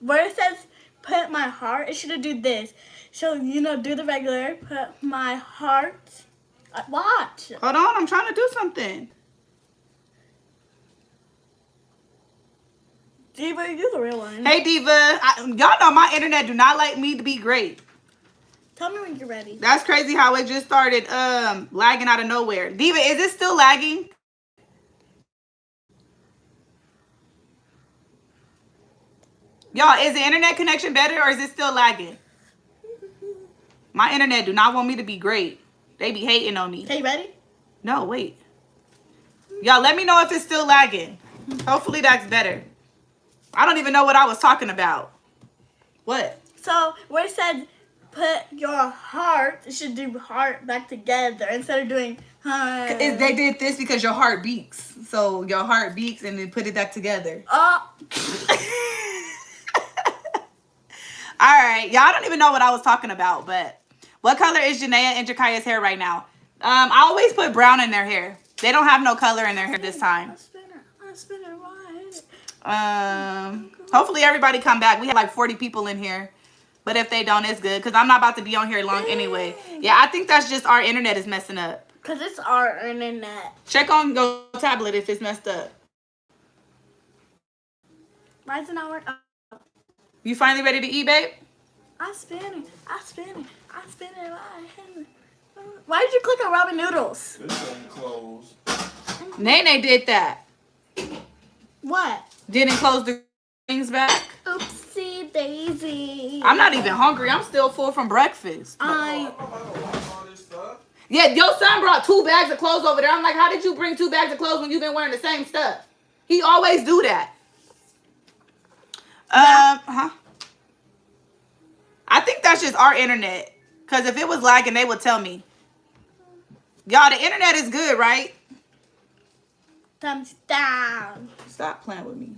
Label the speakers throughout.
Speaker 1: where it says put my heart, it should do this. So, do the regular, put my heart. Watch.
Speaker 2: Hold on, I'm trying to do something.
Speaker 1: Diva, you're the real one.
Speaker 2: Hey, Diva. Y'all know my internet do not like me to be great.
Speaker 1: Tell me when you're ready.
Speaker 2: That's crazy how it just started lagging out of nowhere. Diva, is it still lagging? Y'all, is the internet connection better or is it still lagging? My internet do not want me to be great. They be hating on me.
Speaker 1: Okay, you ready?
Speaker 2: No, wait. Y'all, let me know if it's still lagging. Hopefully that's better. I don't even know what I was talking about. What?
Speaker 1: So, where it said put your heart, it should do heart back together instead of doing heart.
Speaker 2: They did this because your heart beats. So your heart beats and then put it back together.
Speaker 1: Oh.
Speaker 2: All right. Y'all, I don't even know what I was talking about, but what color is Janaea and Jakaya's hair right now? I always put brown in their hair. They don't have no color in their hair this time.
Speaker 1: I spin it right.
Speaker 2: Hopefully everybody come back. We have like 40 people in here. But if they don't, it's good. Because I'm not about to be on here long anyway. Yeah, I think that's just our internet is messing up.
Speaker 1: Because it's our internet.
Speaker 2: Check on your tablet if it's messed up.
Speaker 1: Why is it not working?
Speaker 2: You finally ready to eat, babe?
Speaker 1: I spin it. I spin it. I spin it right. Why did you click on Robin Noodles?
Speaker 3: This ain't closed.
Speaker 2: Nene did that.
Speaker 1: What?
Speaker 2: Didn't close the things back.
Speaker 1: Oopsie daisy.
Speaker 2: I'm not even hungry. I'm still full from breakfast.
Speaker 1: I
Speaker 3: All this stuff.
Speaker 2: Yeah, your son brought 2 bags of clothes over there. I'm like, how did you bring 2 bags of clothes when you've been wearing the same stuff? He always do that. I think that's just our internet. Because if it was lagging, they would tell me. Y'all, the internet is good, right?
Speaker 1: thumbs down.
Speaker 2: Stop playing with me.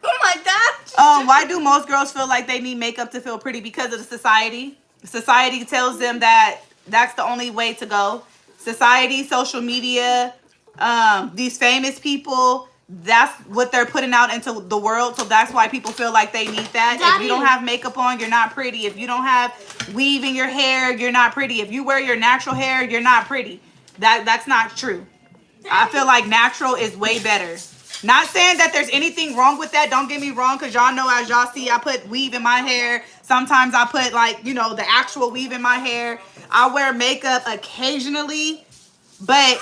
Speaker 1: Oh my gosh.
Speaker 2: Why do most girls feel like they need makeup to feel pretty? Because of the society. Society tells them that that's the only way to go. Society, social media, these famous people, that's what they're putting out into the world. So that's why people feel like they need that.
Speaker 1: Daddy.
Speaker 2: If you don't have makeup on, you're not pretty. If you don't have weave in your hair, you're not pretty. If you wear your natural hair, you're not pretty. That's not true. I feel like natural is way better. Not saying that there's anything wrong with that. Don't get me wrong, because y'all know, as y'all see, I put weave in my hair. Sometimes I put, like, you know, the actual weave in my hair. I wear makeup occasionally, but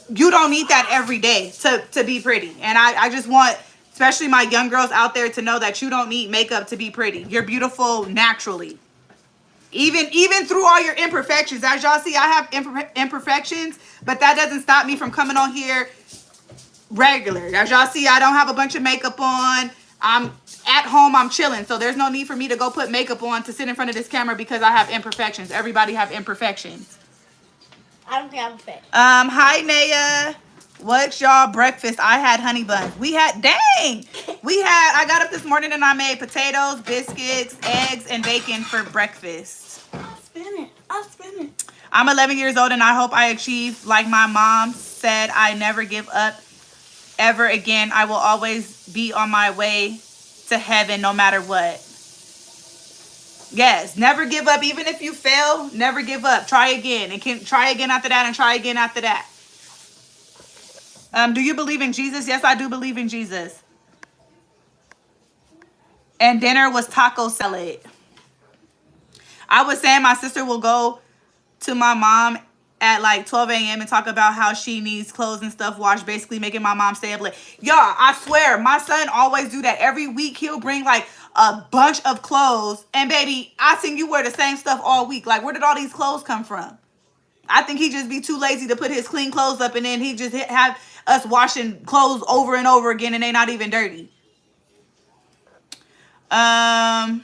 Speaker 2: you don't need that every day to be pretty. And I just want, especially my young girls out there, to know that you don't need makeup to be pretty. You're beautiful naturally. Even through all your imperfections. As y'all see, I have imperfections, but that doesn't stop me from coming on here regular. As y'all see, I don't have a bunch of makeup on. I'm at home, I'm chilling. So there's no need for me to go put makeup on to sit in front of this camera because I have imperfections. Everybody have imperfections.
Speaker 1: I don't think I'm fit.
Speaker 2: Hi Naya. What's y'all breakfast? I had honey buns. I got up this morning and I made potatoes, biscuits, eggs, and bacon for breakfast.
Speaker 1: I'll spin it.
Speaker 2: I'm 11 years old and I hope I achieve like my mom said. I never give up ever again. I will always be on my way to heaven no matter what. Yes, never give up. Even if you fail, never give up. Try again. And can try again after that and try again after that. Do you believe in Jesus? Yes, I do believe in Jesus. And dinner was taco salad. I was saying my sister will go to my mom at like 12 a.m. and talk about how she needs clothes and stuff washed, basically making my mom stay up late. Y'all, I swear, my son always do that. Every week he'll bring like a bunch of clothes. And baby, I seen you wear the same stuff all week. Like, where did all these clothes come from? I think he just be too lazy to put his clean clothes up, and then he just have us washing clothes over and over again and they not even dirty.
Speaker 1: I'll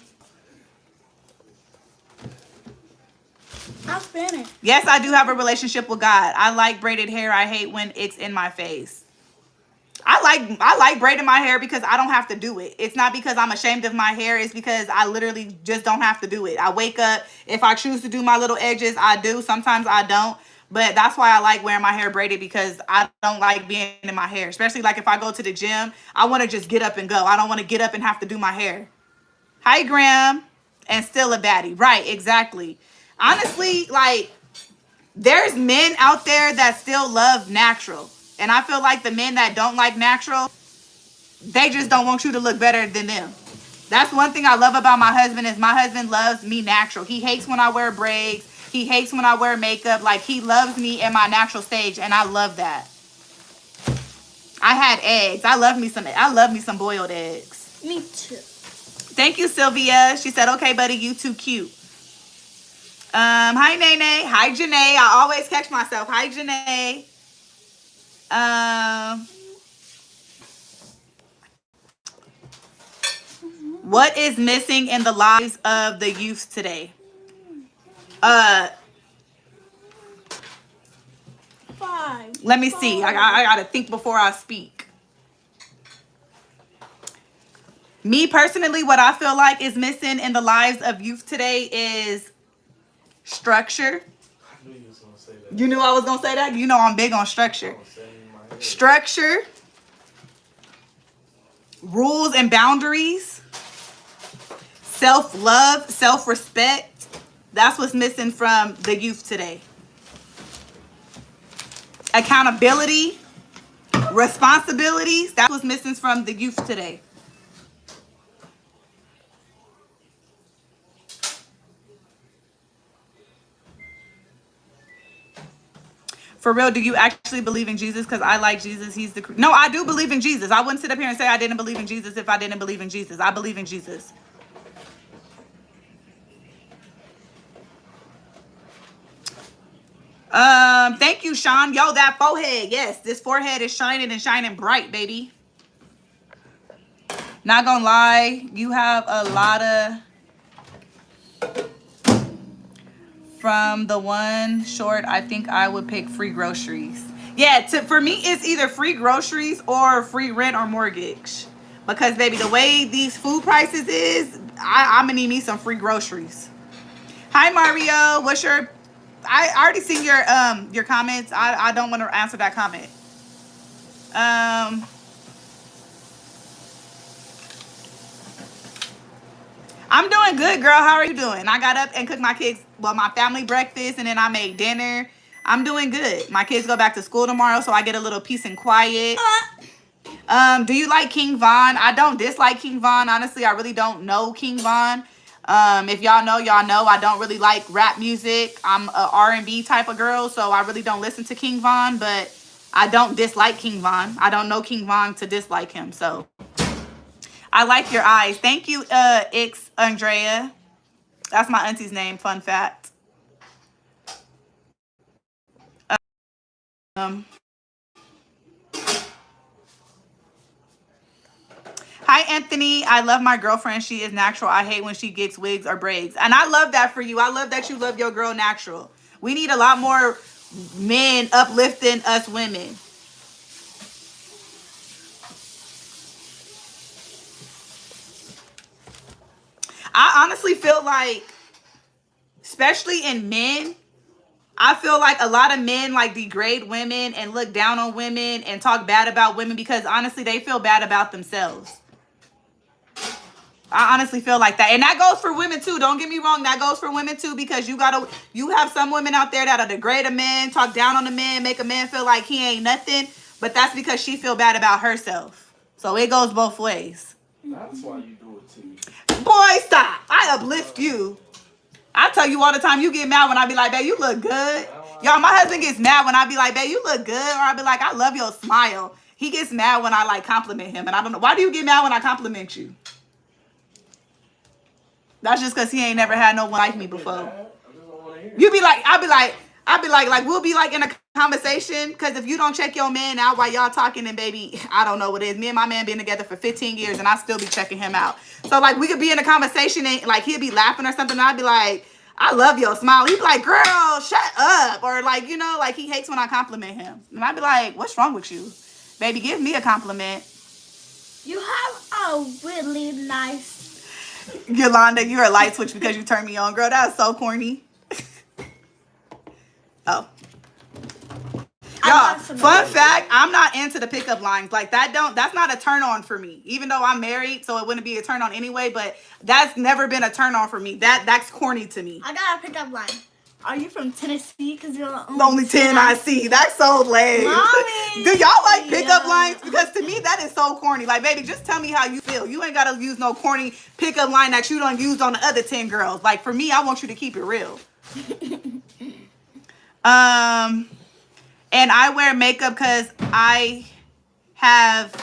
Speaker 1: spin it.
Speaker 2: Yes, I do have a relationship with God. I like braided hair. I hate when it's in my face. I like braiding my hair because I don't have to do it. It's not because I'm ashamed of my hair. It's because I literally just don't have to do it. I wake up. If I choose to do my little edges, I do. Sometimes I don't. But that's why I like wearing my hair braided, because I don't like being in my hair. Especially like if I go to the gym, I want to just get up and go. I don't want to get up and have to do my hair. Hi, Graham. And still a baddie. Right, exactly. Honestly, like, there's men out there that still love natural. And I feel like the men that don't like natural, they just don't want you to look better than them. That's one thing I love about my husband is my husband loves me natural. He hates when I wear braids. He hates when I wear makeup. Like, he loves me in my natural stage, and I love that. I had eggs. I love me some boiled eggs.
Speaker 1: Me too.
Speaker 2: Thank you, Sylvia. She said, okay, buddy, you too cute. Hi, Nene. Hi, Janae. I always catch myself. Hi, Janae. What is missing in the lives of the youth today?
Speaker 1: 5.
Speaker 2: Let me see. I gotta think before I speak. Me personally, what I feel like is missing in the lives of youth today is structure.
Speaker 3: I knew you was gonna say that.
Speaker 2: You knew I was gonna say that? You know I'm big on structure. Structure, rules and boundaries, self-love, self-respect. That's what's missing from the youth today. Accountability, responsibilities. That's what's missing from the youth today. For real, do you actually believe in Jesus? Because I like Jesus. He's the... No, I do believe in Jesus. I wouldn't sit up here and say I didn't believe in Jesus if I didn't believe in Jesus. I believe in Jesus. Thank you, Sean. Yo, that forehead. Yes, this forehead is shining and shining bright, baby. Not gonna lie, you have a lot of... From the one short, I think I would pick free groceries. Yeah, for me, it's either free groceries or free rent or mortgage. Because, baby, the way these food prices is, I'm going to need me some free groceries. Hi, Mario. What's your... I already seen your comments. I don't want to answer that comment. I'm doing good, girl. How are you doing? I got up and cooked my kids, well, my family breakfast, and then I made dinner. I'm doing good. My kids go back to school tomorrow, so I get a little peace and quiet. Do you like King Von? I don't dislike King Von. Honestly, I really don't know King Von. If y'all know, I don't really like rap music. I'm a R&B type of girl, so I really don't listen to King Von, but I don't dislike King Von. I don't know King Von to dislike him, so... I like your eyes. Thank you, X Andrea. That's my auntie's name. Fun fact. Hi, Anthony. I love my girlfriend. She is natural. I hate when she gets wigs or braids. And I love that for you. I love that you love your girl natural. We need a lot more men uplifting us women. I honestly feel like, especially in men, I feel like a lot of men like degrade women and look down on women and talk bad about women because honestly they feel bad about themselves. I honestly feel like that. And that goes for women too. Don't get me wrong. That goes for women too because you have some women out there that'll degrade a man, talk down on a man, make a man feel like he ain't nothing. But that's because she feel bad about herself. So it goes both ways.
Speaker 3: That's why you do it to me.
Speaker 2: Boy, stop. I uplift you. I tell you all the time, you get mad when I be like, babe, you look good. Y'all, my husband gets mad when I be like, babe, you look good. Or I be like, I love your smile. He gets mad when I like compliment him. And I don't know. Why do you get mad when I compliment you? That's just because he ain't never had no one like me before. You be like, I be like, we'll be like in a conversation. Because if you don't check your man out while y'all talking, then baby, I don't know what it is. Me and my man been together for 15 years and I still be checking him out. So like we could be in a conversation and like he'll be laughing or something. And I'd be like, I love your smile. He'd be like, girl, shut up. Or like, you know, like he hates when I compliment him. And I'd be like, what's wrong with you? Baby, give me a compliment.
Speaker 1: You have a really nice...
Speaker 2: Yolanda, you're a light switch because you turned me on. Girl, that's so corny. Oh. Y'all,
Speaker 1: got some
Speaker 2: fun
Speaker 1: of
Speaker 2: fact, I'm not into the pickup lines. Like that's not a turn on for me. Even though I'm married, so it wouldn't be a turn on anyway, but that's never been a turn on for me. That's corny to me.
Speaker 1: I got a pickup line. Are you from Tennessee? Because you're the
Speaker 2: The only 10 I see. That's so lame.
Speaker 1: Mommy.
Speaker 2: Do y'all like pickup
Speaker 1: Yeah.
Speaker 2: lines? Because to me, that is so corny. Like, baby, just tell me how you feel. You ain't got to use no corny pickup line that you don't use on the other 10 girls. Like, for me, I want you to keep it real. And I wear makeup because I have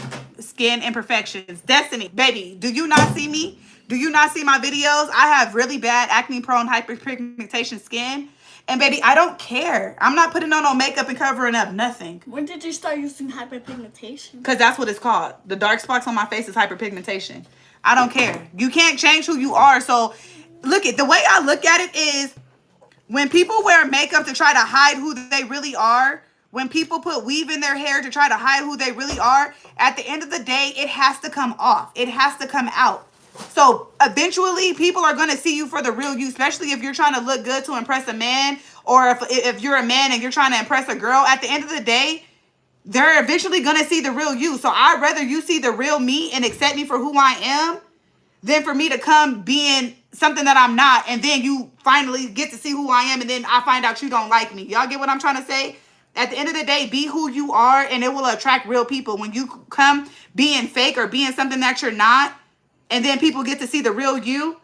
Speaker 2: skin imperfections. Destiny, baby, do you not see me? Do you not see my videos? I have really bad acne prone hyperpigmentation skin. And baby, I don't care. I'm not putting on no makeup and covering up nothing.
Speaker 1: When did you start using hyperpigmentation?
Speaker 2: Because that's what it's called. The dark spots on my face is hyperpigmentation. I don't care. You can't change who you are. So look at the way I look at it is when people wear makeup to try to hide who they really are, when people put weave in their hair to try to hide who they really are, at the end of the day, it has to come off. It has to come out. So eventually people are going to see you for the real you, especially if you're trying to look good to impress a man, or if you're a man and you're trying to impress a girl. At the end of the day, they're eventually going to see the real you. So I'd rather you see the real me and accept me for who I am than for me to come being something that I'm not, and then you finally get to see who I am, and then I find out you don't like me. Y'all get what I'm trying to say? At the end of the day, be who you are, and it will attract real people. When you come being fake or being something that you're not, and then people get to see the real you,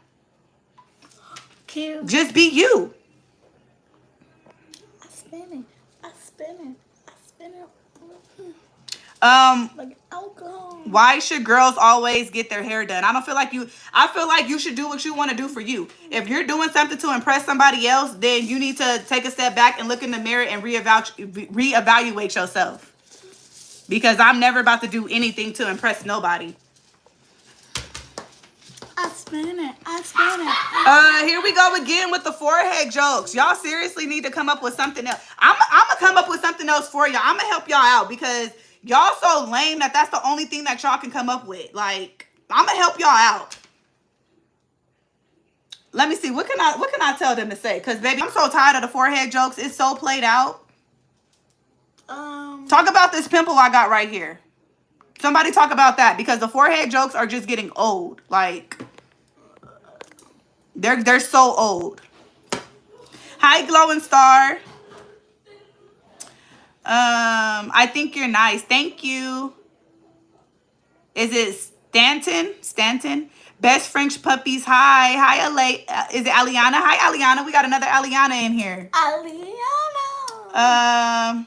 Speaker 1: Cute.
Speaker 2: just be you.
Speaker 1: I spin it. I spin it. I spin it. Like alcohol.
Speaker 2: Why should girls always get their hair done? I feel like you should do what you want to do for you. If you're doing something to impress somebody else, then you need to take a step back and look in the mirror and reevaluate yourself. Because I'm never about to do anything to impress nobody.
Speaker 1: I spin it. I spin it.
Speaker 2: Here we go again with the forehead jokes. Y'all seriously need to come up with something else. I'm gonna come up with something else for y'all. I'm gonna help y'all out because y'all so lame that's the only thing that y'all can come up with. Like, I'm gonna help y'all out. Let me see. What can I tell them to say? Because baby, I'm so tired of the forehead jokes. It's so played out. Talk about this pimple I got right here. Somebody talk about that, because the forehead jokes are just getting old. Like, they're so old. Hi, glowing star. I think you're nice. Thank you. Is it Stanton? Best French puppies. Hi, is it Aliana? Hi, Aliana. We got another Aliana in here.
Speaker 1: Aliana.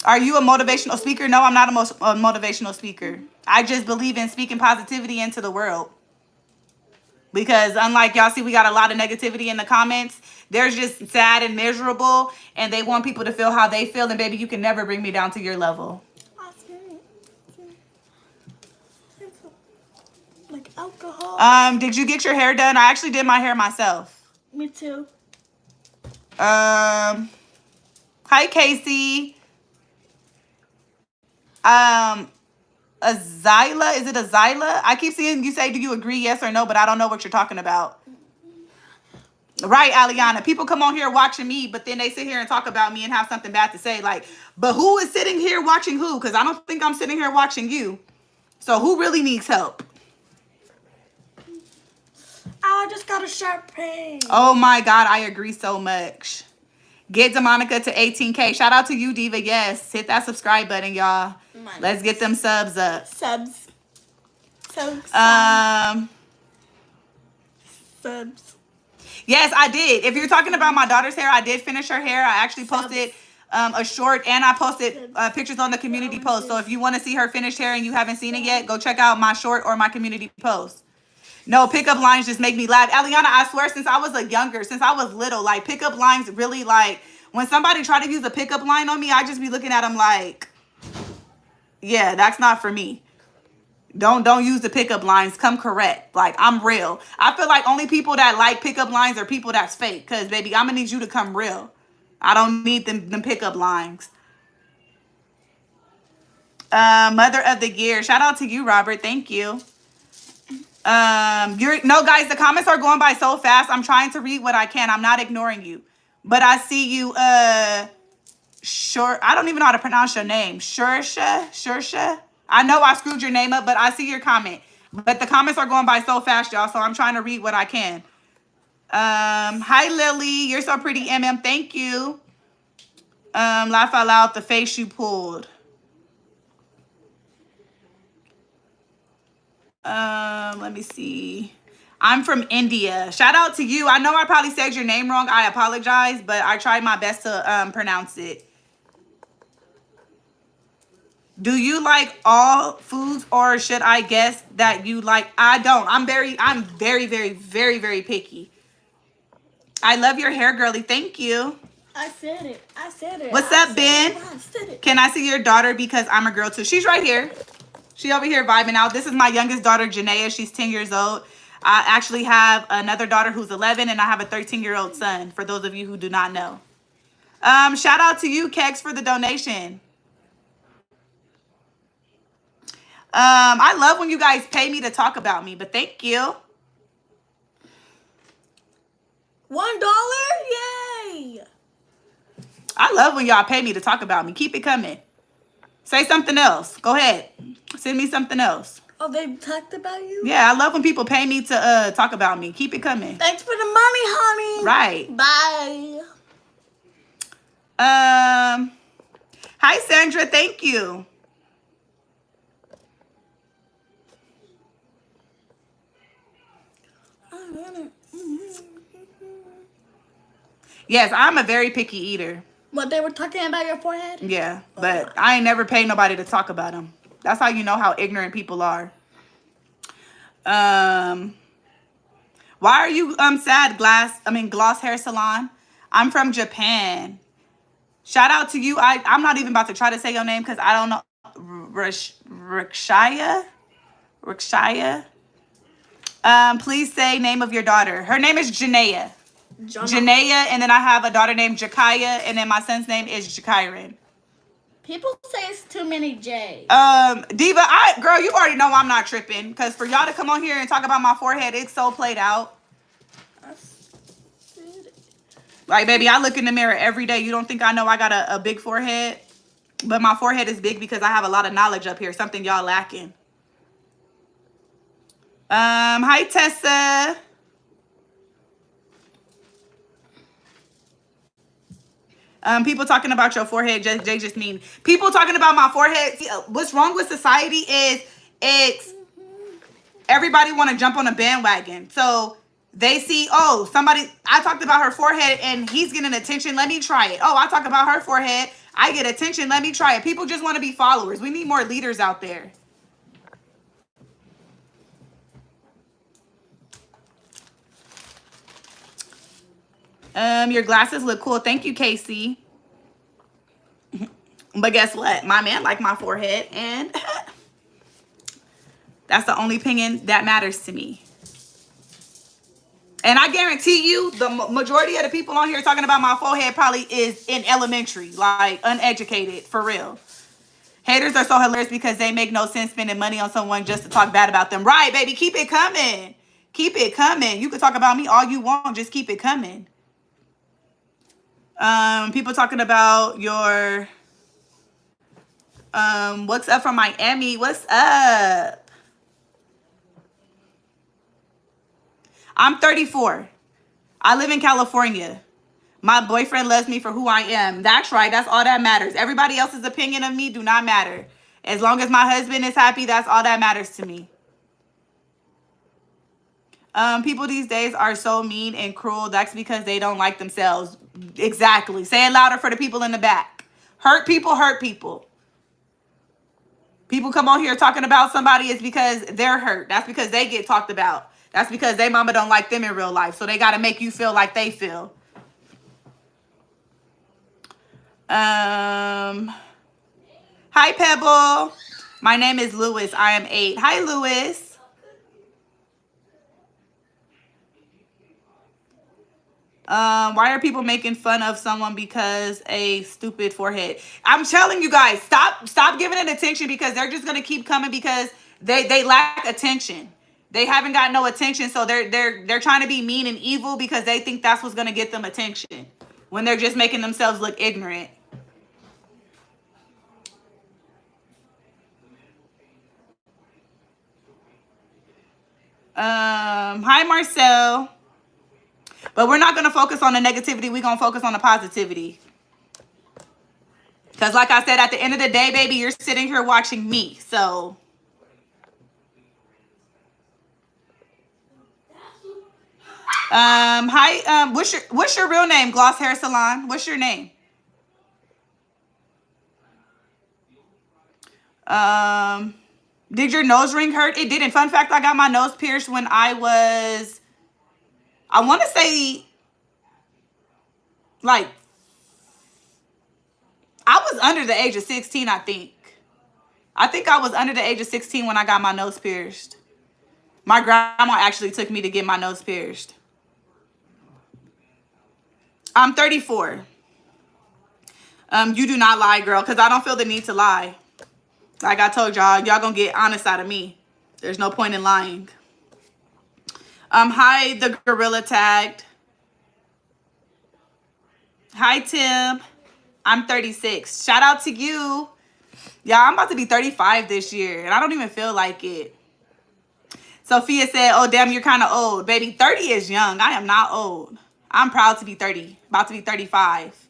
Speaker 2: Are you a motivational speaker? No, I'm not a motivational speaker. I just believe in speaking positivity into the world. Because unlike y'all see, we got a lot of negativity in the comments. They're just sad and miserable, and they want people to feel how they feel. And baby, you can never bring me down to your level.
Speaker 1: Like alcohol.
Speaker 2: Did you get your hair done? I actually did my hair myself.
Speaker 1: Me too.
Speaker 2: Hi, Casey. Azyla, is it Azyla? I keep seeing you say, do you agree, yes or no, but I don't know what you're talking about. Right, Aliana. People come on here watching me, but then they sit here and talk about me and have something bad to say. Like, but who is sitting here watching who? Because I don't think I'm sitting here watching you. So who really needs help?
Speaker 1: I just got a sharp pain.
Speaker 2: Oh my God, I agree so much. Get Demonica to 18K. Shout out to you, Diva. Yes, hit that subscribe button, y'all. Let's get them subs up.
Speaker 1: Subs.
Speaker 2: Yes, I did. If you're talking about my daughter's hair, I did finish her hair. I actually posted a short, and I posted pictures on the community post. So if you want to see her finished hair and you haven't seen it yet, go check out my short or my community post. No, pickup lines just make me laugh. Aliana, I swear, since I was since I was little, like, pickup lines really, like, when somebody try to use a pickup line on me, I just be looking at them like, yeah, that's not for me. Don't use the pickup lines. Come correct. Like, I'm real. I feel like only people that like pickup lines are people that's fake. Because, baby, I'm going to need you to come real. I don't need them pickup lines. Mother of the Year. Shout out to you, Robert. Thank you. No, guys, the comments are going by so fast. I'm trying to read what I can. I'm not ignoring you. But I see you, Sure, I don't even know how to pronounce your name. Shursha. I know I screwed your name up, but I see your comment. But the comments are going by so fast, y'all, so I'm trying to read what I can. Hi Lily, you're so pretty, MM. Thank you. Laugh out loud, the face you pulled. Let me see. I'm from India. Shout out to you. I know I probably said your name wrong. I apologize, but I tried my best to pronounce it. Do you like all foods, or should I guess that you like? I don't. I'm very, very picky. I love your hair, girly. Thank you.
Speaker 1: I said it.
Speaker 2: What's up, Ben?
Speaker 1: I said it.
Speaker 2: Can I see your daughter? Because I'm a girl too. She's right here. She over here vibing out. This is my youngest daughter, Janaea. She's 10 years old. I actually have another daughter who's 11, and I have a 13-year-old son, for those of you who do not know. Shout out to you, Kex, for the donation. I love when you guys pay me to talk about me, but thank you.
Speaker 1: $1? Yay!
Speaker 2: I love when y'all pay me to talk about me. Keep it coming. Say something else. Go ahead. Send me something else.
Speaker 1: Oh, they talked about you?
Speaker 2: Yeah, I love when people pay me to talk about me. Keep it coming.
Speaker 1: Thanks for the money, honey.
Speaker 2: Right.
Speaker 1: Bye.
Speaker 2: Hi, Sandra. Thank you. Yes, I'm a very picky eater.
Speaker 1: What, they were talking about your forehead?
Speaker 2: Yeah, but I ain't never paid nobody to talk about them. That's how you know how ignorant people are. Why are you sad, Gloss Hair Salon? I'm from Japan. Shout out to you. I'm not even about to try to say your name because I don't know. Rikshaya. Please say name of your daughter. Her name is Janaea. Janaea, and then I have a daughter named Jakaya, and then my son's name is Jakairan.
Speaker 1: People say it's too many J's.
Speaker 2: Diva, girl, you already know I'm not tripping, because for y'all to come on here and talk about my forehead, it's so played out. Like, baby, I look in the mirror every day. You don't think I know I got a big forehead? But my forehead is big because I have a lot of knowledge up here, something y'all lacking. Hi, Tessa. People talking about your forehead, they just mean people talking about my forehead. See, what's wrong with society is it's everybody want to jump on a bandwagon. So they see, oh, somebody, I talked about her forehead and he's getting attention. Let me try it. Oh, I talk about her forehead. I get attention. Let me try it. People just want to be followers. We need more leaders out there. Your glasses look cool. Thank you, Casey. But guess what? My man liked my forehead, and that's the only opinion that matters to me. And I guarantee you, the majority of the people on here talking about my forehead probably is in elementary, like uneducated, for real. Haters are so hilarious because they make no sense spending money on someone just to talk bad about them. Right, baby, keep it coming. Keep it coming. You can talk about me all you want, just keep it coming. People talking about your what's up from Miami? What's up? I'm 34. I live in California. My boyfriend loves me for who I am. That's right. That's all that matters. Everybody else's opinion of me do not matter. As long as my husband is happy, that's all that matters to me. People these days are so mean and cruel. That's because they don't like themselves. Exactly. Say it louder for the people in the back. Hurt people hurt people. People come on here talking about somebody is because they're hurt. That's because they get talked about. That's because they mama don't like them in real life. So they got to make you feel like they feel. Hi, Pebble. My name is Lewis. I am 8. Hi, Lewis. Why are people making fun of someone because a stupid forehead? I'm telling you guys, stop giving it attention because they're just gonna keep coming because they lack attention. They haven't got no attention, so they're trying to be mean and evil because they think that's what's gonna get them attention when they're just making themselves look ignorant. Hi, Marcel. But we're not going to focus on the negativity. We're going to focus on the positivity. Because like I said, at the end of the day, baby, you're sitting here watching me. So. Hi, what's your real name? Gloss Hair Salon. What's your name? Did your nose ring hurt? It didn't. Fun fact, I got my nose pierced when I want to say, like, I was under the age of 16, I think. I think I was under the age of 16 when I got my nose pierced. My grandma actually took me to get my nose pierced. I'm 34. You do not lie, girl, because I don't feel the need to lie. Like I told y'all gonna get honest out of me. There's no point in lying. Hi, the gorilla tagged. Hi, Tim. I'm 36. Shout out to you. Yeah, I'm about to be 35 this year, and I don't even feel like it. Sophia said, oh, damn, you're kind of old. Baby, 30 is young. I am not old. I'm proud to be 30. About to be 35.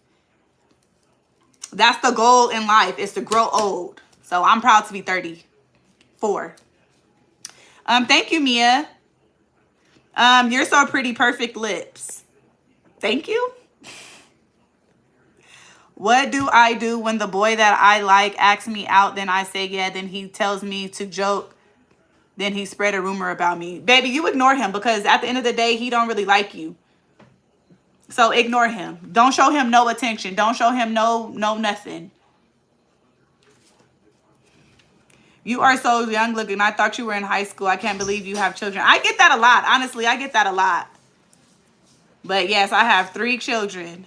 Speaker 2: That's the goal in life, is to grow old. So I'm proud to be 34. Thank you, Mia. You're so pretty. Perfect lips. Thank you. What do I do when the boy that I like asks me out? Then I say yeah. Then he tells me to joke. Then he spread a rumor about me. Baby, you ignore him, because at the end of the day, he don't really like you. So ignore him. Don't show him no attention. Don't show him no nothing. You are so young looking. I thought you were in high school. I can't believe you have children. I get that a lot. Honestly, I get that a lot. But yes, I have 3 children.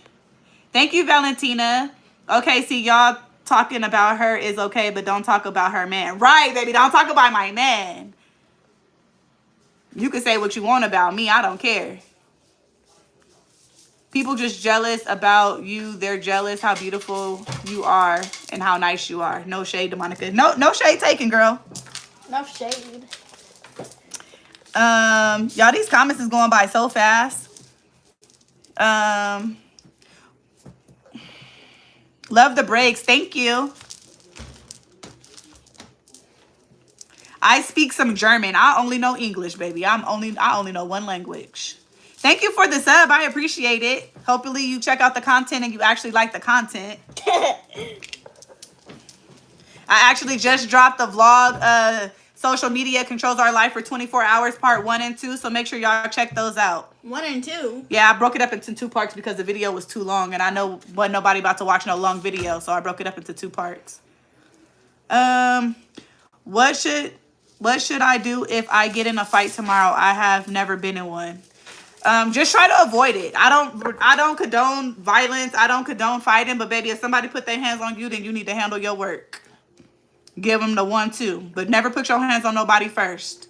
Speaker 2: Thank you, Valentina. Okay, see, y'all talking about her is okay, but don't talk about her man. Right, baby. Don't talk about my man. You can say what you want about me. I don't care. People just jealous about you. They're jealous how beautiful you are and how nice you are. No shade to Monica. No shade taken, girl.
Speaker 1: No shade.
Speaker 2: Y'all, these comments is going by so fast. Love the breaks. Thank you. I speak some German. I only know English, baby. I only know one language. Thank you for the sub. I appreciate it. Hopefully you check out the content and you actually like the content. I actually just dropped the vlog, Social Media Controls Our Life for 24 Hours, part 1 and 2. So make sure y'all check those out.
Speaker 1: 1 and 2? Yeah,
Speaker 2: I broke it up into 2 parts because the video was too long. And I know wasn't nobody about to watch no long video. So I broke it up into 2 parts. What should I do if I get in a fight tomorrow? I have never been in one. Just try to avoid it. I don't condone violence. I don't condone fighting. But baby, if somebody put their hands on you, then you need to handle your work. Give them the 1-2. But never put your hands on nobody first.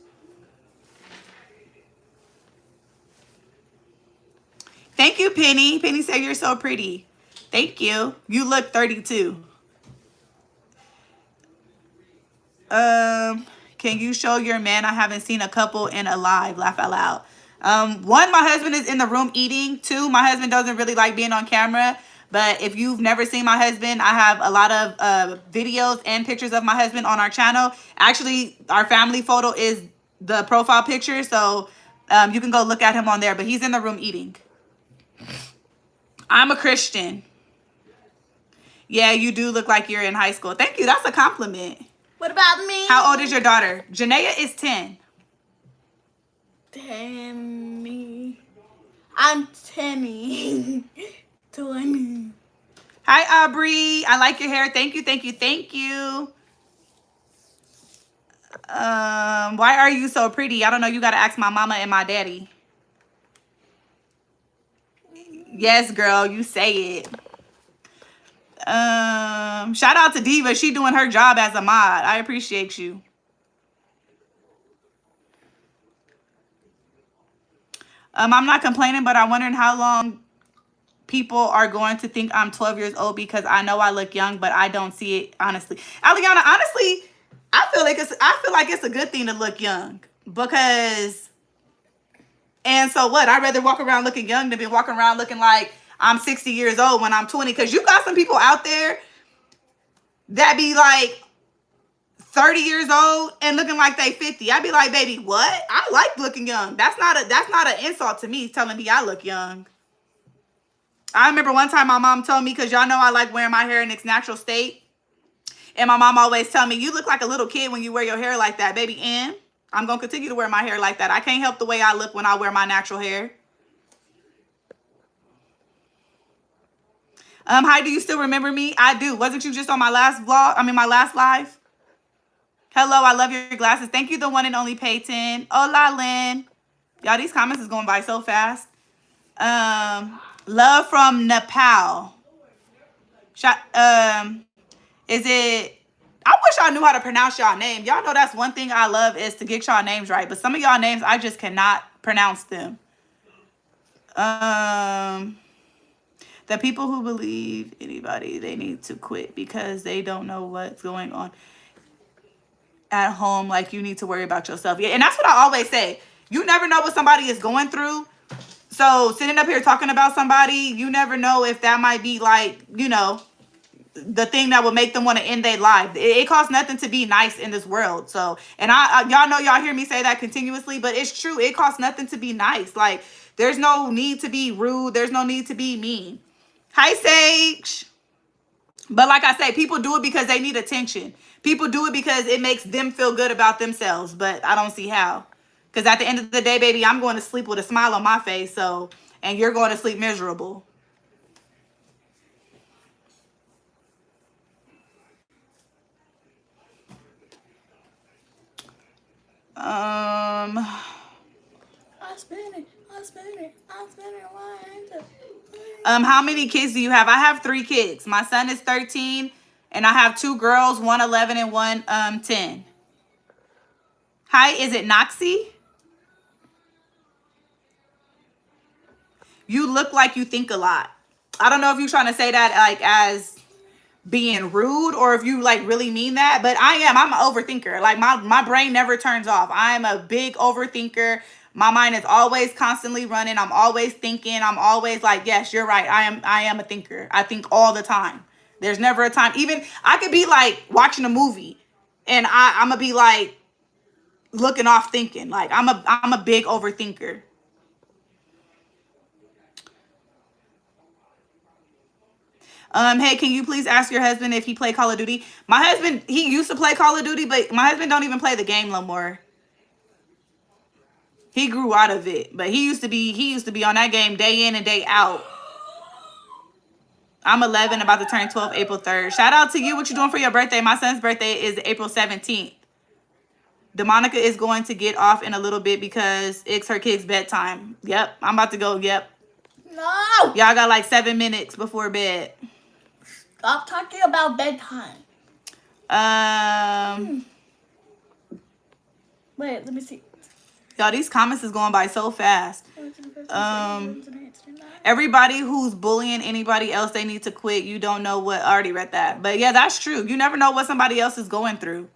Speaker 2: Thank you, Penny. Penny said you're so pretty. Thank you. You look 32. Can you show your man? I haven't seen a couple in a live. Laugh out loud. 1, my husband is in the room eating. 2, my husband doesn't really like being on camera. But if you've never seen my husband, I have a lot of videos and pictures of my husband on our channel. Actually, our family photo is the profile picture. So you can go look at him on there. But he's in the room eating. I'm a Christian. Yeah, you do look like you're in high school. Thank you. That's a compliment.
Speaker 1: What about me?
Speaker 2: How old is your daughter? Janaea is 10.
Speaker 1: Tammy. I'm Tammy. 20.
Speaker 2: Hi, Aubrey. I like your hair. Thank you, thank you, thank you. Why are you so pretty? I don't know. You got to ask my mama and my daddy. Yes, girl. You say it. Shout out to Diva. She doing her job as a mod. I appreciate you. I'm not complaining, but I'm wondering how long people are going to think I'm 12 years old because I know I look young, but I don't see it honestly. Aliana, honestly, I feel like it's a good thing to look young because And so what? I'd rather walk around looking young than be walking around looking like I'm 60 years old when I'm 20. Because you got some people out there that be like 30 years old and looking like they 50. I'd be like, baby, what? I like looking young. That's not an insult to me telling me I look young. I remember one time my mom told me, because y'all know I like wearing my hair in its natural state. And my mom always tell me, you look like a little kid when you wear your hair like that, baby. And I'm going to continue to wear my hair like that. I can't help the way I look when I wear my natural hair. Hi, do you still remember me? I do. Wasn't you just on my last vlog? I mean, my last live? Hello, I love your glasses. Thank you, the one and only Peyton. Hola, Lynn. Y'all, these comments is going by so fast. Love from Nepal. Is it... I wish I knew how to pronounce y'all name. Y'all know that's one thing I love is to get y'all names right. But some of y'all names, I just cannot pronounce them. The people who believe anybody, they need to quit because they don't know what's going on at home. Like, you need to worry about yourself. Yeah, and that's what I always say. You never know what somebody is going through. So sitting up here talking about somebody, you never know if that might be like, you know, the thing that will make them want to end their life. It costs nothing to be nice in this world. So, and y'all know, y'all hear me say that continuously, but it's true. It costs nothing to be nice. Like, there's no need to be rude. There's no need to be mean. Hi, Sage. But like I say, people do it because they need attention. People do it because it makes them feel good about themselves. But I don't see how. Because at the end of the day, baby, I'm going to sleep with a smile on my face. So, and you're going to sleep miserable. How many kids do you have? I have 3 kids. My son is 13, and I have 2 girls, one 11 and one 10. Hi, is it Noxie? You look like you think a lot. I don't know if you're trying to say that like as being rude or if you like really mean that, but I'm an overthinker. Like my brain never turns off. I'm a big overthinker. My mind is always constantly running. I'm always thinking. I'm always like, yes, you're right. I am a thinker. I think all the time. There's never a time. Even I could be like watching a movie and I'm gonna be like looking off thinking. Like I'm a big overthinker. Hey, can you please ask your husband if he play Call of Duty? My husband, he used to play Call of Duty, but my husband don't even play the game no more. He grew out of it, but he used to be on that game day in and day out. I'm 11, about to turn 12 April 3rd. Shout out to you. What you doing for your birthday? My son's birthday is April 17th. DeMonica is going to get off in a little bit because it's her kid's bedtime. Yep, I'm about to go. Yep.
Speaker 1: No.
Speaker 2: Y'all got like 7 minutes before bed.
Speaker 1: Stop talking about bedtime. Wait, let me see.
Speaker 2: Y'all, these comments is going by so fast. Everybody who's bullying anybody else, they need to quit. You don't know what. I already read that. But yeah, that's true. You never know what somebody else is going through.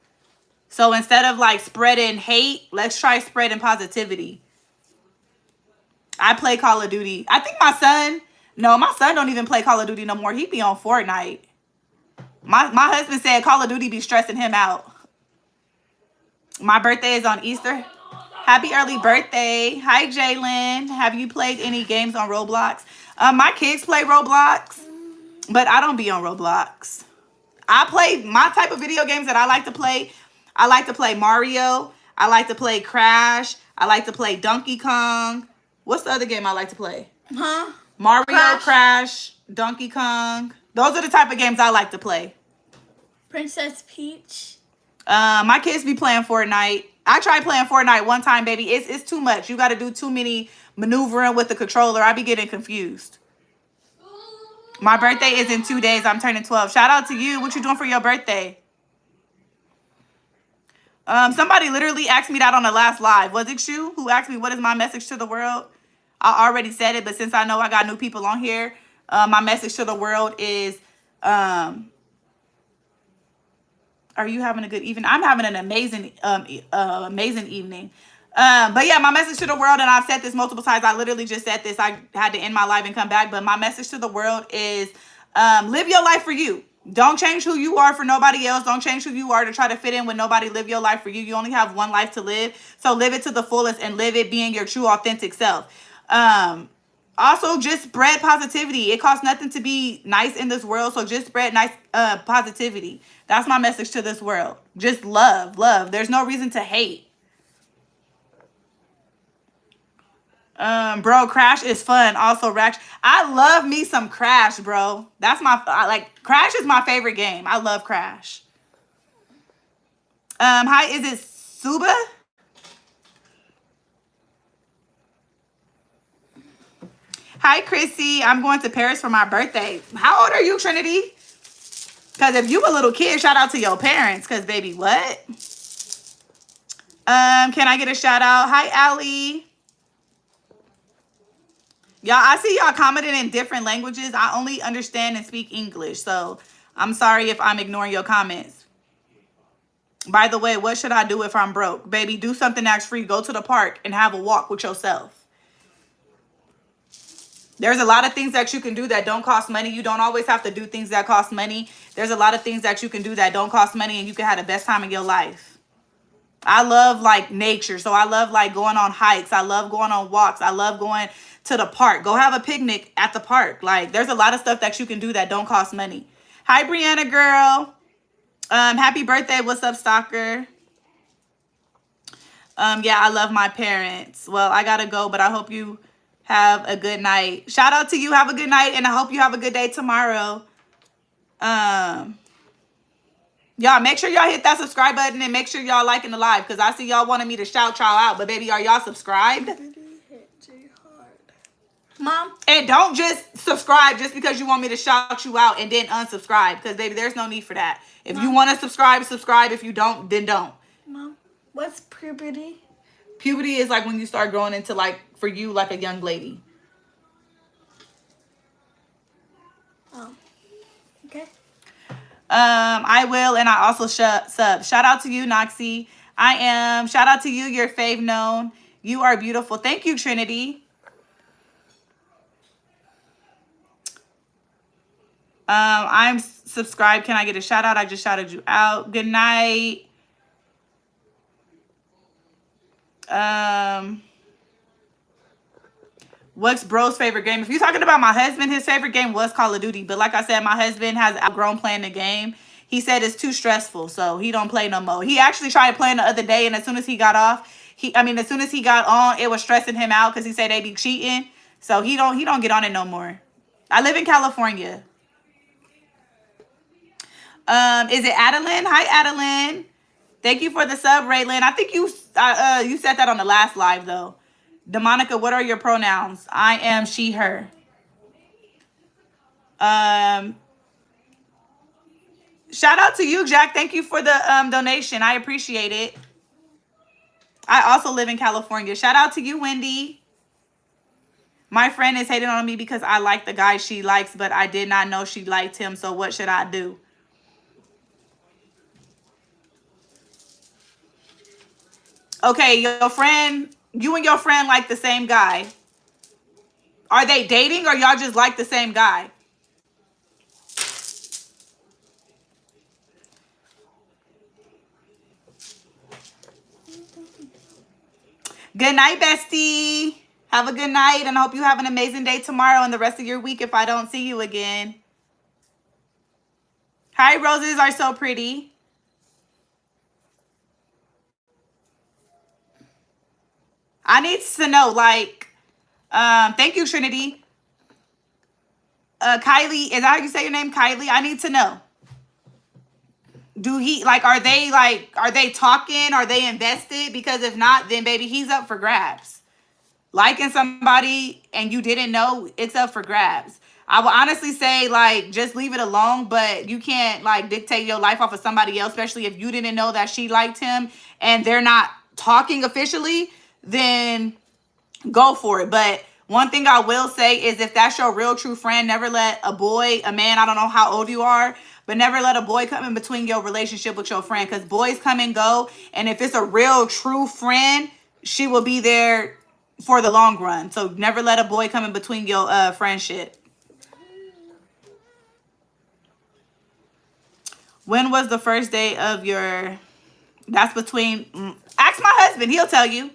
Speaker 2: So instead of like spreading hate, let's try spreading positivity. I play Call of Duty. I think my son don't even play Call of Duty no more. He be on Fortnite. My husband said Call of Duty be stressing him out. My birthday is on Easter. Happy early birthday. Hi, Jalen. Have you played any games on Roblox? My kids play Roblox, but I don't be on Roblox. I play my type of video games that I like to play. I like to play Mario. I like to play Crash. I like to play Donkey Kong. What's the other game I like to play? Mario, Crash, Donkey Kong. Those are the type of games I like to play.
Speaker 1: Princess Peach.
Speaker 2: My kids be playing Fortnite. I tried playing Fortnite one time, baby. It's too much. You got to do too many maneuvering with the controller. I be getting confused. My birthday is in 2 days. I'm turning 12. Shout out to you. What you doing for your birthday? Somebody literally asked me that on the last live. Was it you who asked me what is my message to the world? I already said it, but since I know I got new people on here, my message to the world is, are you having a good evening? I'm having an amazing, amazing evening. But yeah, my message to the world, and I've said this multiple times. I literally just said this. I had to end my life and come back. But my message to the world is live your life for you. Don't change who you are for nobody else. Don't change who you are to try to fit in with nobody. Live your life for you. You only have one life to live. So live it to the fullest and live it being your true, authentic self. Also, just spread positivity. It costs nothing to be nice in this world. So just spread nice positivity. That's my message to this world. Just love, love. There's no reason to hate. Bro, Crash is fun. Also, Rash. I love me some Crash, bro. That's my, Crash is my favorite game. I love Crash. Hi, is it Suba? Hi, Chrissy. I'm going to Paris for my birthday. How old are you, Trinity? Because if you a little kid, shout out to your parents. Because, baby, what? Can I get a shout out? Hi, Allie. Y'all, I see y'all commenting in different languages. I only understand and speak English. So, I'm sorry if I'm ignoring your comments. By the way, what should I do if I'm broke? Baby, do something that's free. Go to the park and have a walk with yourself. There's a lot of things that you can do that don't cost money. You don't always have to do things that cost money. There's a lot of things that you can do that don't cost money, and you can have the best time of your life. I love like nature. So I love like going on hikes. I love going on walks. I love going to the park. Go have a picnic at the park. Like there's a lot of stuff that you can do that don't cost money. Hi, Brianna girl. Happy birthday. What's up, stalker? Yeah, I love my parents. Well, I gotta go, but I hope you have a good night. Shout out to you. Have a good night, and I hope you have a good day tomorrow. Y'all, make sure y'all hit that subscribe button and make sure y'all liking the live, because I see y'all wanting me to shout y'all out, but baby, are y'all subscribed?
Speaker 1: Mom?
Speaker 2: And don't just subscribe just because you want me to shout you out and then unsubscribe, because baby, there's no need for that. If you want to subscribe, subscribe. If you don't, then don't.
Speaker 1: Mom, what's puberty?
Speaker 2: Puberty is like when you start growing into, like, for you, like a young lady.
Speaker 1: Oh, okay.
Speaker 2: I will, and I also sub. Shout out to you, Noxie. I am. Shout out to you, your fave known. You are beautiful. Thank you, Trinity. I'm subscribed. Can I get a shout out? I just shouted you out. Good night. What's bro's favorite game? If you're talking about my husband, his favorite game was Call of Duty. But like I said, my husband has outgrown playing the game. He said it's too stressful, so he don't play no more. He actually tried playing the other day, and as soon as he got off, as soon as he got on, it was stressing him out because he said they be cheating. So he don't get on it no more. I live in California. Is it Adeline? Hi, Adeline. Thank you for the sub, Raylan. I think you said that on the last live though. Demonica, what are your pronouns? I am she, her. Shout out to you, Jack. Thank you for the donation. I appreciate it. I also live in California. Shout out to you, Wendy. My friend is hating on me because I like the guy she likes, but I did not know she liked him. So what should I do? Okay, you and your friend like the same guy. Are they dating or y'all just like the same guy? Good night, bestie. Have a good night, and I hope you have an amazing day tomorrow and the rest of your week if I don't see you again. Hi, roses are so pretty. I need to know, like, thank you, Trinity. Kylie, is that how you say your name, Kylie? I need to know. Are they talking? Are they invested? Because if not, then baby, he's up for grabs. Liking somebody and you didn't know, it's up for grabs. I will honestly say, like, just leave it alone, but you can't, like, dictate your life off of somebody else, especially if you didn't know that she liked him and they're not talking officially, then go for it. But one thing I will say is if that's your real true friend, never let a man, I don't know how old you are, but never let a boy come in between your relationship with your friend, because boys come and go. And if it's a real true friend, she will be there for the long run. So never let a boy come in between your friendship. When was the first day of your... That's between... Ask my husband. He'll tell you.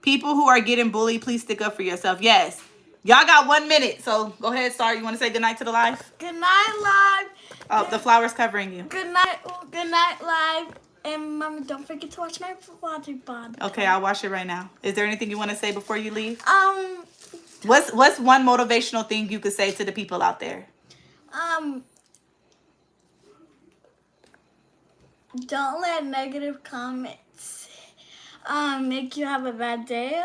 Speaker 2: People who are getting bullied, please stick up for yourself. Yes. Y'all got 1 minute. So go ahead, Star. You want to say goodnight to the live?
Speaker 1: Good night, live.
Speaker 2: Oh, the flower's covering you.
Speaker 1: Good night, live. And mommy, don't forget to watch my water bottle.
Speaker 2: Okay, I'll watch it right now. Is there anything you want to say before you leave?
Speaker 1: Um,
Speaker 2: What's one motivational thing you could say to the people out there?
Speaker 1: Don't let negative comments make you have a bad day.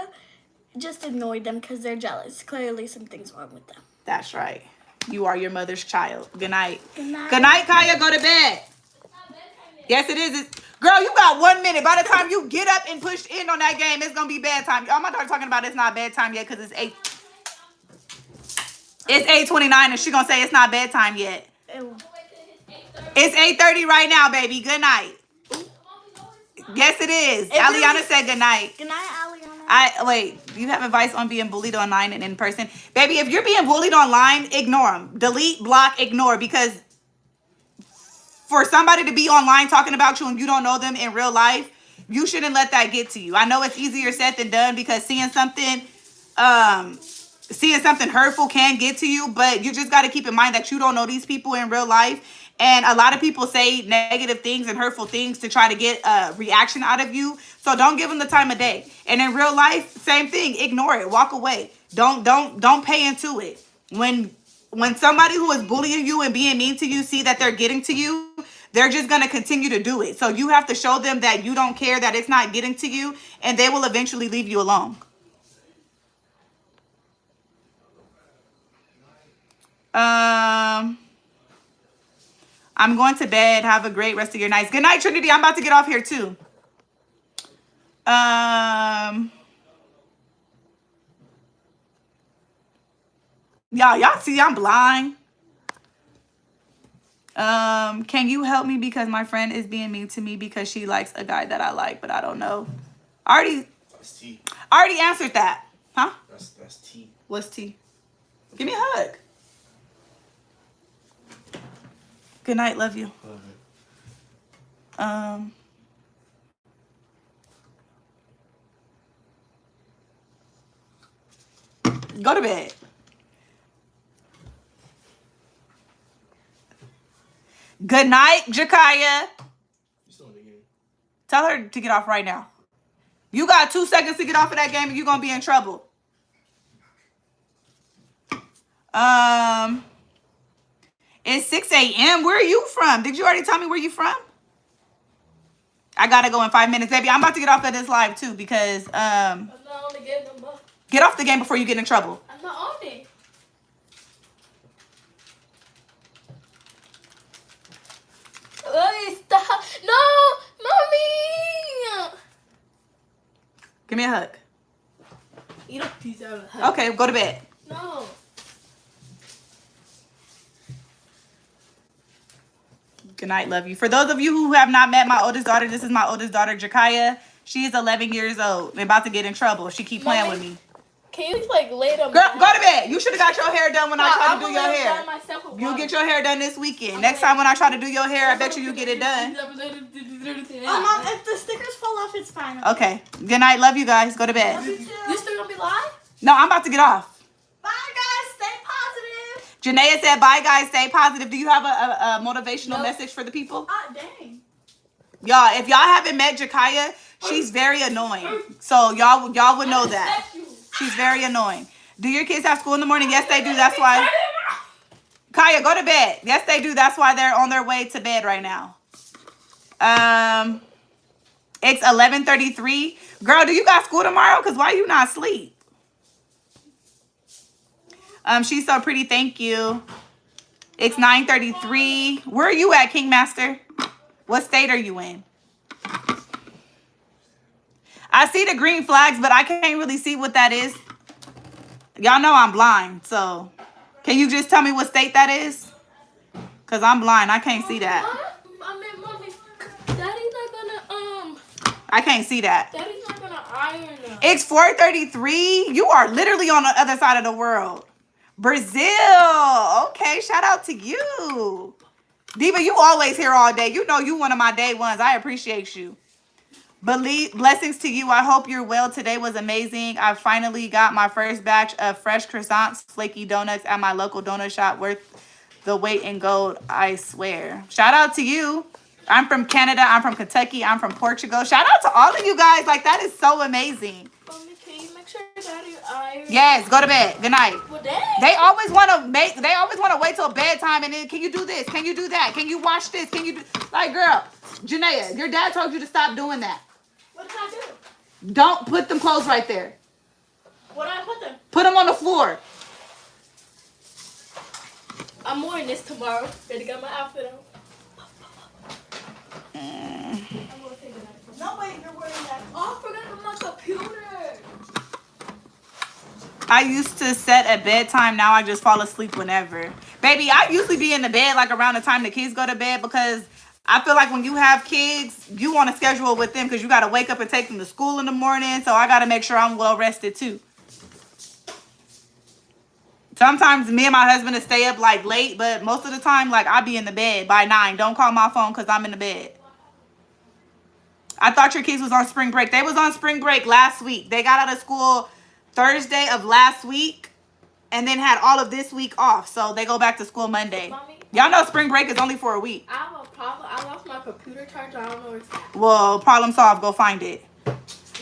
Speaker 1: Just ignore them because they're jealous. Clearly something's wrong with them.
Speaker 2: That's right. You are your mother's child. Good night.
Speaker 1: Good night.
Speaker 2: Good night, Kaya. Go to bed. Yes, it is. Girl, you got 1 minute. By the time you get up and push in on that game, it's going to be bedtime. Y'all, my daughter talking about it's not bedtime yet because it's 8. It's 8:29 and she going to say it's not bedtime yet.
Speaker 1: Ew.
Speaker 2: It's 8:30 right now, baby. Good night. Yes, it is. Aliana said good night.
Speaker 1: Good night, Aliana.
Speaker 2: Wait, you have advice on being bullied online and in person? Baby, if you're being bullied online, ignore them. Delete, block, ignore, because for somebody to be online talking about you and you don't know them in real life, you shouldn't let that get to you. I know it's easier said than done because seeing something hurtful can get to you, but you just got to keep in mind that you don't know these people in real life. And a lot of people say negative things and hurtful things to try to get a reaction out of you. So don't give them the time of day. And in real life, same thing. Ignore it. Walk away. Don't pay into it. When somebody who is bullying you and being mean to you see that they're getting to you, they're just going to continue to do it. So you have to show them that you don't care, that it's not getting to you, and they will eventually leave you alone. I'm going to bed. Have a great rest of your nights. Good night, Trinity. I'm about to get off here too. Y'all see I'm blind. Can you help me because my friend is being mean to me because she likes a guy that I like, but I don't know.
Speaker 3: That's T.
Speaker 2: I already answered that. Huh?
Speaker 3: That's T.
Speaker 2: What's T? Give me a hug. Good night. Love you. Go to bed. Good night, Jakaya. Tell her to get off right now. You got 2 seconds to get off of that game and you're going to be in trouble. It's 6 a.m. Where are you from? Did you already tell me where you from? I got to go in 5 minutes, baby. I'm about to get off of this live too because
Speaker 1: I'm not on the game no more.
Speaker 2: get off the game before you get in trouble.
Speaker 1: I'm not on it. Stop. No, mommy.
Speaker 2: Give me a hug.
Speaker 1: You don't deserve a hug.
Speaker 2: Okay, go to bed.
Speaker 1: No.
Speaker 2: Good night, love you. For those of you who have not met my oldest daughter, this is my oldest daughter, Jakaya. She is 11 years old and about to get in trouble. She keep playing with me.
Speaker 1: Can you like lay them?
Speaker 2: Girl, go to bed. You should have got your hair done when I tried to do your hair.
Speaker 1: Myself
Speaker 2: You'll get your hair done this weekend. Next time when I try to do your hair, I bet you get it done.
Speaker 1: Mom, if the stickers fall off, it's fine.
Speaker 2: Okay. Good night. Love you guys. Go to bed.
Speaker 1: You still gonna be live?
Speaker 2: No, I'm about to get off.
Speaker 1: Bye, guys. Stay positive.
Speaker 2: Janaea said, bye, guys. Stay positive. Do you have a motivational message for the people?
Speaker 1: Dang.
Speaker 2: Y'all, if y'all haven't met Jakaya, she's very annoying. So y'all would know that. She's very annoying. Do your kids have school in the morning? Yes, they do. That's why. Kaya, go to bed. Yes, they do. That's why they're on their way to bed right now. It's 11:33. Girl, do you got school tomorrow? Because why you not asleep? She's so pretty. Thank you. It's 9:33. Where are you at, King Master? What state are you in? I see the green flags, but I can't really see what that is. Y'all know I'm blind, so can you just tell me what state that is? Because I'm blind. I can't see that. I can't see that.
Speaker 1: Daddy's not gonna iron them.
Speaker 2: It's 4:33. You are literally on the other side of the world. Brazil. Okay, shout out to you. Diva, you always here all day. You know you one of my day ones. I appreciate you. Blessings to you. I hope you're well. Today was amazing. I finally got my first batch of fresh croissants, flaky donuts at my local donut shop, worth the weight in gold, I swear. Shout out to you. I'm from Canada. I'm from Kentucky. I'm from Portugal. Shout out to all of you guys. Like, that is so amazing.
Speaker 1: Mommy, can you make sure Daddy iron?
Speaker 2: Yes, go to bed. Good night.
Speaker 1: Well, Dad.
Speaker 2: They always want to wait till bedtime and then, can you do this? Can you do that? Can you watch this? Can you do, like, girl, Janaea, your dad told you to stop doing that.
Speaker 1: What did I do?
Speaker 2: Don't put them clothes right there.
Speaker 1: What did I put them?
Speaker 2: Put them on the floor.
Speaker 1: I'm wearing this tomorrow. Ready to get my outfit on. I'm gonna take it out. No, wait, you're wearing that. Oh, I forgot my computer.
Speaker 2: I used to set a bedtime. Now I just fall asleep whenever. Baby, I usually be in the bed like around the time the kids go to bed because I feel like when you have kids, you want to schedule with them because you got to wake up and take them to school in the morning. So I got to make sure I'm well rested too. Sometimes me and my husband will stay up like late, but most of the time, like, I'll be in the bed by 9. Don't call my phone because I'm in the bed. I thought your kids was on spring break. They was on spring break last week. They got out of school Thursday of last week and then had all of this week off. So they go back to school Monday.
Speaker 1: Mommy,
Speaker 2: y'all know spring break is only for a week.
Speaker 1: I have a problem. I lost my computer charger. I don't know where it's at.
Speaker 2: Well, problem solved. Go find it.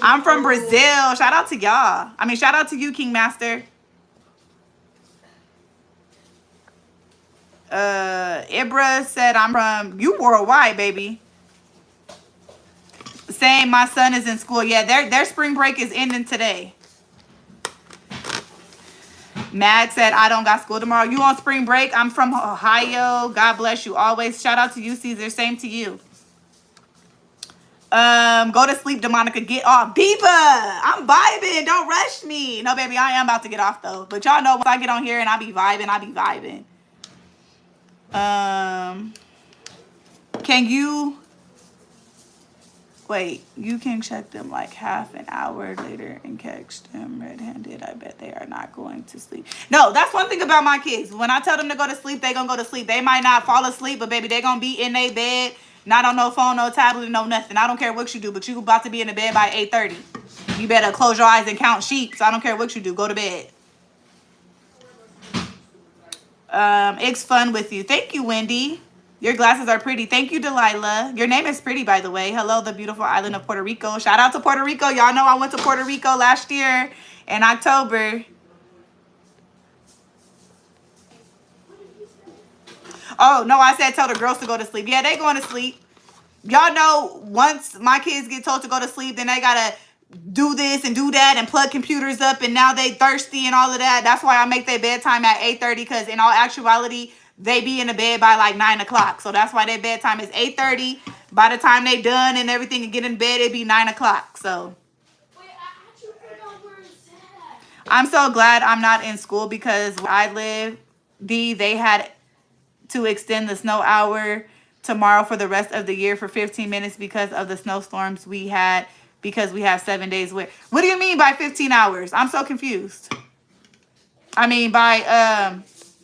Speaker 2: I'm from Brazil. Shout out to y'all. I mean, shout out to you, King Master. Ibra said I'm from you worldwide, baby. Saying my son is in school. Yeah, their spring break is ending today. Mag said I don't got school tomorrow. You on spring break? I'm from Ohio. God bless you always. Shout out to you, Caesar. Same to you. Go to sleep, Demonica. Get off. Diva, I'm vibing. Don't rush me. No, baby, I am about to get off though. But y'all know once I get on here and I be vibing. Can you wait? You can check them like half an hour later and catch them red-handed. I bet they are not going to sleep. No, that's one thing about my kids. When I tell them to go to sleep, they gonna go to sleep. They might not fall asleep, but baby, they gonna be in their bed, not on no phone, no tablet, no nothing. I don't care what you do, but you about to be in the bed by 8:30. You better close your eyes and count sheep. I don't care what you do. Go to bed. It's fun with you. Thank you, Wendy. Your glasses are pretty. Thank you, Delilah. Your name is pretty, by the way. Hello, the beautiful island of Puerto Rico. Shout out to Puerto Rico. Y'all know I went to Puerto Rico last year in October. Oh, no, I said tell the girls to go to sleep. Yeah, they going to sleep. Y'all know once my kids get told to go to sleep, then they got to do this and do that and plug computers up, and now they thirsty and all of that. That's why I make their bedtime at 8:30, because in all actuality, they be in the bed by like 9 o'clock. So that's why their bedtime is 8:30. By the time they done and everything and get in bed, it be 9 o'clock. So
Speaker 1: Wait, I actually forgot where it's at.
Speaker 2: I'm so glad I'm not in school, because where I live, they had to extend the snow hour tomorrow for the rest of the year for 15 minutes because of the snowstorms we had, because we have 7 days. What do you mean by 15 hours? I'm so confused. I mean by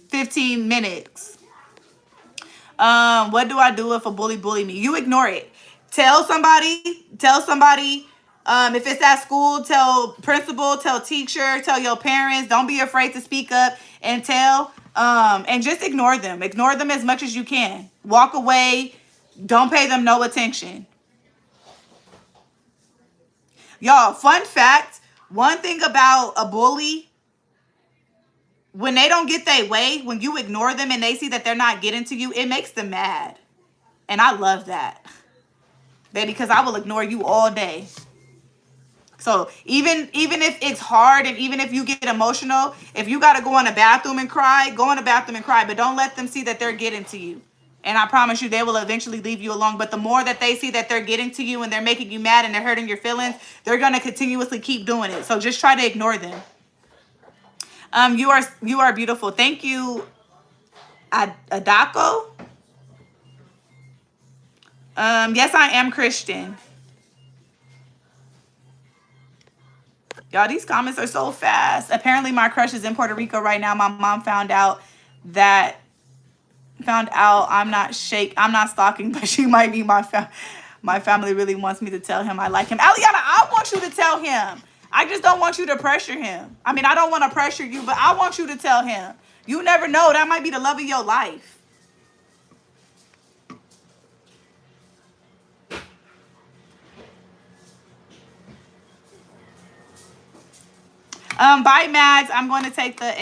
Speaker 2: 15 minutes. What do I do if a bully me? You ignore it. Tell somebody. If it's at school, tell principal, tell teacher, tell your parents. Don't be afraid to speak up and tell. And just ignore them. Ignore them as much as you can. Walk away. Don't pay them no attention. Y'all, fun fact, one thing about a bully, when they don't get their way, when you ignore them and they see that they're not getting to you, it makes them mad. And I love that. Baby, because I will ignore you all day. So even if it's hard and even if you get emotional, if you got to go in the bathroom and cry, go in the bathroom and cry. But don't let them see that they're getting to you. And I promise you, they will eventually leave you alone. But the more that they see that they're getting to you and they're making you mad and they're hurting your feelings, they're going to continuously keep doing it. So just try to ignore them. You are beautiful. Thank you, Adako. Yes, I am Christian. Y'all, these comments are so fast. Apparently, my crush is in Puerto Rico right now. My mom found out I'm not stalking, but she might be my family really wants me to tell him I like him. Aliana, I want you to tell him. I just don't want you to pressure him. I mean, I don't want to pressure you, but I want you to tell him. You never know. That might be the love of your life. Bye, Mads. I'm going to take the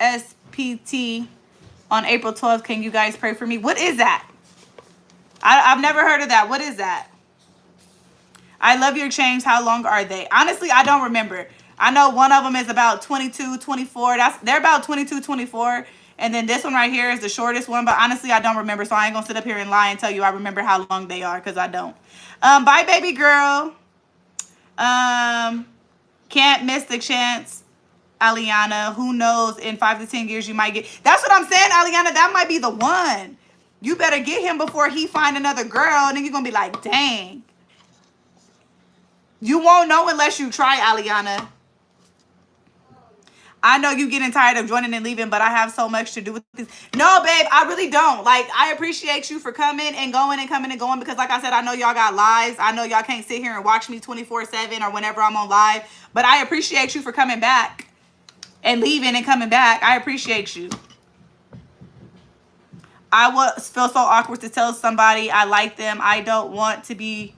Speaker 2: HSPT on April 12th. Can you guys pray for me? What is that? I've never heard of that. What is that? I love your chains. How long are they? Honestly, I don't remember. I know one of them is about 22, 24. They're about 22, 24. And then this one right here is the shortest one. But honestly, I don't remember. So I ain't going to sit up here and lie and tell you I remember how long they are, because I don't. Bye, baby girl. Can't miss the chance, Aliana. Who knows? In 5 to 10 years, you might get. That's what I'm saying, Aliana. That might be the one. You better get him before he find another girl. And then you're going to be like, dang. You won't know unless you try, Aliana. I know you getting tired of joining and leaving, but I have so much to do with this. No, babe, I really don't. Like, I appreciate you for coming and going and coming and going, because like I said, I know y'all got lives. I know y'all can't sit here and watch me 24/7 or whenever I'm on live, but I appreciate you for coming back and leaving and coming back. I appreciate you. I would feel so awkward to tell somebody I like them. I don't want to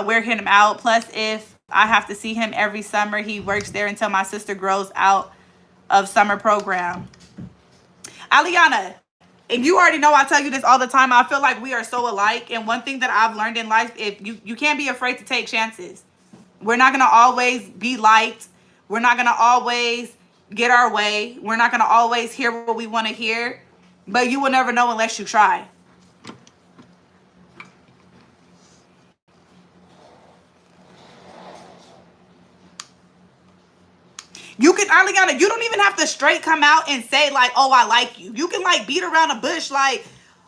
Speaker 2: wear him out. Plus, if I have to see him every summer, he works there until my sister grows out of summer program. Aliana, and you already know I tell you this all the time. I feel like we are so alike. And one thing that I've learned in life, if you can't be afraid to take chances. We're not going to always be liked. We're not going to always get our way. We're not going to always hear what we want to hear. But you will never know unless you try. You can, Aliana, you don't even have to straight come out and say, like, oh, I like you. You can, like, beat around the bush, like,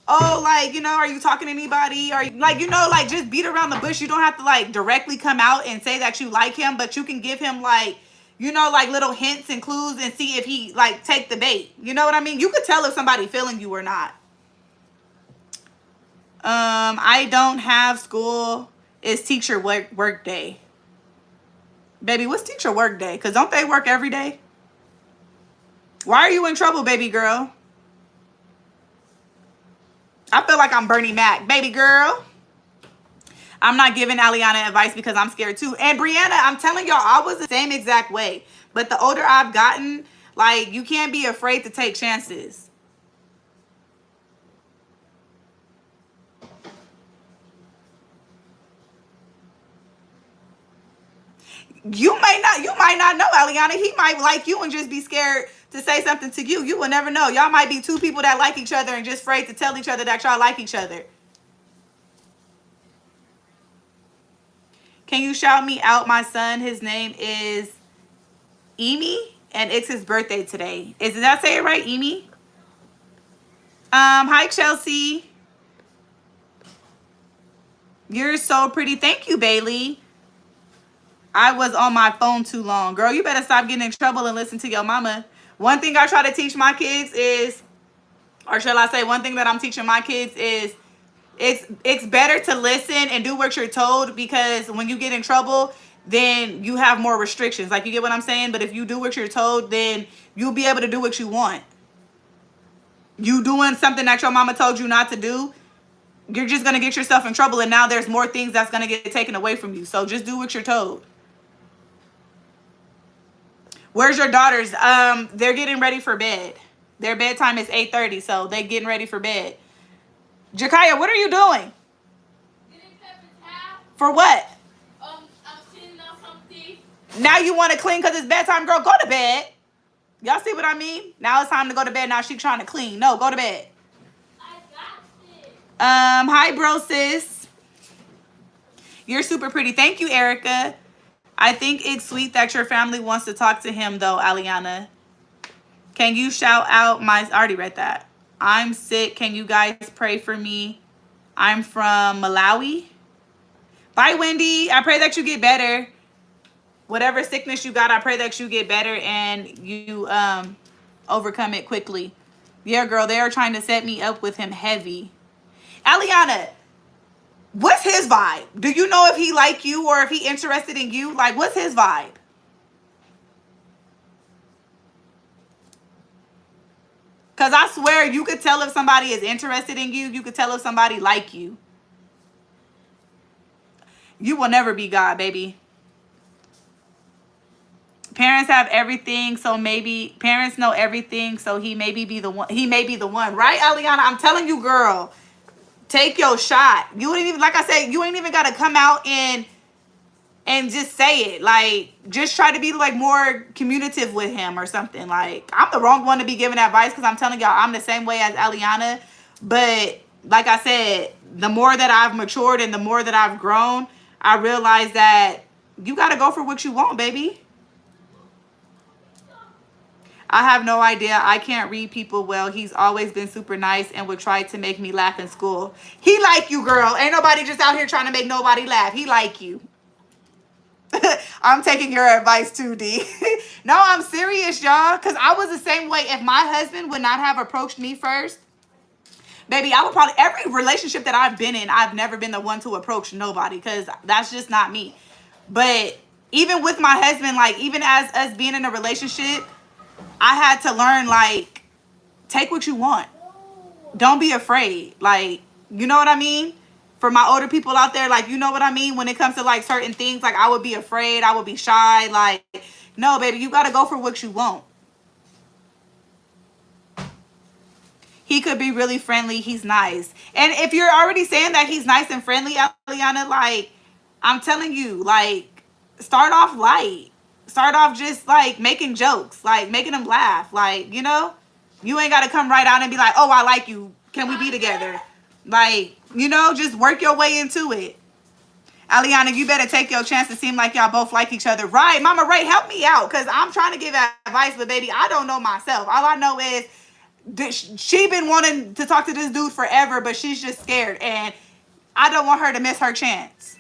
Speaker 2: oh, like, you know, are you talking to anybody? Or, like, you know, like, just beat around the bush. You don't have to, like, directly come out and say that you like him, but you can give him, like, you know, like, little hints and clues and see if he, like, take the bait. You know what I mean? You could tell if somebody feeling you or not. I don't have school. It's teacher work day. Baby, what's teacher work day? Because don't they work every day? Why are you in trouble, baby girl? I feel like I'm Bernie Mac. Baby girl. I'm not giving Aliana advice because I'm scared too. And Brianna, I'm telling y'all, I was the same exact way. But the older I've gotten, like, you can't be afraid to take chances. You might not know, Aliana. He might like you and just be scared to say something to you. You will never know. Y'all might be two people that like each other and just afraid to tell each other that y'all like each other. Can you shout me out? My son, his name is Emi, and it's his birthday today. Did I say it right, Emi? Hi, Chelsea. You're so pretty. Thank you, Bailey. I was on my phone too long. Girl, you better stop getting in trouble and listen to your mama. One thing I try to teach my kids is, or shall I say, one thing that I'm teaching my kids is, it's better to listen and do what you're told, because when you get in trouble, then you have more restrictions. Like, you get what I'm saying? But if you do what you're told, then you'll be able to do what you want. You doing something that your mama told you not to do, you're just going to get yourself in trouble. And now there's more things that's going to get taken away from you. So just do what you're told. Where's your daughters? They're getting ready for bed. Their bedtime is 8:30, so they're getting ready for bed. Jakaya, what are you doing?
Speaker 1: Getting Peppa's house.
Speaker 2: For what?
Speaker 1: I'm cleaning up something.
Speaker 2: Now you want to clean because it's bedtime, girl. Go to bed. Y'all see what I mean? Now it's time to go to bed. Now she's trying to clean. No, go to bed.
Speaker 1: I got it.
Speaker 2: Hi, bro, sis. You're super pretty. Thank you, Erica. I think it's sweet that your family wants to talk to him, though, Aliana. Can you shout out my... I already read that. I'm sick. Can you guys pray for me? I'm from Malawi. Bye, Wendy. I pray that you get better. Whatever sickness you got, I pray that you get better and you overcome it quickly. Yeah, girl, they are trying to set me up with him heavy. Aliana, what's his vibe? Do you know if he like you or if he interested in you? Like, what's his vibe? Because I swear you could tell if somebody is interested in you. You could tell if somebody like you. You will never be God, baby. Parents have everything, so maybe parents know everything, so he maybe be the one. He may be the one, right, Aliana? I'm telling you, girl, take your shot. You ain't even, like I said, you ain't even gotta come out and just say it. Like, just try to be like more communicative with him or something. Like, I'm the wrong one to be giving advice because I'm telling y'all I'm the same way as Aliana. But like I said, the more that I've matured and the more that I've grown, I realize that you gotta go for what you want, baby. I have no idea. I can't read people well. He's always been super nice and would try to make me laugh in school. He like you, girl. Ain't nobody just out here trying to make nobody laugh. He like you. I'm taking your advice too, D. No, I'm serious, y'all. Because I was the same way. If my husband would not have approached me first, baby, I would probably, every relationship that I've been in, I've never been the one to approach nobody because that's just not me. But even with my husband, like, even as us being in a relationship, I had to learn, like, take what you want. Don't be afraid. Like, you know what I mean? For my older people out there, like, you know what I mean? When it comes to, like, certain things, like, I would be afraid. I would be shy. Like, no, baby, you got to go for what you want. He could be really friendly. He's nice. And if you're already saying that he's nice and friendly, Aliana, like, I'm telling you, like, start off light. Start off just, like, making jokes. Like, making them laugh. Like, you know? You ain't got to come right out and be like, oh, I like you. Can we be together? Like, you know, just work your way into it. Aliana, you better take your chance to seem like y'all both like each other. Right. Mama Ray, help me out. Because I'm trying to give advice, but, baby, I don't know myself. All I know is she been wanting to talk to this dude forever, but she's just scared. And I don't want her to miss her chance.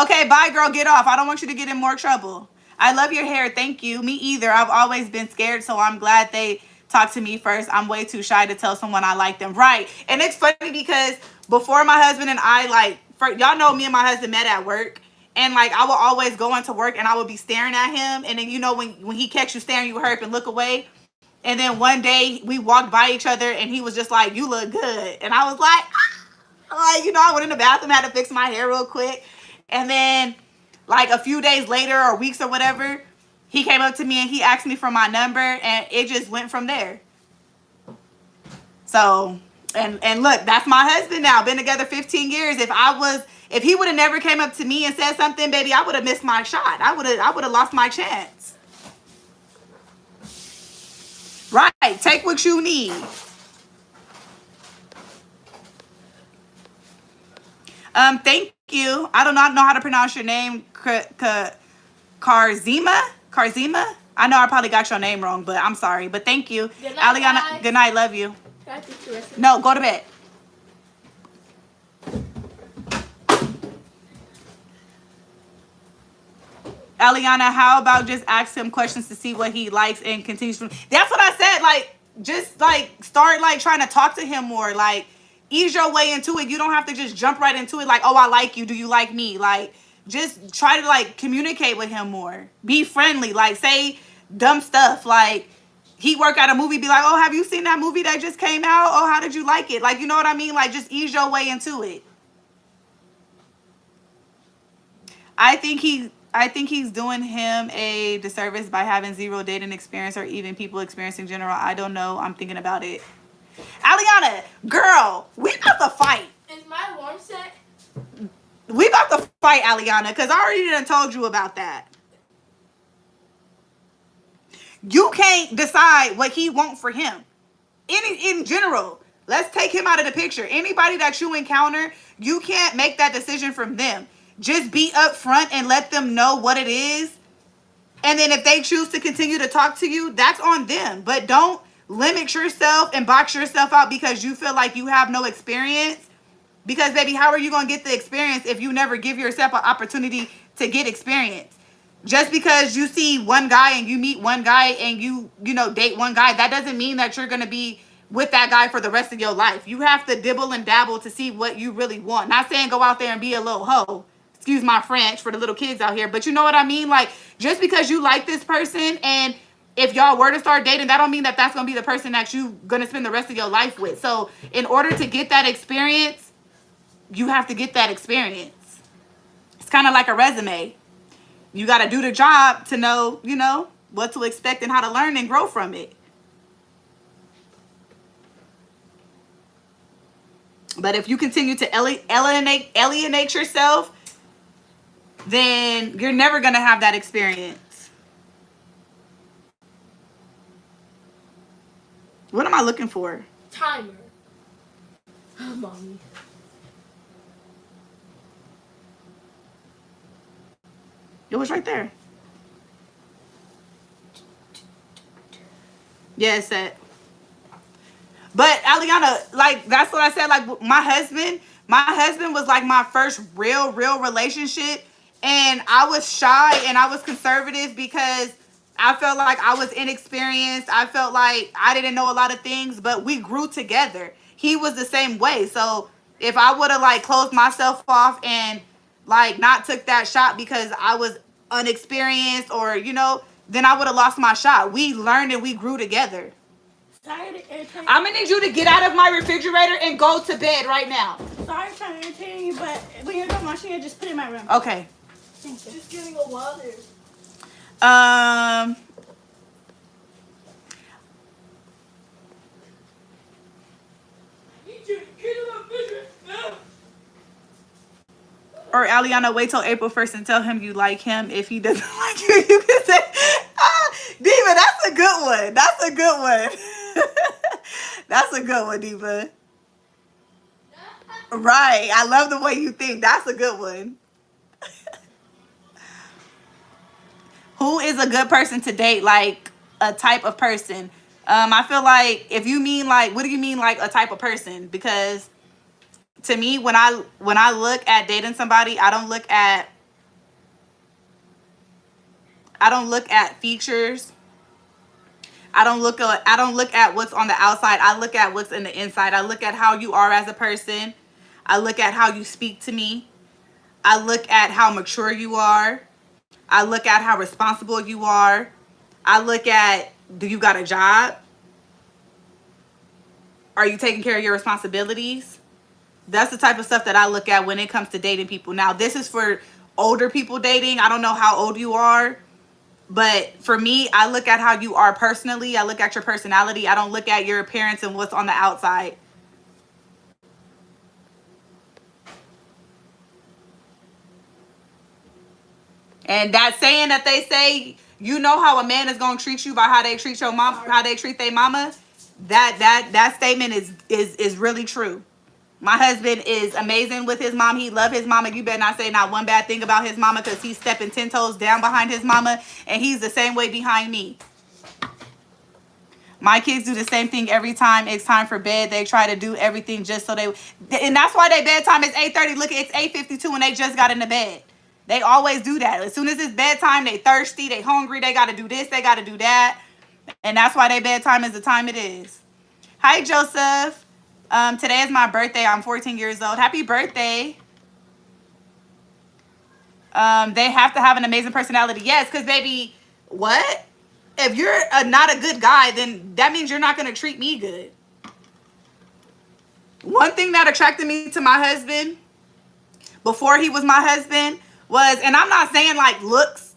Speaker 2: Okay, bye, girl. Get off. I don't want you to get in more trouble. I love your hair. Thank you. Me either. I've always been scared, so I'm glad they talked to me first. I'm way too shy to tell someone I like them. Right. And it's funny because before my husband and I, like, y'all know me and my husband met at work. And, like, I would always go into work and I would be staring at him. And then, you know, when he catch you staring, you hurt and look away. And then one day we walked by each other and he was just like, you look good. And I was like, ah! Like, you know, I went in the bathroom, had to fix my hair real quick. And then, like, a few days later or weeks or whatever, he came up to me and he asked me for my number, and it just went from there. So, and look, that's my husband now. Been together 15 years. If he would have never came up to me and said something, baby, I would have missed my shot. I would have lost my chance. Right. Take what you need. Thank you. I do not know how to pronounce your name. Karzima? Karzima? I know I probably got your name wrong, but I'm sorry. But thank you.
Speaker 1: Good night,
Speaker 2: Aliana,
Speaker 1: guys.
Speaker 2: good night. Love you.
Speaker 1: Can I teach you a recipe?
Speaker 2: No, go to bed. Aliana, how about just ask him questions to see what he likes and continues from. That's what I said. Like, just, like, start, like, trying to talk to him more. Like, ease your way into it. You don't have to just jump right into it like, oh, I like you. Do you like me? Like, just try to, like, communicate with him more. Be friendly. Like, say dumb stuff. Like, he work at a movie, be like, oh, have you seen that movie that just came out? Oh, how did you like it? Like, you know what I mean? Like, just ease your way into it. I think he's doing him a disservice by having zero dating experience or even people experiencing general. I don't know. I'm thinking about it. Aliana, girl, we about to fight.
Speaker 1: Is my warm set?
Speaker 2: We about to fight, Aliana, because I already done told you about that. You can't decide what he wants for him. In general, let's take him out of the picture. Anybody that you encounter, you can't make that decision from them. Just be upfront and let them know what it is. And then if they choose to continue to talk to you, that's on them. But don't limit yourself and box yourself out because you feel like you have no experience. Because, baby, how are you going to get the experience if you never give yourself an opportunity to get experience? Just because you see one guy and you meet one guy and you know, date one guy, that doesn't mean that you're going to be with that guy for the rest of your life. You have to dibble and dabble to see what you really want. Not saying go out there and be a little hoe. Excuse my French for the little kids out here. But you know what I mean? Like, just because you like this person and if y'all were to start dating, that don't mean that that's going to be the person that you going to spend the rest of your life with. So in order to get that experience, you have to get that experience. It's kind of like a resume. You got to do the job to know, you know, what to expect and how to learn and grow from it. But if you continue to alienate yourself, then you're never going to have that experience. What am I looking for?
Speaker 1: Timer. Oh, mommy.
Speaker 2: It was right there. Yeah, it's set. But Aliana, like, that's what I said. Like, my husband was like my first real relationship. And I was shy and I was conservative because I felt like I was inexperienced. I felt like I didn't know a lot of things, but we grew together. He was the same way. So if I would have like closed myself off and like not took that shot because I was unexperienced or, you know, then I would have lost my shot. We learned and we grew together.
Speaker 1: Sorry to irritate.
Speaker 2: I'm gonna need you to get out of my refrigerator and go to bed right now.
Speaker 1: Sorry for irritating you, but when you're done washing it, just put it in my room.
Speaker 2: Okay.
Speaker 1: Thank you. Just getting a water.
Speaker 2: Or Aliana, wait till April 1st and tell him you like him. If he doesn't like you, you can say, Diva, that's a good one. That's a good one. That's a good one, Diva. Right. I love the way you think. That's a good one. Who is a good person to date? Like a type of person. I feel like if you mean like, what do you mean like a type of person? Because to me, when I look at dating somebody, I don't look at features. I don't look at what's on the outside. I look at what's in the inside. I look at how you are as a person. I look at how you speak to me. I look at how mature you are. I look at how responsible you are. I look at, do you got a job? Are you taking care of your responsibilities? That's the type of stuff that I look at when it comes to dating people. Now, this is for older people dating. I don't know how old you are. But for me, I look at how you are personally. I look at your personality. I don't look at your appearance and what's on the outside. And that saying that they say, you know how a man is going to treat you by how they treat your mom, how they treat their mama. That statement is really true. My husband is amazing with his mom. He loves his mama. You better not say not one bad thing about his mama because he's stepping 10 toes down behind his mama. And he's the same way behind me. My kids do the same thing every time it's time for bed. They try to do everything just so they... And that's why their bedtime is 8:30. Look, it's 8:52 and they just got into bed. They always do that. As soon as it's bedtime, they thirsty, they hungry, they got to do this, they got to do that. And that's why their bedtime is the time it is. Hi, Joseph. Today is my birthday. I'm 14 years old. Happy birthday. They have to have an amazing personality. Yes, because baby, what? If you're not a good guy, then that means you're not going to treat me good. One thing that attracted me to my husband before he was my husband was, and I'm not saying like looks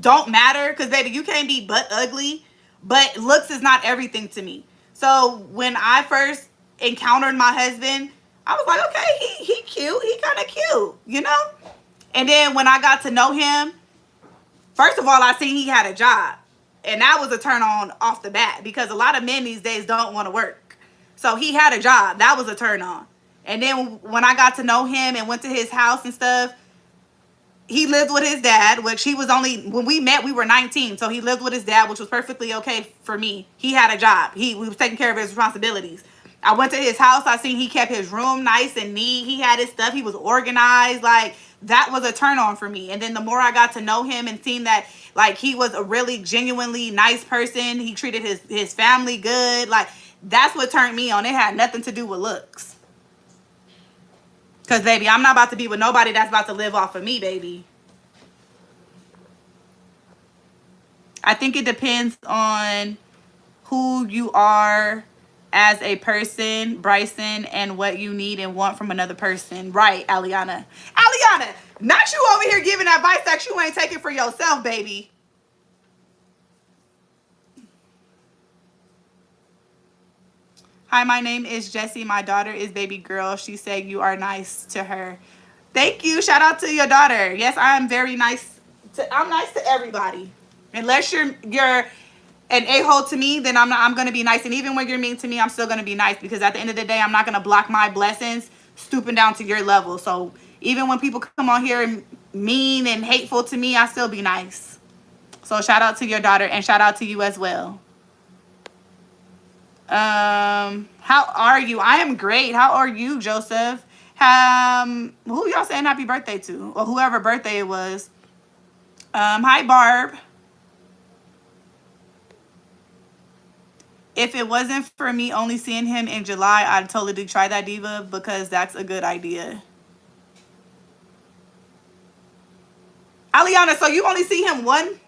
Speaker 2: don't matter, because baby, you can't be butt ugly, but looks is not everything to me. So when I first encountered my husband, I was like, okay, he cute. He kind of cute, you know? And then when I got to know him, first of all, I seen he had a job. And that was a turn on off the bat, because a lot of men these days don't want to work. So he had a job. That was a turn on. And then when I got to know him and went to his house and stuff, he lived with his dad, which he was only, when we met, we were 19. So he lived with his dad, which was perfectly okay for me. He had a job. He was taking care of his responsibilities. I went to his house. I seen he kept his room nice and neat. He had his stuff. He was organized. Like, that was a turn on for me. And then the more I got to know him and seen that, like, he was a really genuinely nice person. He treated his family good. Like, that's what turned me on. It had nothing to do with looks. Because, baby, I'm not about to be with nobody that's about to live off of me, baby. I think it depends on who you are as a person, Bryson, and what you need and want from another person. Right, Aliana. Aliana, not you over here giving advice that you ain't taking for yourself, baby. Hi, my name is Jessie. My daughter is baby girl. She said you are nice to her. Thank you. Shout out to your daughter. Yes, I am very nice. I'm nice to everybody. Unless you're an a-hole to me, then I'm gonna be nice. And even when you're mean to me, I'm still gonna be nice, because at the end of the day, I'm not gonna block my blessings stooping down to your level. So even when people come on here and mean and hateful to me, I still be nice. So shout out to your daughter, and shout out to you as well. How are you? I am great. How are you, Joseph? Who y'all saying happy birthday to, or whoever birthday it was? Hi, Barb. If it wasn't for me only seeing him in July, I'd totally try that, Diva, because that's a good idea. Aliana, so you only see him one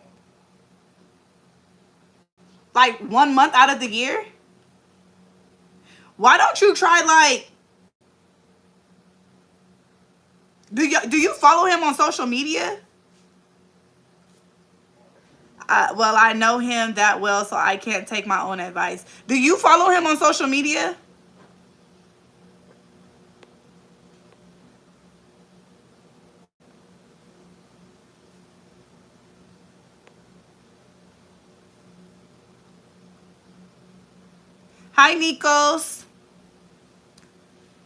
Speaker 2: 1 month out of the year? Why don't you try, like, do you follow him on social media? Well, I know him that well, so I can't take my own advice. Do you follow him on social media? Hi, Nikos.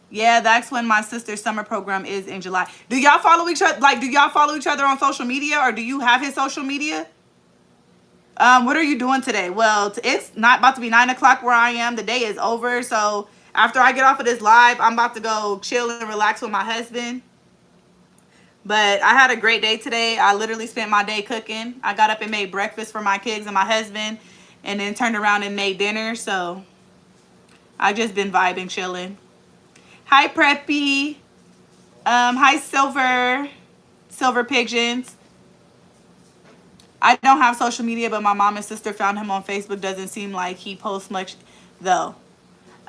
Speaker 2: Yeah, that's when my sister's summer program is in July. Do y'all follow each other? Like, do y'all follow each other on social media, or do you have his social media? What are you doing today? Well, it's not about to be 9 o'clock where I am. The day is over. So after I get off of this live, I'm about to go chill and relax with my husband. But I had a great day today. I literally spent my day cooking. I got up and made breakfast for my kids and my husband, and then turned around and made dinner. So I just been vibing, chilling. Hi, Preppy. Hi, Silver Pigeons. I don't have social media, but my mom and sister found him on Facebook. Doesn't seem like he posts much, though.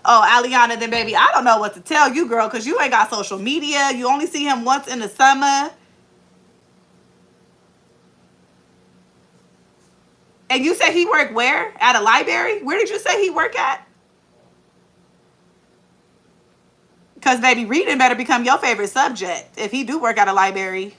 Speaker 2: Oh, Aliana, then, baby, I don't know what to tell you, girl, because you ain't got social media. You only see him once in the summer. And you said he worked where? At a library? Where did you say he work at? Because, baby, reading better become your favorite subject if he do work at a library.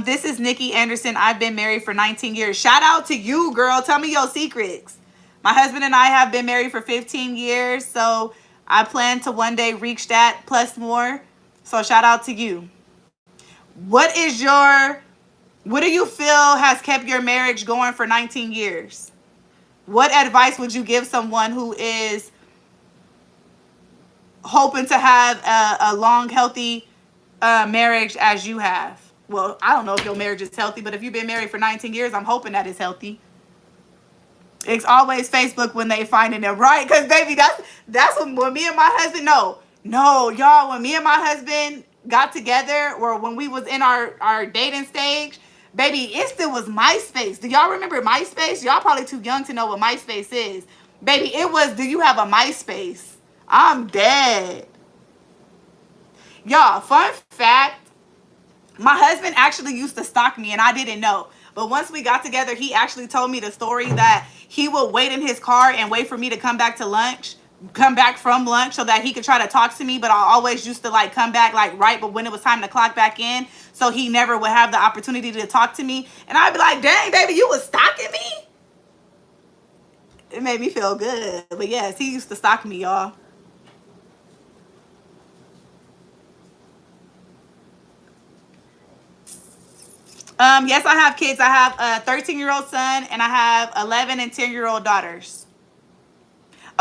Speaker 2: This is Nikki Anderson. I've been married for 19 years. Shout out to you, girl. Tell me your secrets. My husband and I have been married for 15 years, so I plan to one day reach that plus more. So shout out to you. What do you feel has kept your marriage going for 19 years? What advice would you give someone who is hoping to have a long, healthy marriage as you have? Well, I don't know if your marriage is healthy, but if you've been married for 19 years, I'm hoping that it's healthy. It's always Facebook when they finding them, right? Because, baby, that's when me and my husband, no, y'all, when me and my husband got together, or when we was in our dating stage, baby, it still was MySpace. Do y'all remember MySpace? Y'all probably too young to know what MySpace is. Baby, it was, do you have a MySpace? I'm dead. Y'all, fun fact, my husband actually used to stalk me, and I didn't know. But once we got together, he actually told me the story that he would wait in his car and wait for me to come back from lunch so that he could try to talk to me. But I always used to come back right, but when it was time to clock back in, so he never would have the opportunity to talk to me. And I'd be like, dang, baby, you was stalking me? It made me feel good. But yes, he used to stalk me, y'all. Yes, I have kids. I have a 13-year-old son, and I have 11 and 10-year-old daughters.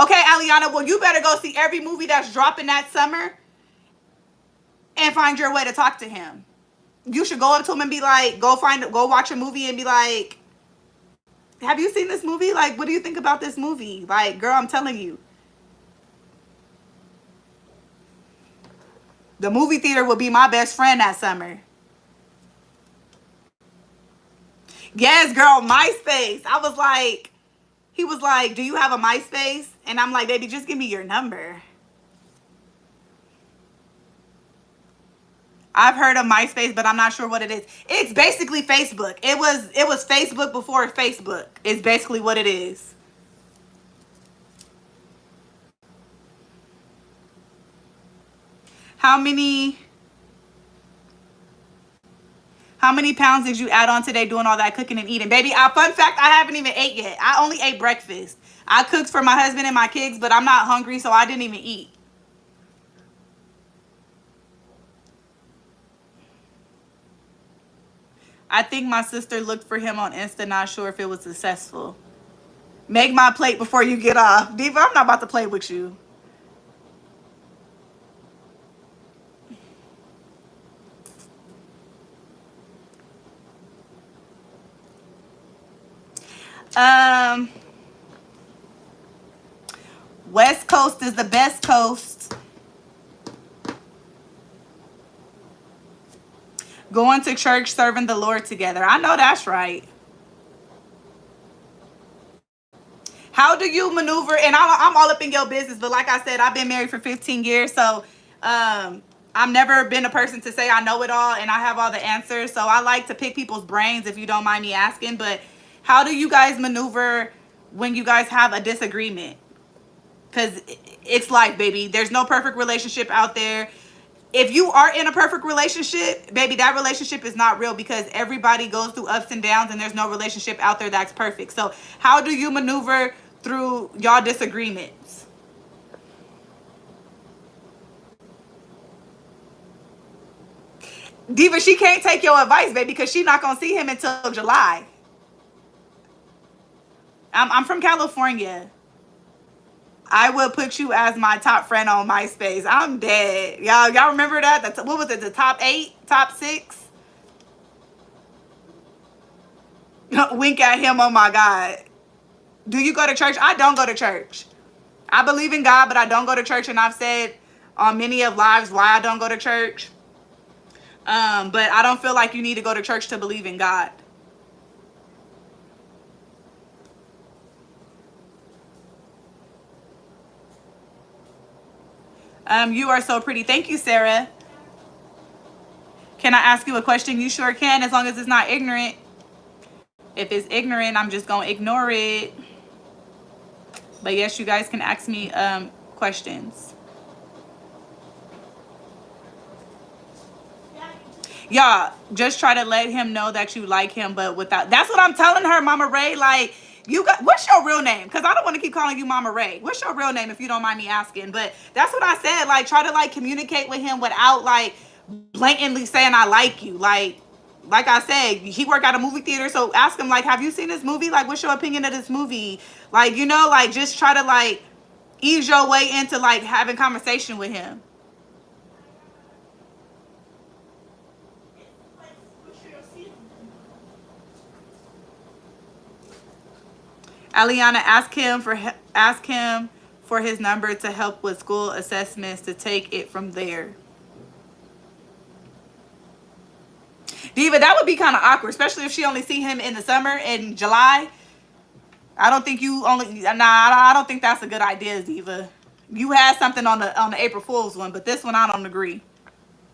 Speaker 2: Okay, Aliana, well, you better go see every movie that's dropping that summer and find your way to talk to him. You should go up to him and be like, go watch a movie and be like, have you seen this movie? Like, what do you think about this movie? Like, girl, I'm telling you. The movie theater will be my best friend that summer. Yes, girl, MySpace. I was like, he was like, do you have a MySpace? And I'm like, baby, just give me your number. I've heard of MySpace, but I'm not sure what it is. It's basically Facebook. It was Facebook before Facebook. It's basically what it is. How many pounds did you add on today doing all that cooking and eating? Baby, fun fact, I haven't even ate yet. I only ate breakfast. I cooked for my husband and my kids, but I'm not hungry, so I didn't even eat. I think my sister looked for him on Insta, not sure if it was successful. Make my plate before you get off. Diva, I'm not about to play with you. West Coast is the best coast. Going to church, serving the Lord together. I know that's right. How do you maneuver? And I'm all up in your business, but like I said, I've been married for 15 years, so I've never been a person to say I know it all and I have all the answers. So I like to pick people's brains, if you don't mind me asking. But how do you guys maneuver when you guys have a disagreement? Because it's life, baby. There's no perfect relationship out there. If you are in a perfect relationship, baby, that relationship is not real, because everybody goes through ups and downs and there's no relationship out there that's perfect. So how do you maneuver through y'all disagreements? Diva, she can't take your advice, baby, because she's not going to see him until July. I'm from California. I would put you as my top friend on MySpace. I'm dead. Y'all remember that? What was it? The top 8? Top 6? Wink at him. Oh my God. Do you go to church? I don't go to church. I believe in God, but I don't go to church. And I've said on many of lives why I don't go to church. But I don't feel like you need to go to church to believe in God. You are so pretty. Thank you, Sarah. Can I ask you a question? You sure can, as long as it's not ignorant. If it's ignorant, I'm just going to ignore it. But yes, you guys can ask me questions. Y'all, just try to let him know that you like him, but without... That's what I'm telling her, Mama Ray. Like, what's your real name? Because I don't want to keep calling you Mama Ray. What's your real name, if you don't mind me asking? But that's what I said. Like, try to, like, communicate with him without, like, blatantly saying I like you. Like I said, he work at a movie theater, so ask him, like, have you seen this movie? Like, what's your opinion of this movie? Like, you know, like, just try to, like, ease your way into, like, having conversation with him. Aliana, ask him for his number to help with school assessments, to take it from there. Diva, that would be kind of awkward, especially if she only see him in the summer, in July. I don't think I don't think that's a good idea, Diva. You had something on the April Fool's one, but this one I don't agree.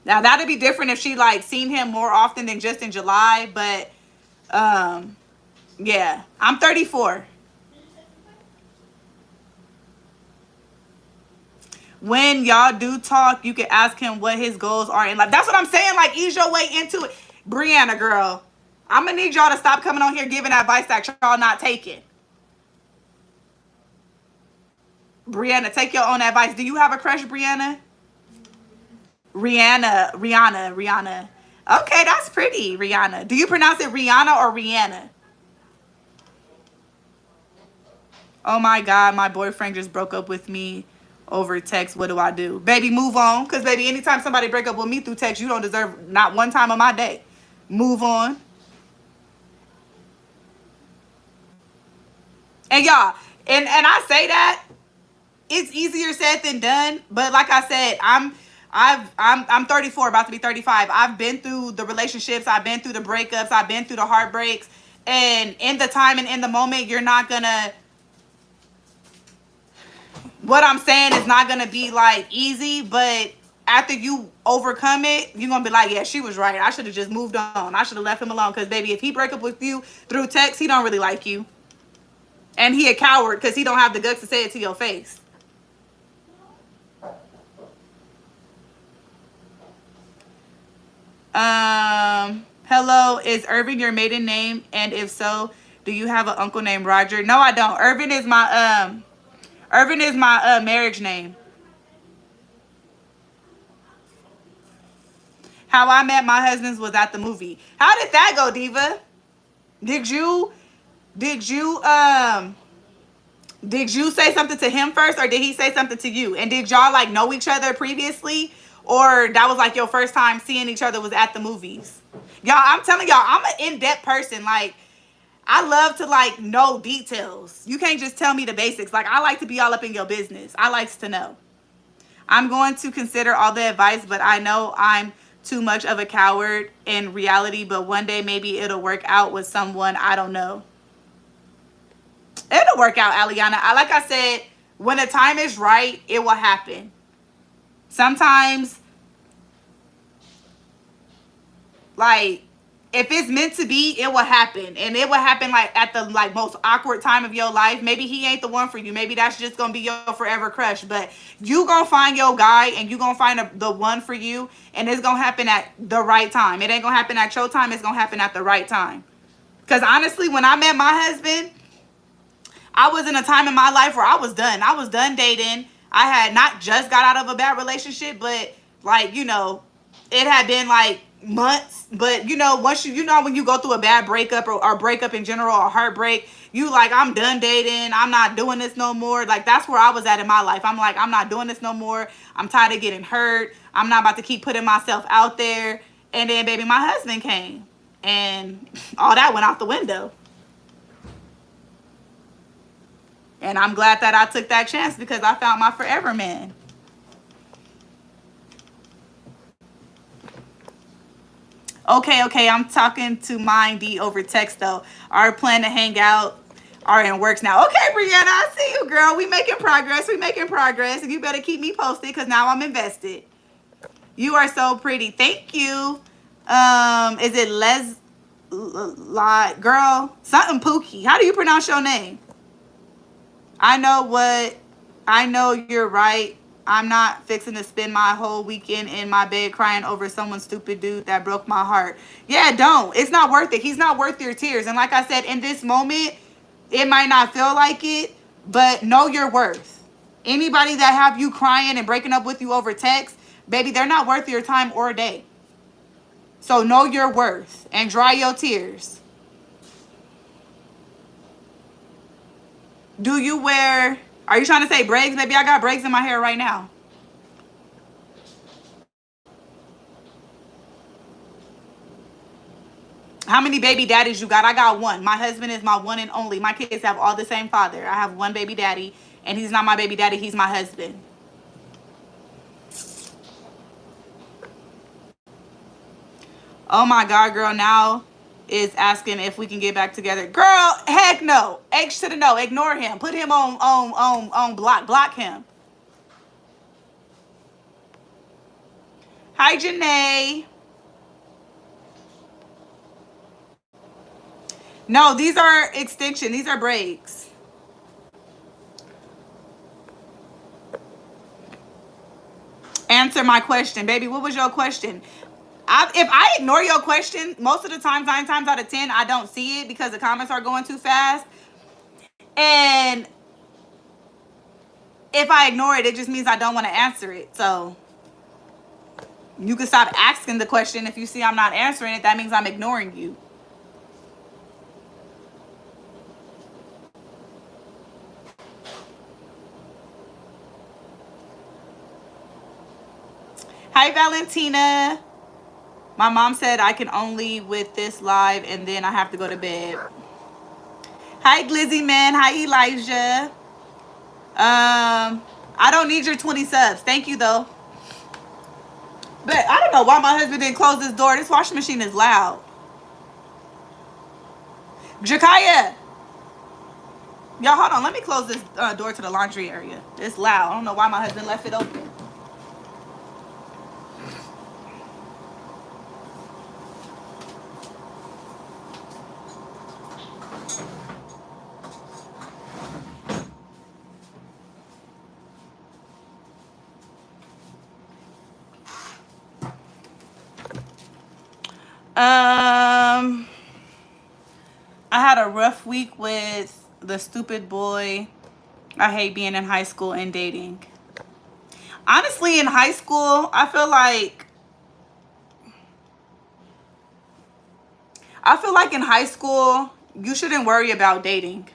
Speaker 2: Now that'd be different if she, like, seen him more often than just in July, but yeah, I'm 34. When y'all do talk, you can ask him what his goals are in life. That's what I'm saying. Like, ease your way into it. Brianna, girl, I'm going to need y'all to stop coming on here giving advice that y'all not taking. Brianna, take your own advice. Do you have a crush, Brianna? Rihanna. Okay, that's pretty, Rihanna. Do you pronounce it Rihanna or Rihanna? Oh my God, my boyfriend just broke up with me over text. What do I do? Baby, move on. Because, baby, anytime somebody break up with me through text, you don't deserve not one time of my day. Move on. And y'all, and I say that it's easier said than done. But like I said, I'm 34, about to be 35. I've been through the relationships. I've been through the breakups. I've been through the heartbreaks. And in the time and in the moment, you're not gonna, what I'm saying is not gonna be like easy, but after you overcome it, you're gonna be like, yeah, she was right. I should have just moved on. I should have left him alone. Because, baby, if he break up with you through text, he don't really like you. And he a coward because he don't have the guts to say it to your face. Hello, is Irvin your maiden name? And if so, do you have an uncle named Roger? No, I don't. Irvin is my marriage name. How I met my husband was at the movie. How did that go, Diva? Did you say something to him first, or did he say something to you? And did y'all like know each other previously, or that was like your first time seeing each other was at the movies? Y'all, I'm telling y'all, I'm an in-depth person. Like, I love to like know details. You can't just tell me the basics. Like, I like to be all up in your business. I likes to know. I'm going to consider all the advice, but I know I'm too much of a coward in reality, but one day maybe it'll work out with someone. I don't know. It'll work out, Aliana. Like I said, when the time is right, it will happen. Sometimes, like, if it's meant to be, it will happen. And it will happen like at the like most awkward time of your life. Maybe he ain't the one for you. Maybe that's just gonna be your forever crush. But you gonna find your guy, and you gonna find the one for you, and it's gonna happen at the right time. It ain't gonna happen at your time. It's gonna happen at the right time. Because honestly, when I met my husband, I was in a time in my life where I was done. I was done dating. I had not just got out of a bad relationship, but like, you know, it had been like months. But, you know, once you know, when you go through a bad breakup or breakup in general or heartbreak, you like, I'm done dating. I'm not doing this no more. Like, that's where I was at in my life. I'm like, I'm not doing this no more. I'm tired of getting hurt. I'm not about to keep putting myself out there. And then, baby, my husband came and all that went out the window. And I'm glad that I took that chance because I found my forever man. Okay, I'm talking to Mind D over text though. Our plan to hang out are in works now. Okay, Brianna, I see you, girl. We making progress. And you better keep me posted because now I'm invested. You are so pretty. Thank you. Is it girl? Something Pookie. How do you pronounce your name? I know you're right. I'm not fixing to spend my whole weekend in my bed crying over someone stupid dude that broke my heart. Yeah, don't. It's not worth it. He's not worth your tears. And like I said, in this moment, it might not feel like it, but know your worth. Anybody that have you crying and breaking up with you over text, baby, they're not worth your time or day. So know your worth and dry your tears. Do you wear... Are you trying to say braids? Baby, I got braids in my hair right now. How many baby daddies you got? I got one. My husband is my one and only. My kids have all the same father. I have one baby daddy, and he's not my baby daddy. He's my husband. Oh, my God, girl. Now is asking if we can get back together. Girl, heck no. H to the no. Ignore him. Put him on block. Block him. Hi, Janae. No, these are extension. These are braids. Answer my question. Baby, what was your question? If I ignore your question, most of the times, 9 times out of 10, I don't see it because the comments are going too fast. And if I ignore it, it just means I don't want to answer it. So you can stop asking the question. If you see I'm not answering it, that means I'm ignoring you. Hi, Valentina. My mom said I can only with this live and then I have to go to bed. Hi, Glizzy Man. Hi, Elijah. I don't need your 20 subs. Thank you, though. But I don't know why my husband didn't close this door. This washing machine is loud. Jakaya. Y'all, hold on. Let me close this door to the laundry area. It's loud. I don't know why my husband left it open. I had a rough week with the stupid boy. I hate being in high school and dating. Honestly, in high school, I feel like in high school, you shouldn't worry about dating.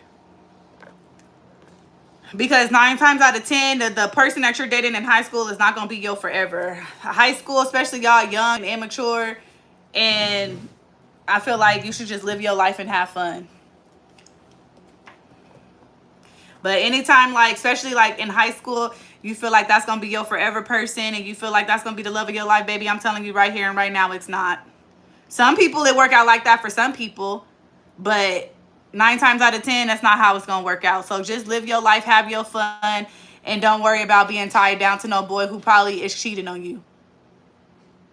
Speaker 2: Because 9 times out of 10, the person that you're dating in high school is not going to be your forever. High school, especially y'all young and immature. And I feel like you should just live your life and have fun. But anytime, like, especially like in high school, you feel like that's going to be your forever person and you feel like that's going to be the love of your life, baby, I'm telling you right here and right now, it's not. Some people, it work out like that for some people. But 9 times out of 10, that's not how it's going to work out. So just live your life, have your fun, and don't worry about being tied down to no boy who probably is cheating on you.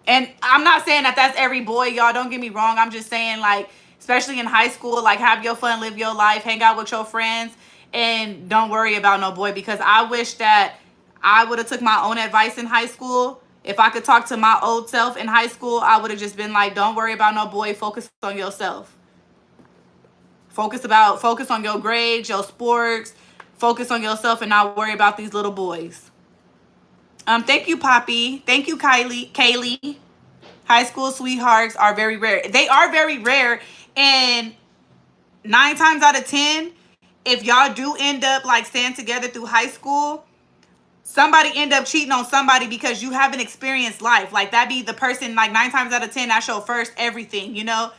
Speaker 2: And I'm not saying that that's every boy, y'all. Don't get me wrong. I'm just saying, like, especially in high school, like, have your fun, live your life, hang out with your friends, and don't worry about no boy. Because I wish that I would have took my own advice in high school. If I could talk to my old self in high school, I would have just been like, don't worry about no boy. Focus on yourself. Focus on your grades, your sports. Focus on yourself and not worry about these little boys. Thank you, Poppy. Thank you, Kaylee. High school sweethearts are very rare. They are very rare. And 9 times out of 10, if y'all do end up like staying together through high school, somebody end up cheating on somebody because you haven't experienced life. Like that be the person, like 9 times out of 10, that's your first everything, you know?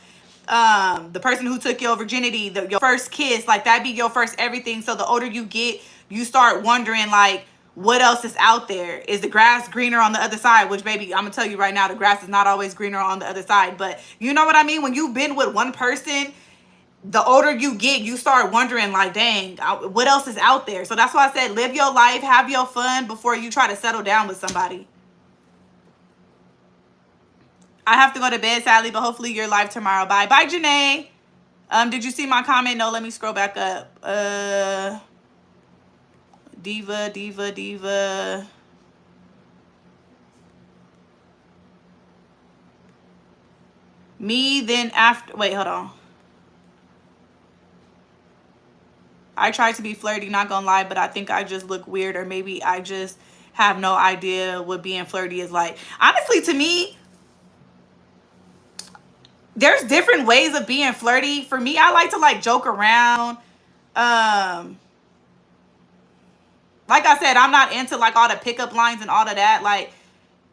Speaker 2: The person who took your virginity, your first kiss, like that be your first everything. So the older you get, you start wondering like, what else is out there? Is the grass greener on the other side? Which, baby, I'm gonna tell you right now, the grass is not always greener on the other side. But you know what I mean? When you've been with one person, the older you get, you start wondering like, dang, what else is out there? So that's why I said live your life, have your fun before you try to settle down with somebody. I have to go to bed, sadly, but hopefully you're live tomorrow. Bye. Bye, Janae. Did you see my comment? No, let me scroll back up. Diva. Me, then after. Wait, hold on. I tried to be flirty, not gonna lie, but I think I just look weird, or maybe I just have no idea what being flirty is like. Honestly, to me, there's different ways of being flirty. For me, I like to like joke around. Like I said, I'm not into like all the pickup lines and all of that. Like,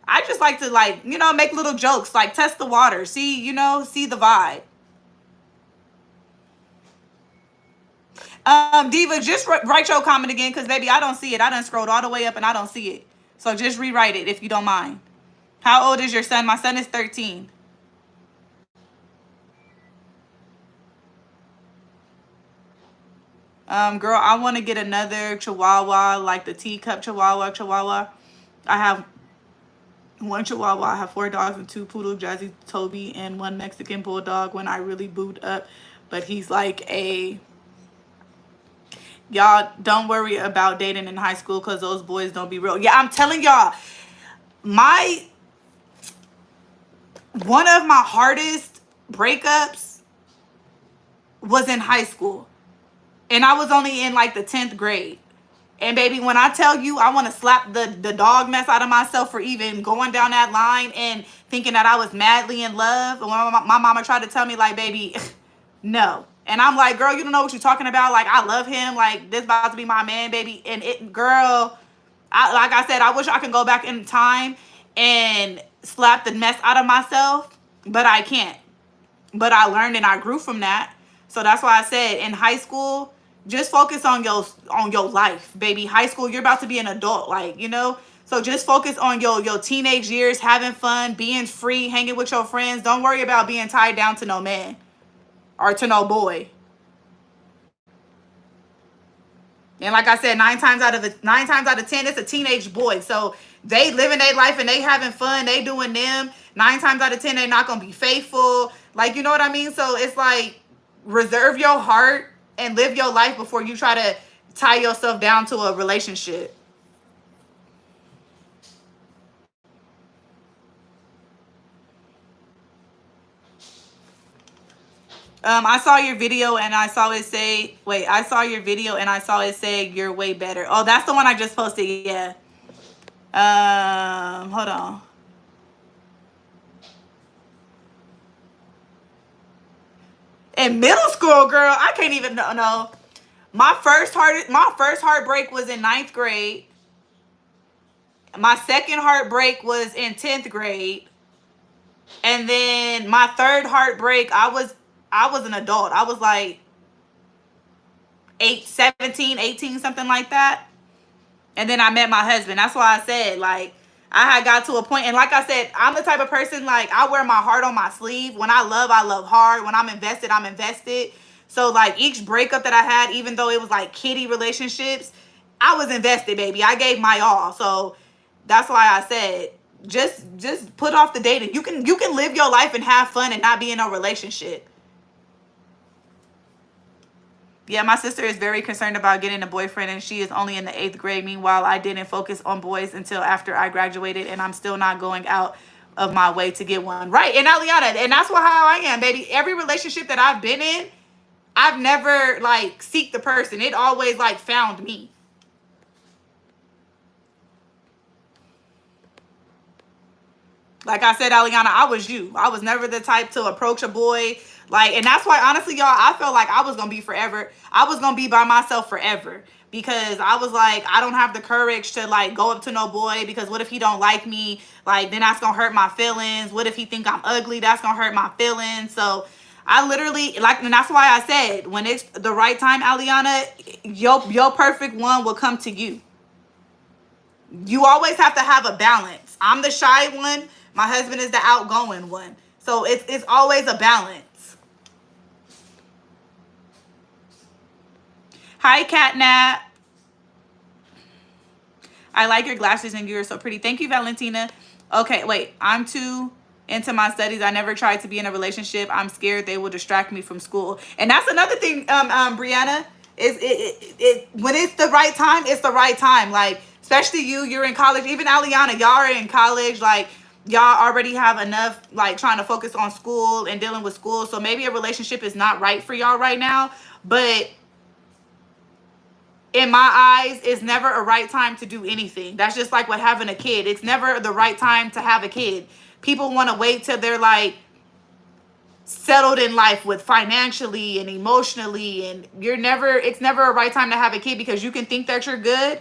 Speaker 2: I just like to like, you know, make little jokes, like test the water, see, you know, see the vibe. Diva, just write your comment again, because baby, I don't see it. I done scrolled all the way up and I don't see it. So just rewrite it if you don't mind. How old is your son? My son is 13. Girl, I want to get another Chihuahua, like the teacup Chihuahua. I have 1 Chihuahua. I have 4 dogs and 2 poodle, Jazzy, Toby, and 1 Mexican bulldog when I really boot up. But he's like a... Y'all, don't worry about dating in high school because those boys don't be real. Yeah, I'm telling y'all, one of my hardest breakups was in high school. And I was only in like the 10th grade. And baby, when I tell you, I want to slap the dog mess out of myself for even going down that line and thinking that I was madly in love. And when my mama tried to tell me like, baby, no. And I'm like, girl, you don't know what you're talking about. Like, I love him. Like, this about to be my man, baby. And it, girl, like I said, I wish I could go back in time and slap the mess out of myself, but I can't. But I learned and I grew from that. So that's why I said in high school, just focus on your life, baby. High school, you're about to be an adult, like, you know. So just focus on your teenage years, having fun, being free, hanging with your friends. Don't worry about being tied down to no man or to no boy. And like I said, 9 times out of 10, it's a teenage boy. So they living their life and they having fun. They doing them. 9 times out of 10, they're not gonna be faithful. Like, you know what I mean? So it's like, reserve your heart and live your life before you try to tie yourself down to a relationship. I saw your video and I saw it say, wait, I saw your video and I saw it say you're way better. Oh, that's the one I just posted. Yeah. Hold on. In middle school, girl, I can't even know. My first heartbreak was in 9th grade. My second heartbreak was in 10th grade. And then my third heartbreak, I was an adult. I was like 17, 18, something like that. And then I met my husband. That's why I said, like, I had got to a point. And like I said, I'm the type of person, like, I wear my heart on my sleeve. When I love hard. When I'm invested, I'm invested. So, like, each breakup that I had, even though it was, like, kiddie relationships, I was invested, baby. I gave my all. So, that's why I said, just put off the dating. You can live your life and have fun and not be in a relationship. Yeah, my sister is very concerned about getting a boyfriend, and she is only in the 8th grade. Meanwhile, I didn't focus on boys until after I graduated, and I'm still not going out of my way to get one. Right, and Aliana, and that's how I am, baby. Every relationship that I've been in, I've never, like, seeked the person. It always, like, found me. Like I said, Aliana, I was you. I was never the type to approach a boy. Like, and that's why, honestly, y'all, I felt like I was going to be forever. I was going to be by myself forever. Because I was like, I don't have the courage to, like, go up to no boy. Because what if he don't like me? Like, then that's going to hurt my feelings. What if he think I'm ugly? That's going to hurt my feelings. So, I literally, like, and that's why I said, when it's the right time, Aliana, your perfect one will come to you. You always have to have a balance. I'm the shy one. My husband is the outgoing one. So it's always a balance. Hi, Catnap. I like your glasses and you're so pretty. Thank you, Valentina. Okay, wait. I'm too into my studies. I never tried to be in a relationship. I'm scared they will distract me from school. And that's another thing, Brianna, is it when it's the right time, it's the right time. Like, especially you're in college. Even Aliana, y'all are in college. Like, y'all already have enough, like, trying to focus on school and dealing with school. So maybe a relationship is not right for y'all right now. But in my eyes, it's never a right time to do anything. That's just like with having a kid. It's never the right time to have a kid. People want to wait till they're, like, settled in life with financially and emotionally. And it's never a right time to have a kid, because you can think that you're good.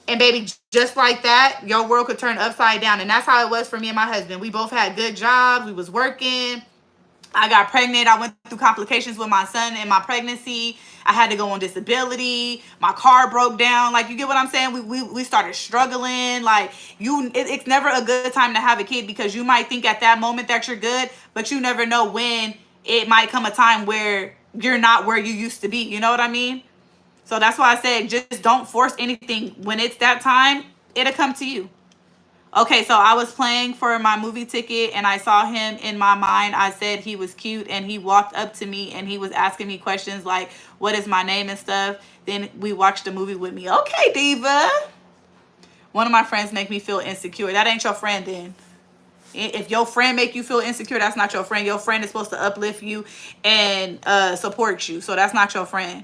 Speaker 2: And baby, just like that, your world could turn upside down. And that's how it was for me and my husband. We both had good jobs. We was working. I got pregnant. I went through complications with my son in my pregnancy. I had to go on disability. My car broke down. Like, you get what I'm saying? We started struggling. Like, it's never a good time to have a kid, because you might think at that moment that you're good, but you never know when it might come a time where you're not where you used to be. You know what I mean? So that's why I said, just don't force anything. When it's that time, it'll come to you. Okay, so I was playing for my movie ticket and I saw him in my mind. I said he was cute and he walked up to me and he was asking me questions like, what is my name and stuff. Then we watched the movie with me. Okay, Diva. One of my friends make me feel insecure. That ain't your friend then. If your friend make you feel insecure, that's not your friend. Your friend is supposed to uplift you and support you. So that's not your friend.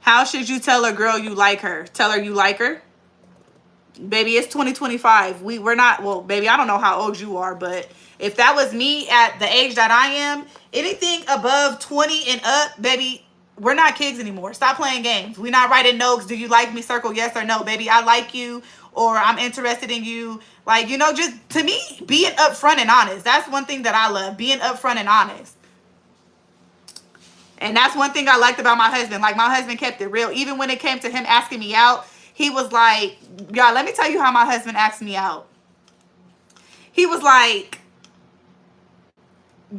Speaker 2: How should you tell a girl you like her? Tell her you like her. Baby, it's 2025. We're not, well, baby, I don't know how old you are, but if that was me at the age that I am, anything above 20 and up, baby, we're not kids anymore. Stop playing games. We're not writing notes. Do you like me? Circle yes or no, baby. I like you, or I'm interested in you. Like, you know, just to me, being upfront and honest. That's one thing that I love, being upfront and honest. And that's one thing I liked about my husband. Like, my husband kept it real. Even when it came to him asking me out, he was like, y'all, let me tell you how my husband asked me out. He was like,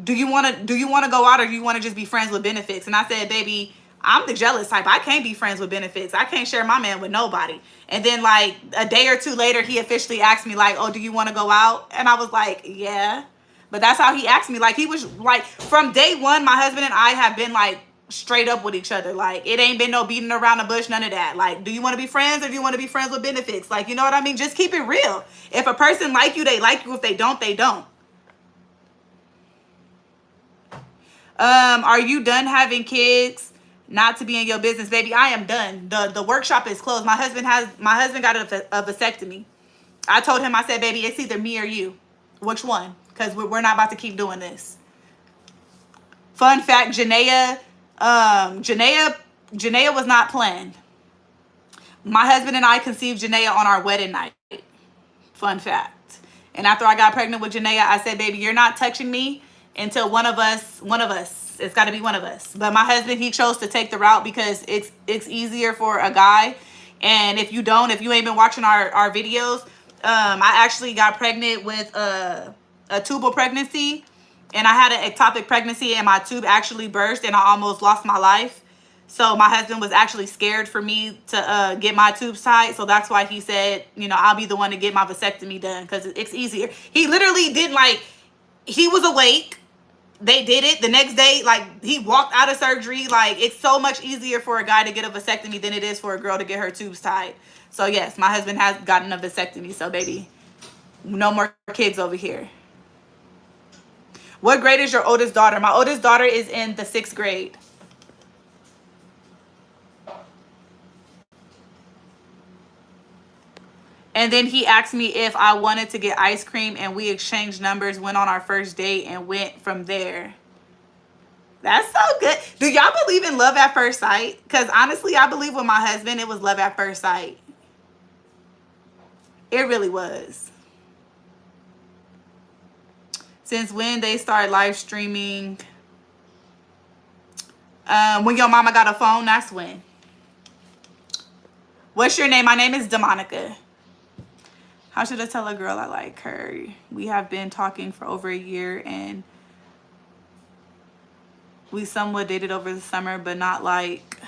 Speaker 2: do you want to go out, or do you want to just be friends with benefits? And I said, baby, I'm the jealous type. I can't be friends with benefits. I can't share my man with nobody. And then like a day or two later, he officially asked me like, oh, do you want to go out? And I was like, yeah. But that's how he asked me. Like, he was like, from day one, my husband and I have been like straight up with each other. Like, it ain't been no beating around the bush, none of that. Like, do you want to be friends, or do you want to be friends with benefits? Like, you know what I mean? Just keep it real. If a person like you, they like you. If they don't, they don't. Are you done having kids? Not to be in your business, baby. I am done. The workshop is closed. My husband got a vasectomy. I told him, I said, baby, it's either me or you. Which one? Because we're not about to keep doing this. Fun fact, Janaea was not planned. My husband and I conceived Janaea on our wedding night. Fun fact. And after I got pregnant with Janaea, I said, baby, you're not touching me until one of us, it's got to be one of us. But my husband, he chose to take the route because it's easier for a guy. And if you ain't been watching our videos, I actually got pregnant with a tubal pregnancy, and I had an ectopic pregnancy, and my tube actually burst, and I almost lost my life. So my husband was actually scared for me to get my tubes tied. So that's why he said, you know, I'll be the one to get my vasectomy done, because it's easier. He literally did, like, he was awake. They did it the next day. Like, he walked out of surgery. Like, it's so much easier for a guy to get a vasectomy than it is for a girl to get her tubes tied. So yes, my husband has gotten a vasectomy. So baby, no more kids over here. What grade is your oldest daughter? My oldest daughter is in the 6th grade. And then he asked me if I wanted to get ice cream, and we exchanged numbers, went on our first date, and went from there. That's so good. Do y'all believe in love at first sight? Because honestly, I believe with my husband, it was love at first sight. It really was. Since when they started live streaming? When your mama got a phone, that's when. What's your name? My name is Demonica. How should I tell a girl I like her? We have been talking for over a year, and we somewhat dated over the summer, but not like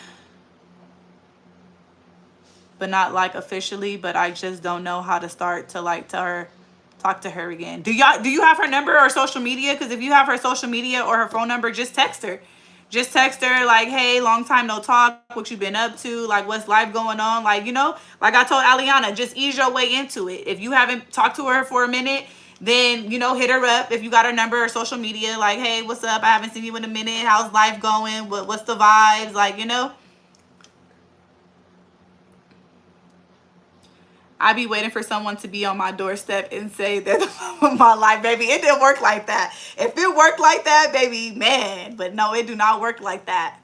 Speaker 2: officially. But I just don't know how to start to like talk to her again. Do you have her number or social media? Because if you have her social media or her phone number, just text her. Just text her like, hey, long time no talk. What you been up to? Like, what's life going on? Like, you know, like I told Aliana, just ease your way into it. If you haven't talked to her for a minute, then, you know, hit her up. If you got her number or social media, like, hey, what's up? I haven't seen you in a minute. How's life going? What's the vibes? Like, you know. I be waiting for someone to be on my doorstep and say that my life, baby. It didn't work like that. If it worked like that, baby, man. But no, it do not work like that.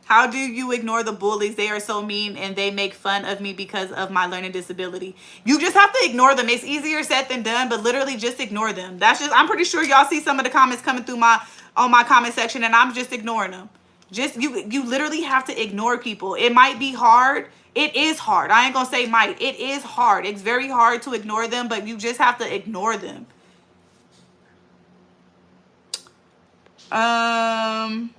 Speaker 2: How do you ignore the bullies? They are so mean, and they make fun of me because of my learning disability. You just have to ignore them. It's easier said than done, but literally just ignore them. That's just, I'm pretty sure y'all see some of the comments coming through on my comment section, and I'm just ignoring them. Just, you literally have to ignore people. It might be hard. It is hard. I ain't gonna say might. It is hard. It's very hard to ignore them, but you just have to ignore them. Can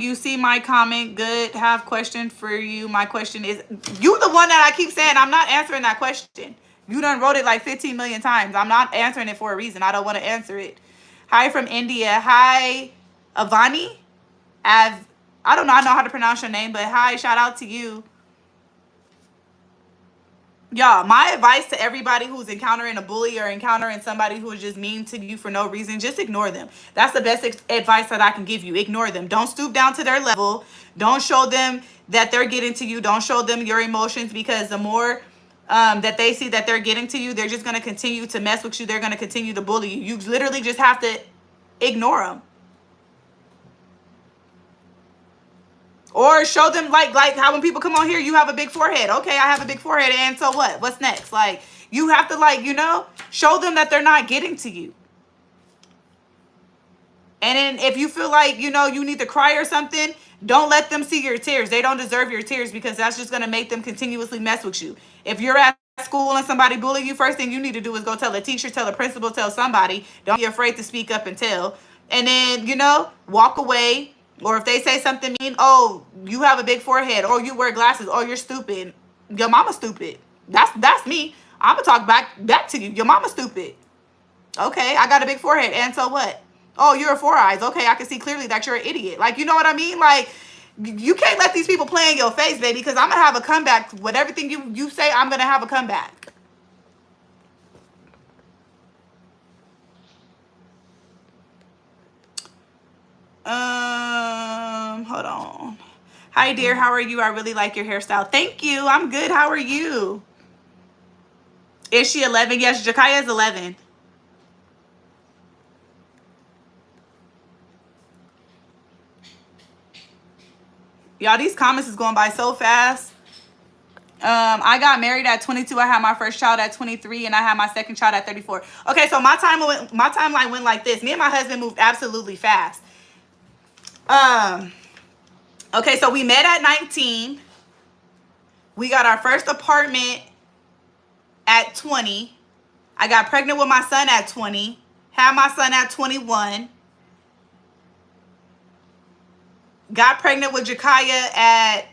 Speaker 2: you see my comment? Good. Have question for you. My question is, you the one that I keep saying I'm not answering that question. You done wrote it like 15 million times. I'm not answering it for a reason. I don't want to answer it. Hi from India. Hi, Avani. I don't know. I know how to pronounce your name, but hi, shout out to you. Y'all, my advice to everybody who's encountering a bully or encountering somebody who is just mean to you for no reason, just ignore them. That's the best advice that I can give you. Ignore them. Don't stoop down to their level. Don't show them that they're getting to you. Don't show them your emotions, because the more that they see that they're getting to you, they're just going to continue to mess with you. They're going to continue to bully you. You literally just have to ignore them. Or show them like how when people come on here, you have a big forehead. Okay, I have a big forehead, and so what? What's next? Like, you have to, like, you know, show them that they're not getting to you. And then if you feel like, you know, you need to cry or something, don't let them see your tears. They don't deserve your tears, because that's just going to make them continuously mess with you. If you're at school and somebody bullying you, first thing you need to do is go tell a teacher, tell a principal, tell somebody. Don't be afraid to speak up and tell. And then, you know, walk away. Or if they say something mean, oh, you have a big forehead, or you wear glasses, or you're stupid. Your mama's stupid. That's me. I'm going to talk back to you. Your mama's stupid. Okay, I got a big forehead, and so what? Oh, you're a four eyes. Okay, I can see clearly that you're an idiot. Like, you know what I mean? Like, you can't let these people play in your face, baby, because I'm going to have a comeback. With everything you say, I'm going to have a comeback. Hold on. Hi, dear. How are you? I really like your hairstyle. Thank you. I'm good. How are you? Is she 11? Yes, Jakaya is 11. Y'all, these comments is going by so fast. I got married at 22. I had my first child at 23, and I had my second child at 34. Okay, so my timeline went like this. Me and my husband moved absolutely fast. Okay, so we met at 19. We got our first apartment at 20. I got pregnant with my son at 20. Had my son at 21. Got pregnant with Jakaya at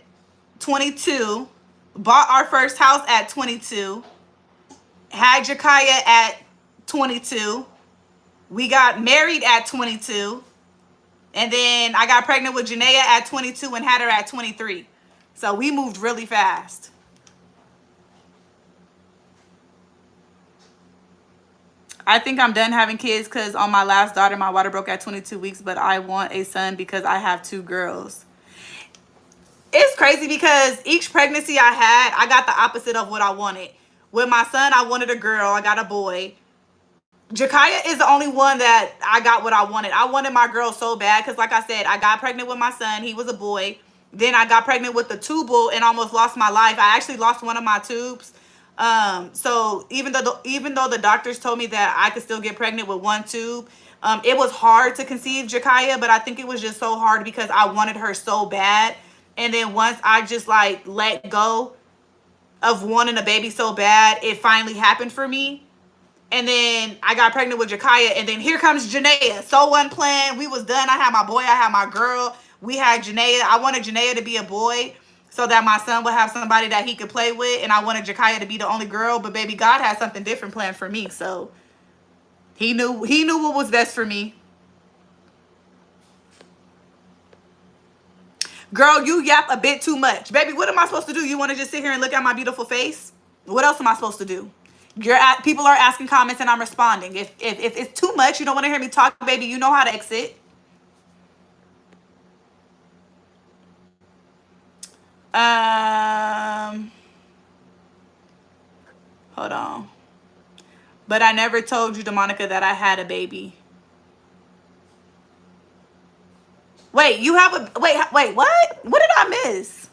Speaker 2: 22. Bought our first house at 22. Had Jakaya at 22. We got married at 22. And then I got pregnant with Janaea at 22 and had her at 23. So we moved really fast. I think I'm done having kids because on my last daughter, my water broke at 22 weeks, but I want a son because I have 2 girls. It's crazy because each pregnancy I had, I got the opposite of what I wanted. With my son, I wanted a girl. I got a boy. Jakaya is the only one that I got what I wanted. I wanted my girl so bad because, like I said, I got pregnant with my son. He was a boy. Then I got pregnant with the tubal and almost lost my life. I actually lost one of my tubes. So even though the doctors told me that I could still get pregnant with 1 tube, it was hard to conceive Jakaya, but I think it was just so hard because I wanted her so bad. And then once I just like let go of wanting a baby so bad, it finally happened for me. And then I got pregnant with Jakaya, and then here comes Janaea. So unplanned. We was done. I had my boy. I had my girl. We had Janaea. I wanted Janaea to be a boy so that my son would have somebody that he could play with, and I wanted Jakaya to be the only girl. But baby, God had something different planned for me, so he knew what was best for me. Girl, you yap a bit too much, baby. What am I supposed to do? You want to just sit here and look at my beautiful face? What else am I supposed to do? People are asking comments and I'm responding. If it's too much, you don't want to hear me talk, baby, you know how to exit. Hold on. But I never told you, DeMonica, that I had a baby. Wait, you have a wait, what? What did I miss?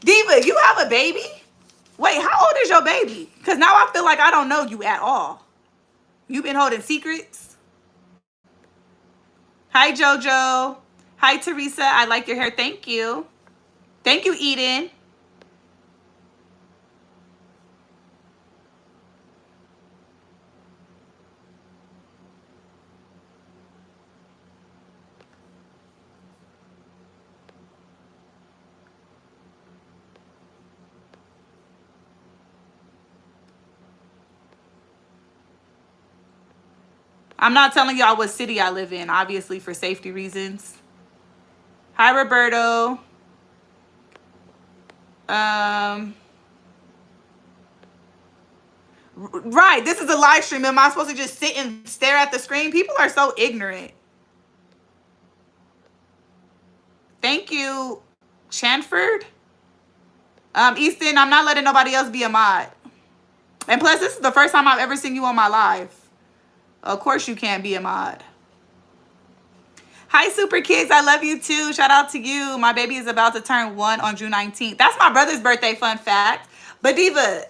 Speaker 2: Diva, you have a baby? Wait, how old is your baby? Because now I feel like I don't know you at all. You've been holding secrets? Hi, JoJo. Hi, Teresa. I like your hair. Thank you. Thank you, Eden. I'm not telling y'all what city I live in, obviously for safety reasons. Hi, Roberto. Right, this is a live stream. Am I supposed to just sit and stare at the screen? People are so ignorant. Thank you, Chanford. Easton, I'm not letting nobody else be a mod. And plus, this is the first time I've ever seen you on my live. Of course you can't be a mod. Hi, Super Kids. I love you too. Shout out to you. My baby is about to turn 1 on June 19th. That's my brother's birthday, fun fact. But Diva,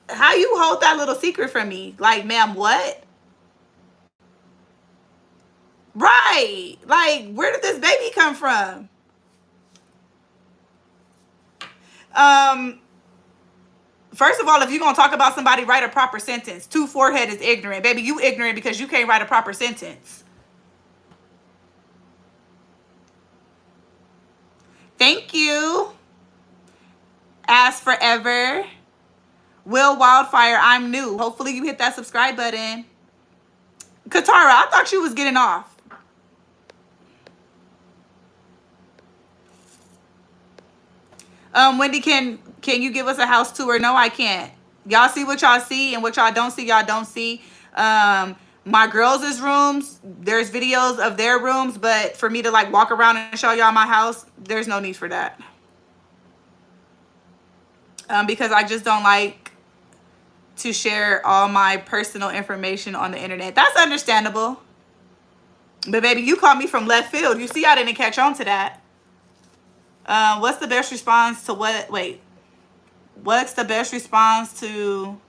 Speaker 2: how you hold that little secret from me? Like, ma'am, what? Right. Like, where did this baby come from? First of all, if you're going to talk about somebody, write a proper sentence. 2 forehead is ignorant. Baby, you ignorant because you can't write a proper sentence. Thank you. As forever. Will Wildfire, I'm new. Hopefully you hit that subscribe button. Katara, I thought you was getting off. Wendy, can you give us a house tour? No, I can't. Y'all see what y'all see, and what y'all don't see, y'all don't see. My girls' rooms, there's videos of their rooms, but for me to like walk around and show y'all my house, there's no need for that. Because I just don't like to share all my personal information on the internet. That's understandable. But baby, you called me from left field. You see I didn't catch on to that. What's the best response to what? Wait. What's the best response to...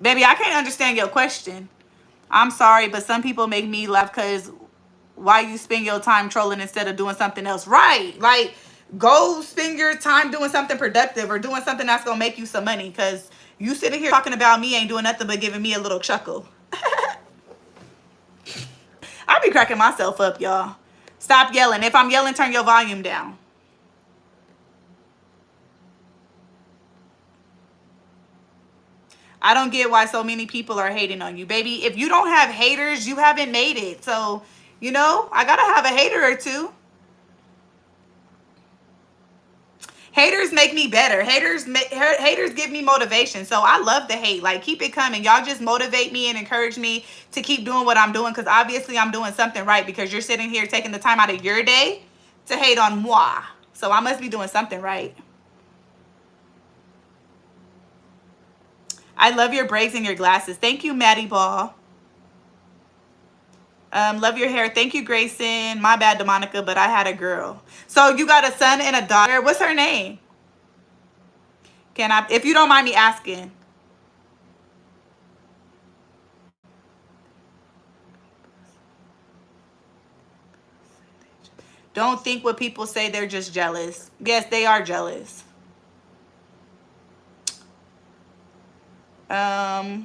Speaker 2: Baby, I can't understand your question. I'm sorry, but some people make me laugh because why you spend your time trolling instead of doing something else? Right. Like, go spend your time doing something productive or doing something that's going to make you some money, because you sitting here talking about me ain't doing nothing but giving me a little chuckle. I be cracking myself up, y'all. Stop yelling. If I'm yelling, turn your volume down. I don't get why so many people are hating on you. Baby, if you don't have haters, you haven't made it. So, you know, I gotta have a hater or two. Haters make me better. Haters give me motivation. So I love the hate. Like, keep it coming. Y'all just motivate me and encourage me to keep doing what I'm doing, because obviously I'm doing something right, because you're sitting here taking the time out of your day to hate on moi. So I must be doing something right. I love your braids and your glasses. Thank you, Maddie Ball. Love your hair. Thank you, Grayson. My bad, DeMonica, but I had a girl. So you got a son and a daughter. What's her name? Can I, if you don't mind me asking? Don't think what people say, they're just jealous. Yes, they are jealous. I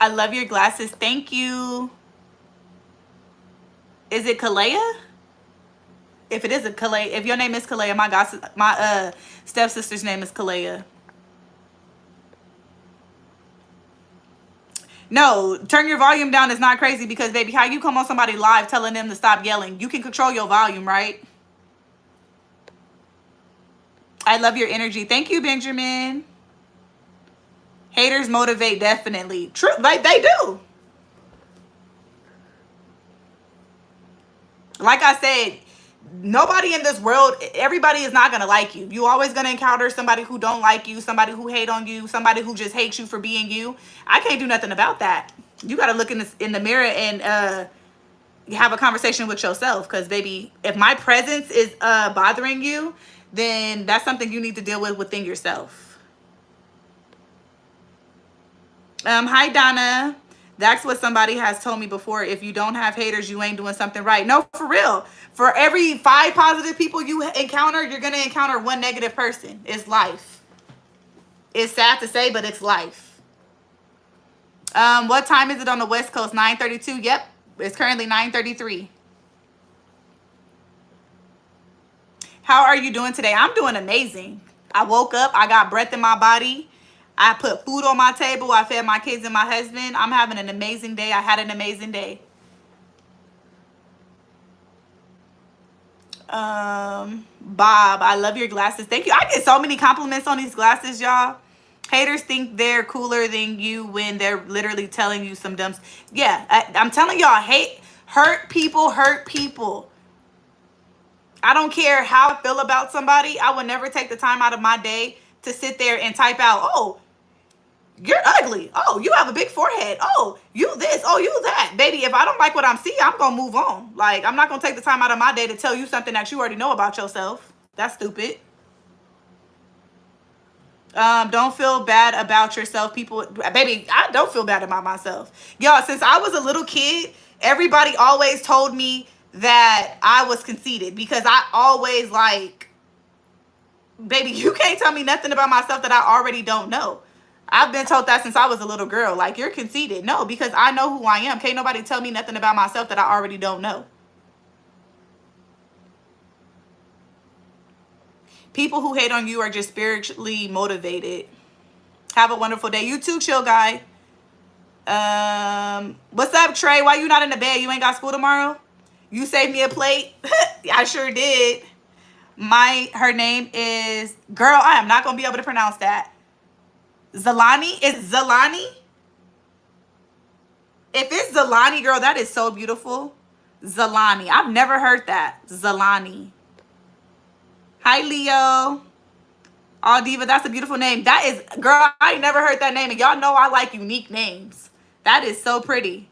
Speaker 2: love your glasses. Thank you. Is it Kalea? If it is a Kalea, if your name is Kalea, my stepsister's name is Kalea. No, turn your volume down is not crazy, because baby, how you come on somebody live telling them to stop yelling? You can control your volume, right? I love your energy. Thank you, Benjamin. Haters motivate, definitely. True, like they do. Like I said, nobody in this world, everybody is not going to like you. You always going to encounter somebody who don't like you, somebody who hate on you, somebody who just hates you for being you. I can't do nothing about that. You got to look in the mirror and have a conversation with yourself, because baby, if my presence is bothering you, then that's something you need to deal with within yourself. Hi, Donna. That's what somebody has told me before. If you don't have haters, you ain't doing something right. No, for real. For every 5 positive people you encounter, you're going to encounter 1 negative person. It's life. It's sad to say, but it's life. What time is it on the West Coast? 9:32. Yep. It's currently 9:33. How are you doing today? I'm doing amazing. I woke up. I got breath in my body. I put food on my table. I fed my kids and my husband. I'm having an amazing day. I had an amazing day. Bob, I love your glasses. Thank you. I get so many compliments on these glasses, y'all. Haters think they're cooler than you when they're literally telling you some dumb. Yeah, I'm telling y'all, hurt people hurt people. I don't care how I feel about somebody. I would never take the time out of my day to sit there and type out, oh, You're ugly. Oh, you have a big forehead. Oh, you this. Oh, you that. Baby, if I don't like what I'm seeing, I'm going to move on. Like, I'm not going to take the time out of my day to tell you something that you already know about yourself. That's stupid. Don't feel bad about yourself. People, baby, I don't feel bad about myself. Y'all, since I was a little kid, everybody always told me that I was conceited because I always like, baby, you can't tell me nothing about myself that I already don't know. I've been told that since I was a little girl. Like, you're conceited. No, because I know who I am. Can't nobody tell me nothing about myself that I already don't know. People who hate on you are just spiritually motivated. Have a wonderful day. You too, chill guy. What's up, Trey? Why you not in the bed? You ain't got school tomorrow? You saved me a plate? I sure did. Her name is, girl, I am not going to be able to pronounce that. Zalani? Is Zalani? If it's Zalani, girl, that is so beautiful. Zalani. I've never heard that. Zalani. Hi, Leo. Oh, Diva, that's a beautiful name. That is, girl, I ain't never heard that name. And y'all know I like unique names. That is so pretty.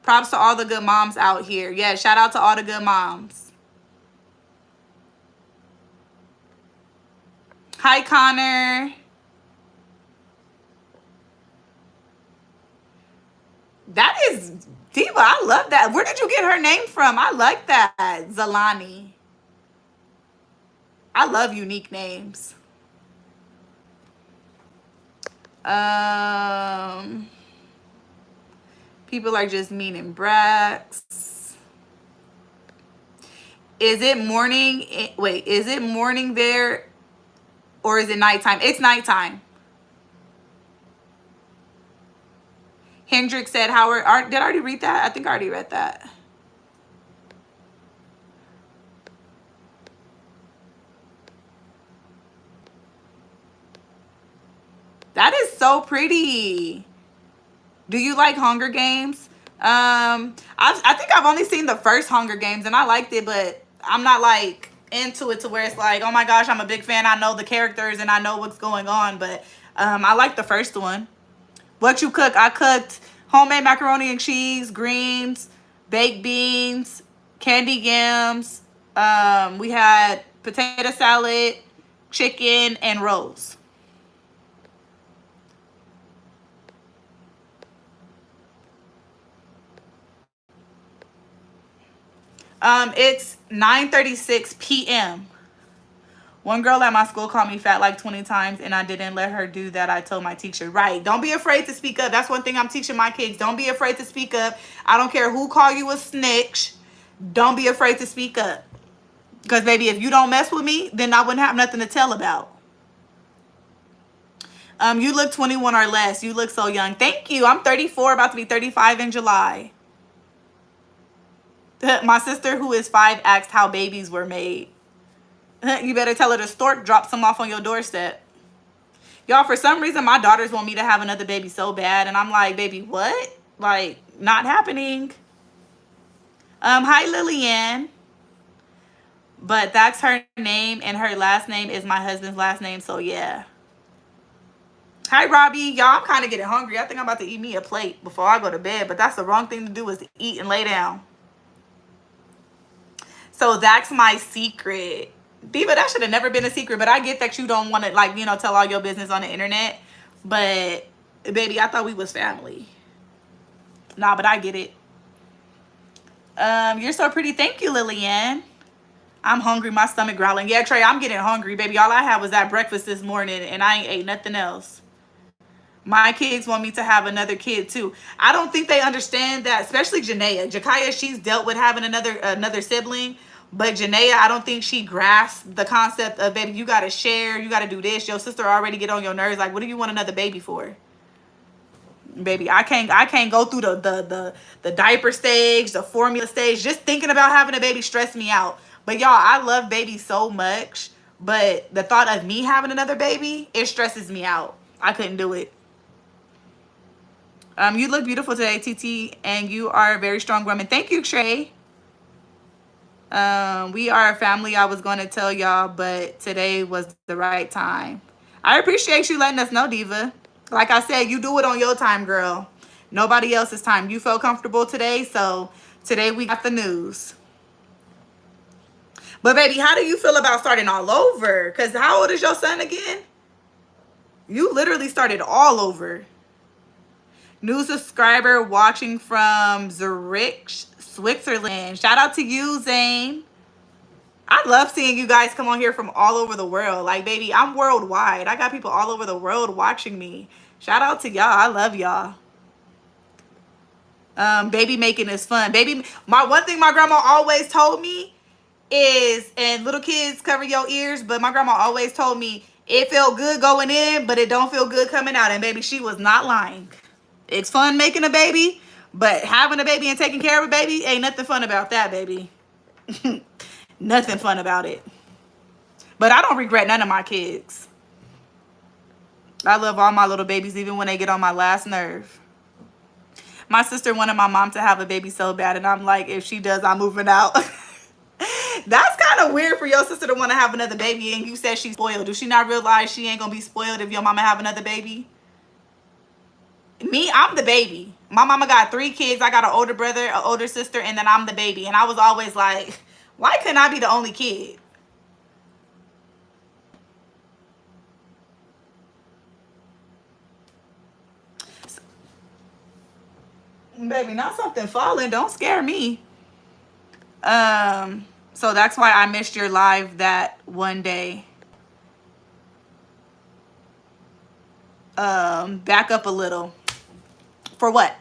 Speaker 2: Props to all the good moms out here. Yeah, shout out to all the good moms. Hi, Connor. That is, Diva, I love that. Where did you get her name from? I like that. Zalani. I love unique names. People are just mean and brats. Is it morning? Wait, is it morning there or is it nighttime? It's nighttime. Hendrick said, Howard, did I already read that? I think I already read that. That is so pretty. Do you like Hunger Games? I think I've only seen the first Hunger Games and I liked it, but I'm not like into it to where it's like, oh my gosh, I'm a big fan. I know the characters and I know what's going on, but I like the first one. What you cook? I cooked homemade macaroni and cheese, greens, baked beans, candy yams. We had potato salad, chicken, and rolls. It's 9:36 p.m. One girl at my school called me fat like 20 times and I didn't let her do that. I told my teacher, right. Don't be afraid to speak up. That's one thing I'm teaching my kids. Don't be afraid to speak up. I don't care who call you a snitch. Don't be afraid to speak up. Because, baby, if you don't mess with me, then I wouldn't have nothing to tell about. You look 21 or less. You look so young. Thank you. I'm 34, about to be 35 in July. My sister, who is 5, asked how babies were made. You better tell her the stork drops them off on your doorstep. Y'all, for some reason, my daughters want me to have another baby so bad. And I'm like, baby, what? Like, not happening. Hi, Lillian. But that's her name, and her last name is my husband's last name, so yeah. Hi, Robbie. Y'all, I'm kind of getting hungry. I think I'm about to eat me a plate before I go to bed, but that's the wrong thing to do, is to eat and lay down. So that's my secret. Diva, that should have never been a secret, but I get that you don't want to, like, you know, tell all your business on the internet. But, baby, I thought we was family. Nah, but I get it. You're so pretty. Thank you, Lillian. I'm hungry. My stomach growling. Yeah, Trey, I'm getting hungry, baby. All I had was that breakfast this morning, and I ain't ate nothing else. My kids want me to have another kid, too. I don't think they understand that, especially Janaea. Jakaya, she's dealt with having another sibling. But Janaea, I don't think she grasps the concept of, baby, you got to share. You got to do this. Your sister already get on your nerves. Like, what do you want another baby for? Baby, I can't go through the diaper stage, the formula stage. Just thinking about having a baby stressed me out. But, y'all, I love babies so much. But the thought of me having another baby, it stresses me out. I couldn't do it. You look beautiful today, TT, and you are a very strong woman. Thank you, Trey. We are a family. I was going to tell y'all, but today was the right time. I appreciate you letting us know, Diva. Like I said, you do it on your time, girl. Nobody else's time. You felt comfortable today, so today we got the news. But baby, how do you feel about starting all over? Because how old is your son again? You literally started all over. New subscriber watching from Zurich, Switzerland. Shout out to you, Zane. I love seeing you guys come on here from all over the world. Like, baby, I'm worldwide. I got people all over the world watching me. Shout out to y'all. I love y'all. Baby making is fun. Baby, one thing my grandma always told me is, and little kids cover your ears, but my grandma always told me it felt good going in, but it don't feel good coming out. And baby, she was not lying. It's fun making a baby, but having a baby and taking care of a baby ain't nothing fun about that, baby. Nothing fun about it. But I don't regret none of my kids. I love all my little babies, even when they get on my last nerve. My sister wanted my mom to have a baby so bad, and I'm like, if she does, I'm moving out. That's kind of weird for your sister to want to have another baby, and you said she's spoiled. Does she not realize she ain't gonna be spoiled if your mama have another baby? Me, I'm the baby. My mama got 3 kids. I got an older brother, an older sister, and then I'm the baby. And I was always like, why couldn't I be the only kid? Baby, not something falling. Don't scare me. So that's why I missed your live that one day. Back up a little. For what?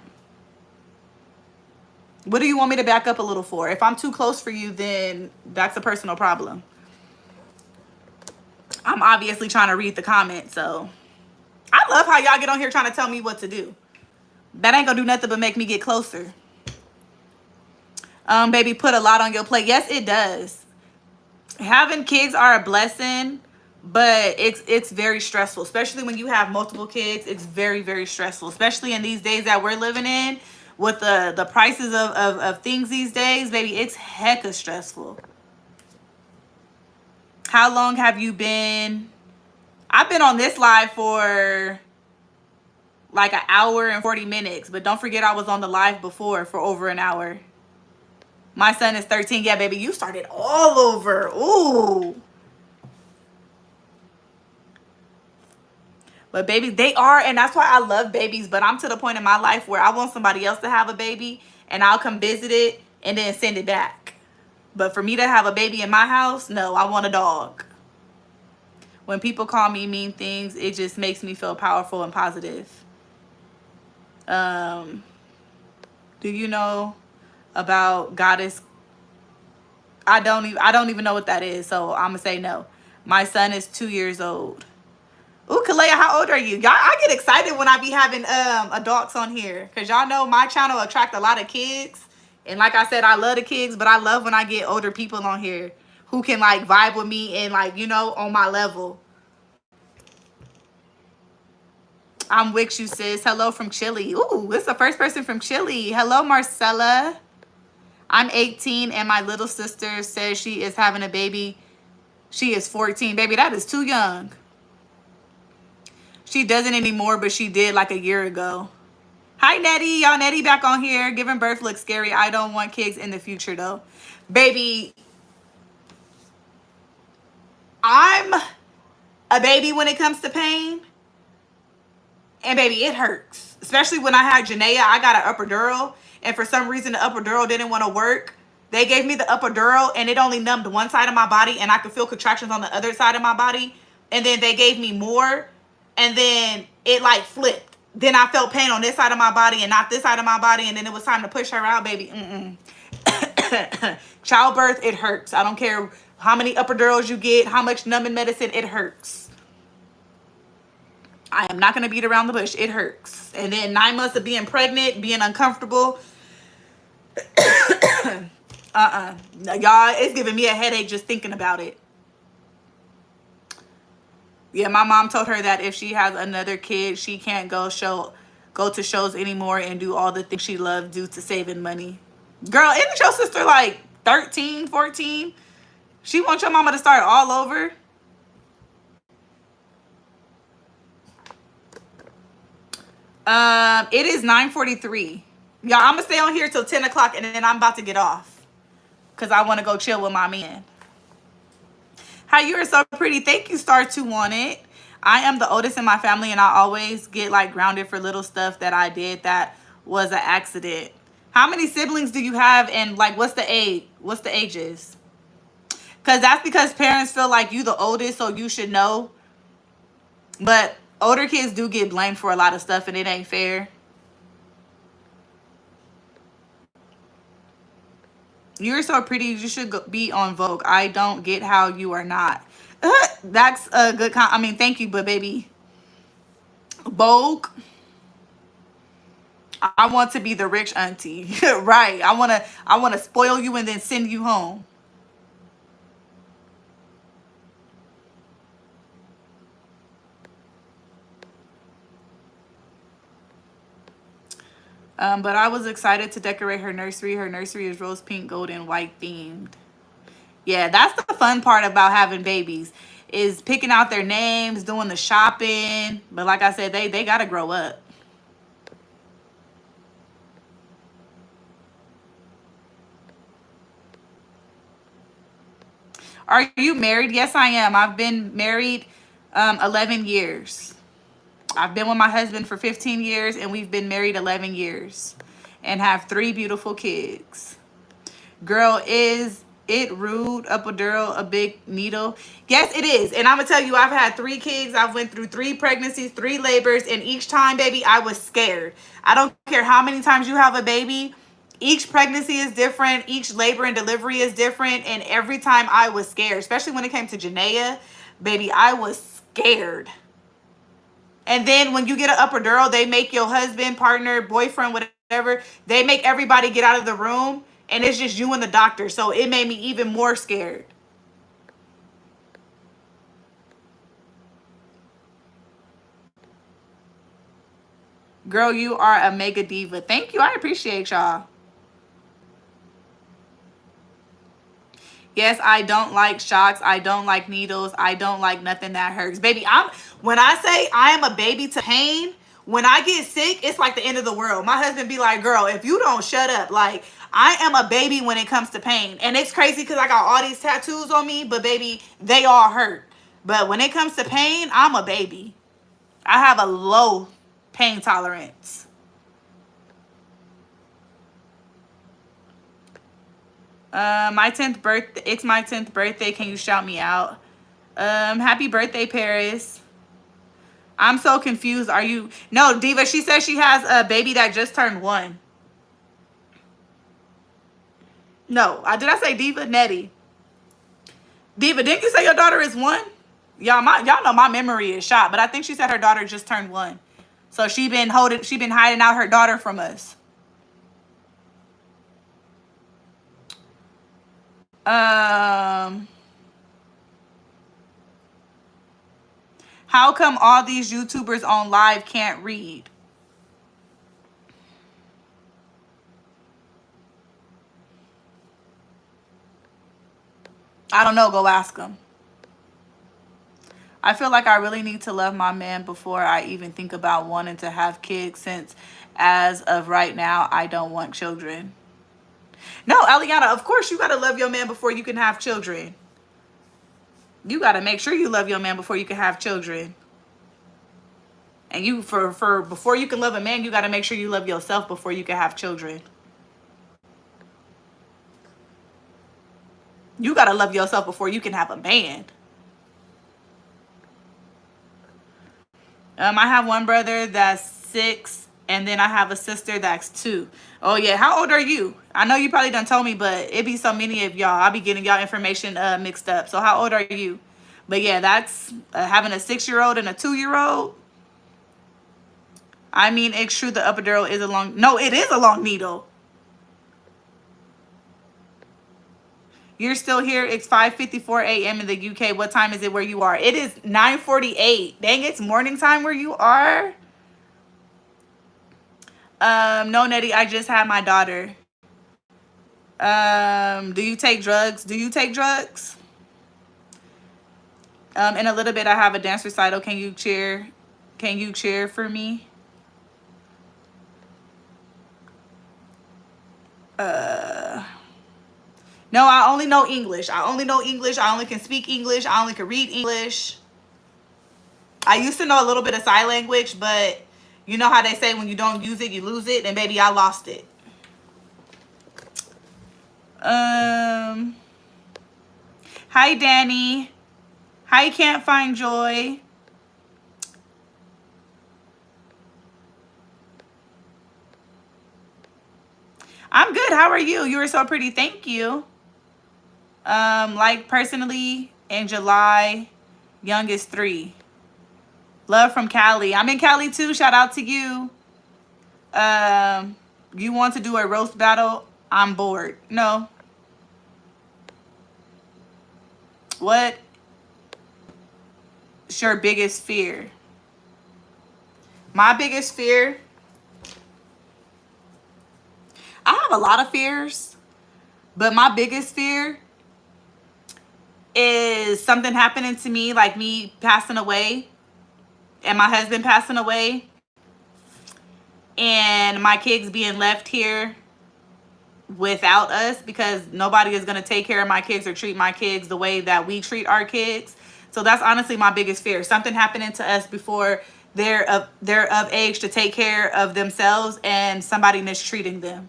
Speaker 2: What do you want me to back up a little for? If I'm too close for you, then that's a personal problem. I'm obviously trying to read the comments, so I love how y'all get on here trying to tell me what to do. That ain't gonna do nothing but make me get closer. Baby, put a lot on your plate. Yes, it does. Having kids are a blessing, but it's very stressful, especially when you have multiple kids. It's very, very stressful, especially in these days that we're living in with the prices of things these days. Baby, it's hecka stressful. How long have you been? I've been on this live for like an hour and 40 minutes, but don't forget I was on the live before for over an hour. My son is 13. Yeah, baby, you started all over. Ooh. But babies, they are, and that's why I love babies. But I'm to the point in my life where I want somebody else to have a baby, and I'll come visit it and then send it back. But for me to have a baby in my house, no, I want a dog. When people call me mean things, it just makes me feel powerful and positive. Do you know about goddess? I don't even know what that is, so I'm gonna say no. My son is 2 years old. Ooh, Kalea, how old are you? Y'all, I get excited when I be having adults on here, because y'all know my channel attract a lot of kids. And like I said, I love the kids, but I love when I get older people on here who can like vibe with me and like, you know, on my level. I'm with you, sis. Hello from Chile. Ooh, it's the first person from Chile. Hello, Marcella. I'm 18 and my little sister says she is having a baby. She is 14. Baby, that is too young. She doesn't anymore, but she did like a year ago. Hi, Nettie. Y'all, Nettie back on here. Giving birth looks scary. I don't want kids in the future, though. Baby, I'm a baby when it comes to pain. And baby, it hurts. Especially when I had Janaea, I got an epidural. And for some reason, the epidural didn't want to work. They gave me the epidural and it only numbed one side of my body. And I could feel contractions on the other side of my body. And then they gave me more. And then it like flipped. Then I felt pain on this side of my body and not this side of my body. And then it was time to push her out, baby. Childbirth, it hurts. I don't care how many epidurals you get, how much numbing medicine, it hurts. I am not going to beat around the bush. It hurts. And then 9 months of being pregnant, being uncomfortable. Y'all, it's giving me a headache just thinking about it. Yeah, my mom told her that if she has another kid, she can't go to shows anymore and do all the things she loves due to saving money. Girl, isn't your sister like 13, 14? She wants your mama to start all over? It is 9:43. Y'all, I'm gonna stay on here till 10 o'clock and then I'm about to get off. Cause I wanna go chill with my man. Hi, you are so pretty. Thank you, Star 2 on it. I am the oldest in my family and I always get like grounded for little stuff that I did that was an accident. How many siblings do you have and like what's the age? What's the ages? Cause that's because parents feel like you the oldest, so you should know. But older kids do get blamed for a lot of stuff and it ain't fair. You're so pretty. You should be on Vogue. I don't get how you are not. That's a good I mean, thank you, but baby, Vogue. I want to be the rich auntie, right? I wanna spoil you and then send you home. But I was excited to decorate her nursery. Her nursery is rose pink, gold, and white themed. Yeah, that's the fun part about having babies is picking out their names, doing the shopping. But like I said, they gotta grow up. Are you married? Yes, I am. I've been married 11 years. I've been with my husband for 15 years and we've been married 11 years and have 3 beautiful kids. Girl, is it rude? Epidural, a big needle? Yes, it is. And I'm gonna tell you, I've had 3 kids. I've went through 3 pregnancies, 3 labors, and each time, baby, I was scared. I don't care how many times you have a baby. Each pregnancy is different. Each labor and delivery is different. And every time I was scared, especially when it came to Janaea, baby, I was scared. And then when you get an epidural, they make your husband, partner, boyfriend, whatever, they make everybody get out of the room and it's just you and the doctor. So it made me even more scared. Girl, you are a mega diva. Thank you. I appreciate y'all. Yes, I don't like shocks. I don't like needles. I don't like nothing that hurts. Baby, when I say I am a baby to pain, when I get sick, it's like the end of the world. My husband be like, girl, if you don't shut up, like I am a baby when it comes to pain. And it's crazy because I got all these tattoos on me, but baby, they all hurt. But when it comes to pain, I'm a baby. I have a low pain tolerance. My 10th birthday. It's my 10th birthday. Can you shout me out? Happy birthday, Paris. I'm so confused. Are you? No, Diva. She says she has a baby that just turned 1. No, did I say Diva? Nettie. Diva, didn't you say your daughter is 1? Y'all know my memory is shot, but I think she said her daughter just turned 1. So she been hiding out her daughter from us. How come all these YouTubers on live can't read? I don't know. Go ask them. I feel like I really need to love my man before I even think about wanting to have kids, since as of right now, I don't want children. No, Eliana, of course you got to love your man before you can have children. You got to make sure you love your man before you can have children. And you, for before you can love a man, you got to make sure you love yourself before you can have children. You got to love yourself before you can have a man. I have one brother that's 6, and then I have a sister that's 2. Oh yeah, how old are you? I know you probably done told me, but it be so many of y'all. I'll be getting y'all information mixed up. So how old are you? But yeah, that's having a 6-year-old and a 2-year-old. I mean, it's true the epidural is a long... No, it is a long needle. You're still here. It's 5:54 a.m. in the UK. What time is it where you are? It is 9:48. Dang, it's morning time where you are. No, Nettie, I just had my daughter. Do you take drugs? Do you take drugs? In a little bit, I have a dance recital. Can you cheer? Can you cheer for me? No, I only know English. I only know English. I only can speak English. I only can read English. I used to know a little bit of sign language, but you know how they say when you don't use it, you lose it, and baby, I lost it. Hi, Danny. Hi, Can't Find Joy. I'm good. How are you? You were so pretty. Thank you. Like personally, in July, youngest 3. Love from Cali. I'm in Cali too. Shout out to you. You want to do a roast battle? I'm bored. No. What's your biggest fear? My biggest fear? I have a lot of fears, but my biggest fear is something happening to me, like me passing away and my husband passing away and my kids being left here without us, because nobody is going to take care of my kids or treat my kids the way that we treat our kids. So that's honestly my biggest fear. Something happening to us before they're of age to take care of themselves and somebody mistreating them.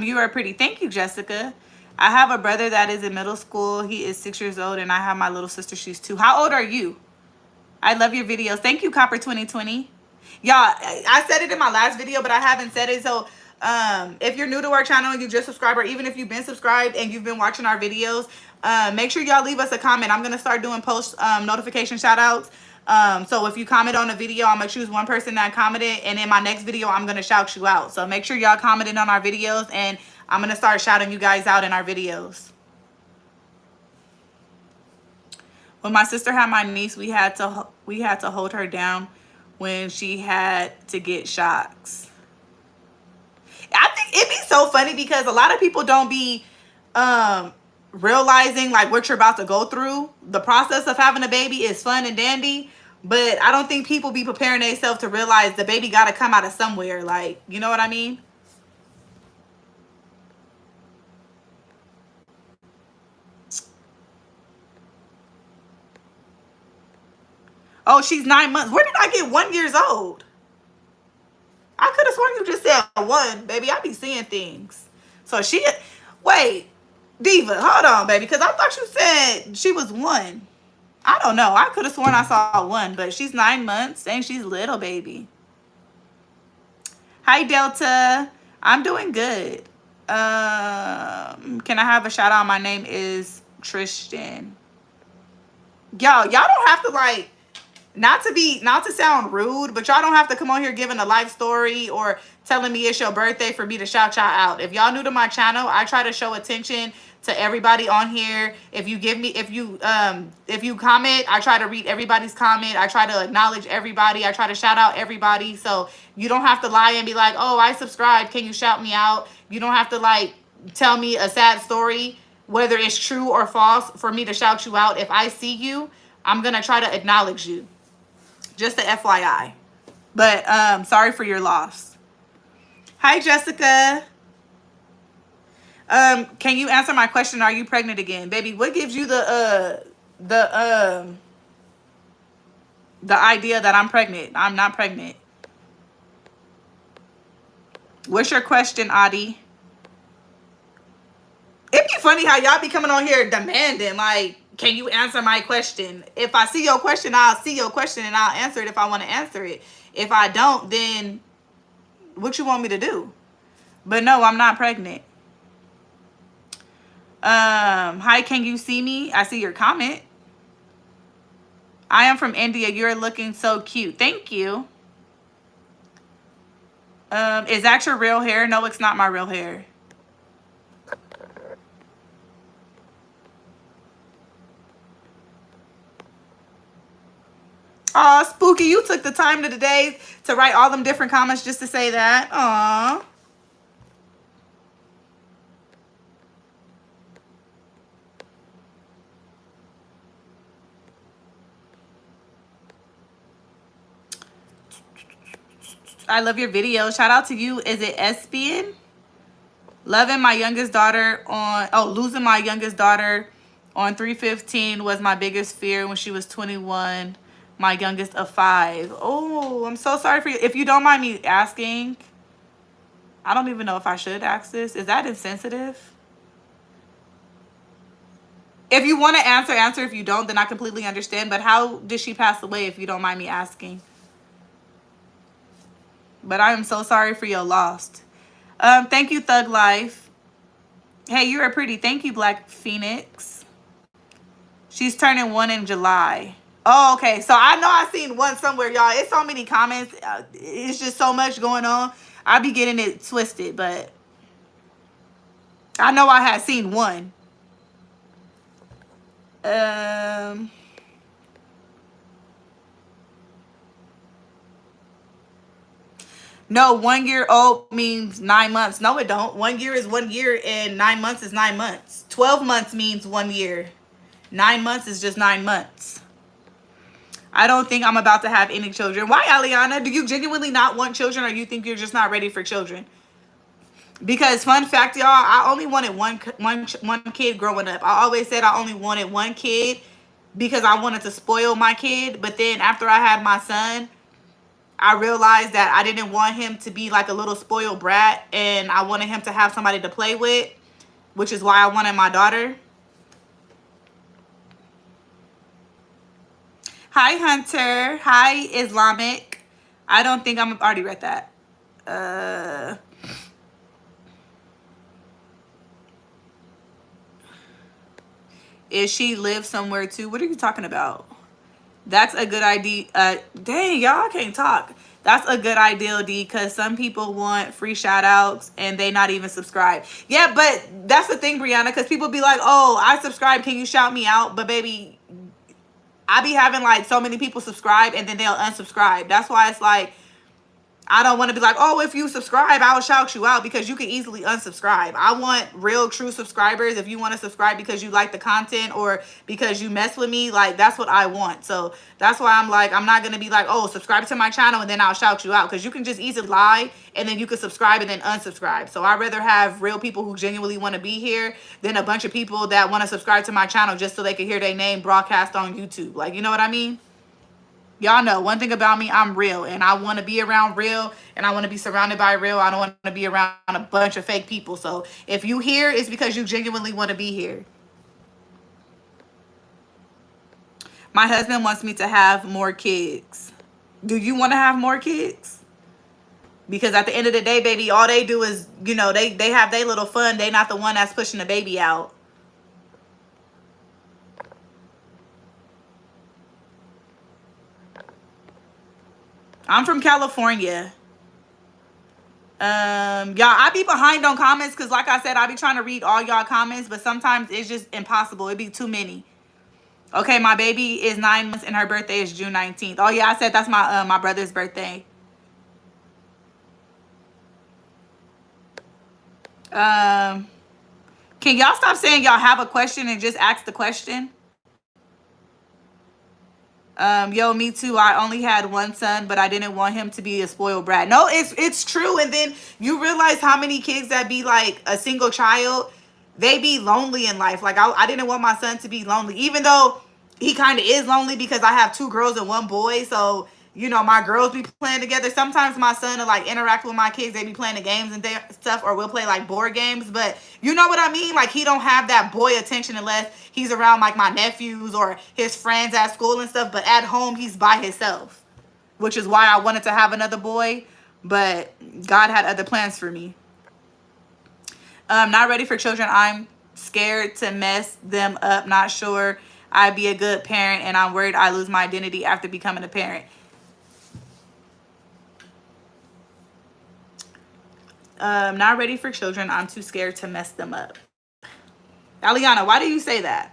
Speaker 2: You are pretty. Thank you, Jessica. I have a brother that is in middle school. He is 6 years old, and I have my little sister. She's 2. How old are you? I love your videos. Thank you, Copper 2020. Y'all, I said it in my last video, but I haven't said it. So if you're new to our channel and you just subscribed, or even if you've been subscribed and you've been watching our videos, make sure y'all leave us a comment. I'm going to start doing post notification shout outs. So if you comment on a video, I'm going to choose one person that commented, and in my next video, I'm going to shout you out. So make sure y'all commented on our videos, and I'm going to start shouting you guys out in our videos. When my sister had my niece, we had to hold her down when she had to get shocks. I think it'd be so funny because a lot of people don't be realizing like what you're about to go through. The process of having a baby is fun and dandy, but I don't think people be preparing themselves to realize the baby got to come out of somewhere. Like, you know what I mean? Oh, she's 9 months. Where did I get 1 year old? I could have sworn you just said 1, baby. I be seeing things. So wait, Diva, hold on, baby, because I thought you said she was 1. I don't know. I could have sworn I saw 1, but she's 9 months and she's little, baby. Hi, Delta. I'm doing good. Can I have a shout out? My name is Tristan. Y'all don't have to like, not to sound rude, but y'all don't have to come on here giving a life story or telling me it's your birthday for me to shout y'all out. If y'all new to my channel, I try to show attention to everybody on here. If you comment, I try to read everybody's comment. I try to acknowledge everybody. I try to shout out everybody. So you don't have to lie and be like, oh, I subscribed, can you shout me out? You don't have to like tell me a sad story, whether it's true or false, for me to shout you out. If I see you, I'm gonna try to acknowledge you. Just a FYI. But sorry for your loss. Hi, Jessica. Can you answer my question? Are you pregnant again? Baby, what gives you the idea that I'm pregnant? I'm not pregnant. What's your question, Adi? It'd be funny how y'all be coming on here demanding, like, can you answer my question? If I see your question, I'll see your question and I'll answer it if I want to answer it. If I don't, then what you want me to do? But no, I'm not pregnant. Hi, can you see me? I see your comment. I am from India. You're looking so cute. Thank you. Is that your real hair? No, it's not my real hair. Aw, Spooky, you took the time of the day to write all them different comments just to say that. Aw. I love your video. Shout out to you. Is it Espian? Loving my youngest daughter on, losing my youngest daughter on 3/15 was my biggest fear when she was 21. My youngest of 5. Oh, I'm so sorry for you. If you don't mind me asking, I don't even know if I should ask this. Is that insensitive? If you want to answer, answer. If you don't, then I completely understand. But how did she pass away, if you don't mind me asking? But I am so sorry for your loss. Thank you, Thug Life. Hey, you are pretty. Thank you, Black Phoenix. She's turning 1 in July. Oh, okay. So I know I seen one somewhere, y'all. It's so many comments. It's just so much going on. I be getting it twisted, but I know I had seen one. No, 1 year old means 9 months. No, it don't. 1 year is 1 year and 9 months is 9 months. 12 months means 1 year. 9 months is just 9 months. I don't think I'm about to have any children. Why, Aliana? Do you genuinely not want children, or you think you're just not ready for children? Because fun fact, y'all, I only wanted one kid growing up. I always said I only wanted one kid because I wanted to spoil my kid. But then after I had my son, I realized that I didn't want him to be like a little spoiled brat, and I wanted him to have somebody to play with, which is why I wanted my daughter. Hi, Hunter. Hi, Islamic. I don't think I'm already read that. If she lives somewhere too, what are you talking about? That's a good idea. Dang, y'all can't talk. That's a good idea, D, because some people want free shout outs and they not even subscribe. Yeah, but that's the thing, Brianna, because people be like, oh, I subscribe. Can you shout me out? But baby, I be having like so many people subscribe and then they'll unsubscribe. That's why it's like, I don't want to be like, oh, if you subscribe, I'll shout you out, because you can easily unsubscribe. I want real, true subscribers. If you want to subscribe because you like the content or because you mess with me, like, that's what I want. So that's why I'm like, I'm not going to be like, oh, subscribe to my channel and then I'll shout you out, because you can just easily lie and then you can subscribe and then unsubscribe. So I'd rather have real people who genuinely want to be here than a bunch of people that want to subscribe to my channel just so they can hear their name broadcast on YouTube. Like, you know what I mean? Y'all know one thing about me, I'm real, and I want to be around real, and I want to be surrounded by real. I don't want to be around a bunch of fake people. So if you here, it's because you genuinely want to be here. My husband wants me to have more kids. Do you want to have more kids? Because at the end of the day, baby, all they do is, you know, they have their little fun. They not the one that's pushing the baby out. I'm from California. Y'all, I be behind on comments because, like I said, I be trying to read all y'all comments, but sometimes it's just impossible. It be too many. Okay, my baby is 9 months and her birthday is June 19th. Oh yeah, I said that's my my brother's birthday. Can y'all stop saying y'all have a question and just ask the question? Yo, me too. I only had one son, but I didn't want him to be a spoiled brat. No, it's true. And then you realize how many kids that be like a single child, they be lonely in life. Like I didn't want my son to be lonely, even though he kind of is lonely because I have 2 girls and 1 boy. So, you know, my girls be playing together. Sometimes my son will like interact with my kids. They be playing the games and stuff, or we'll play like board games. But you know what I mean? Like, he don't have that boy attention unless he's around like my nephews or his friends at school and stuff. But at home, he's by himself, which is why I wanted to have another boy. But God had other plans for me. Not ready for children. I'm scared to mess them up. Not sure I'd be a good parent, and I'm worried I lose my identity after becoming a parent. Not ready for children. I'm too scared to mess them up. Aliana, why do you say that?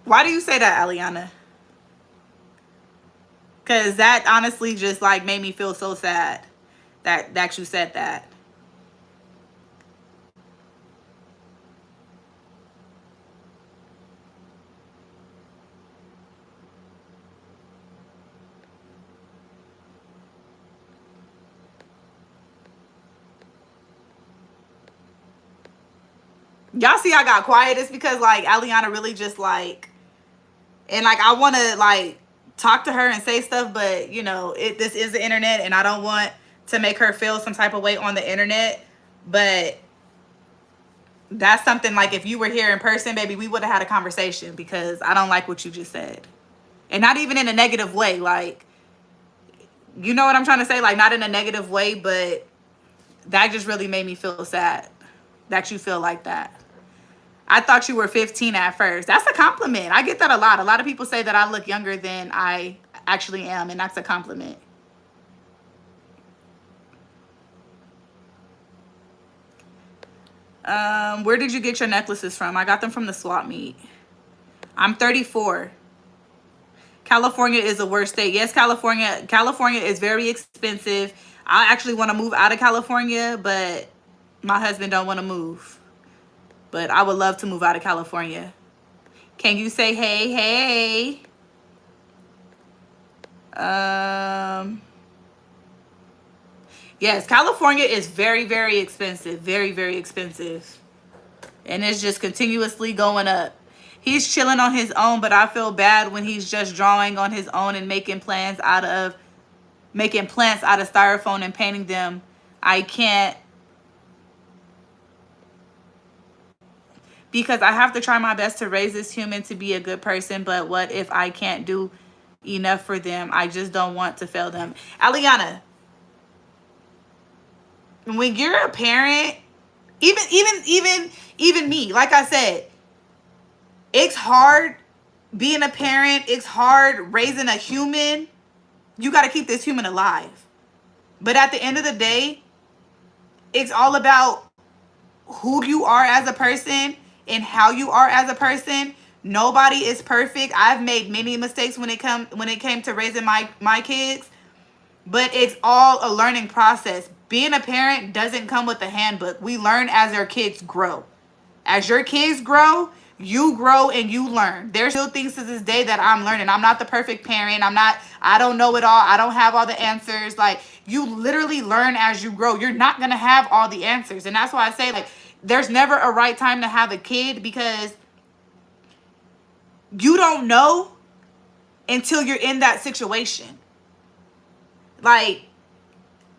Speaker 2: Why do you say that, Aliana? Because that honestly just like made me feel so sad that you said that. Y'all see I got quiet. It's because like Aliana really just like, and like I want to like talk to her and say stuff, but you know, this is the internet and I don't want to make her feel some type of way on the internet. But that's something like if you were here in person, baby, we would have had a conversation, because I don't like what you just said. And not even in a negative way. Like, you know what I'm trying to say? Like, not in a negative way, but that just really made me feel sad that you feel like that. I thought you were 15 at first. That's a compliment. I get that a lot. A lot of people say that I look younger than I actually am, and that's a compliment. Where did you get your necklaces from? I got them from the swap meet. I'm 34. California is the worst state. Yes, California is very expensive. I actually want to move out of California, but my husband don't want to move. But I would love to move out of California. Can you say hey, hey? Yes, California is very, very expensive. Very, very expensive. And it's just continuously going up. He's chilling on his own, but I feel bad when he's just drawing on his own and making plants out of styrofoam and painting them. I can't, because I have to try my best to raise this human to be a good person, but what if I can't do enough for them? I just don't want to fail them. Aliana, when you're a parent, even me, like I said, it's hard being a parent. It's hard raising a human. You got to keep this human alive. But at the end of the day, it's all about who you are as a person and how you are as a person. Nobody is perfect. I've made many mistakes when it came to raising my kids, but it's all a learning process. Being a parent doesn't come with a handbook. We learn as our kids grow. As your kids grow, you grow and you learn. There's still things to this day that I'm learning. I'm not the perfect parent. I don't know it all. I don't have all the answers. Like, you literally learn as you grow. You're not going to have all the answers. And that's why I say, like, there's never a right time to have a kid, because you don't know until you're in that situation. Like,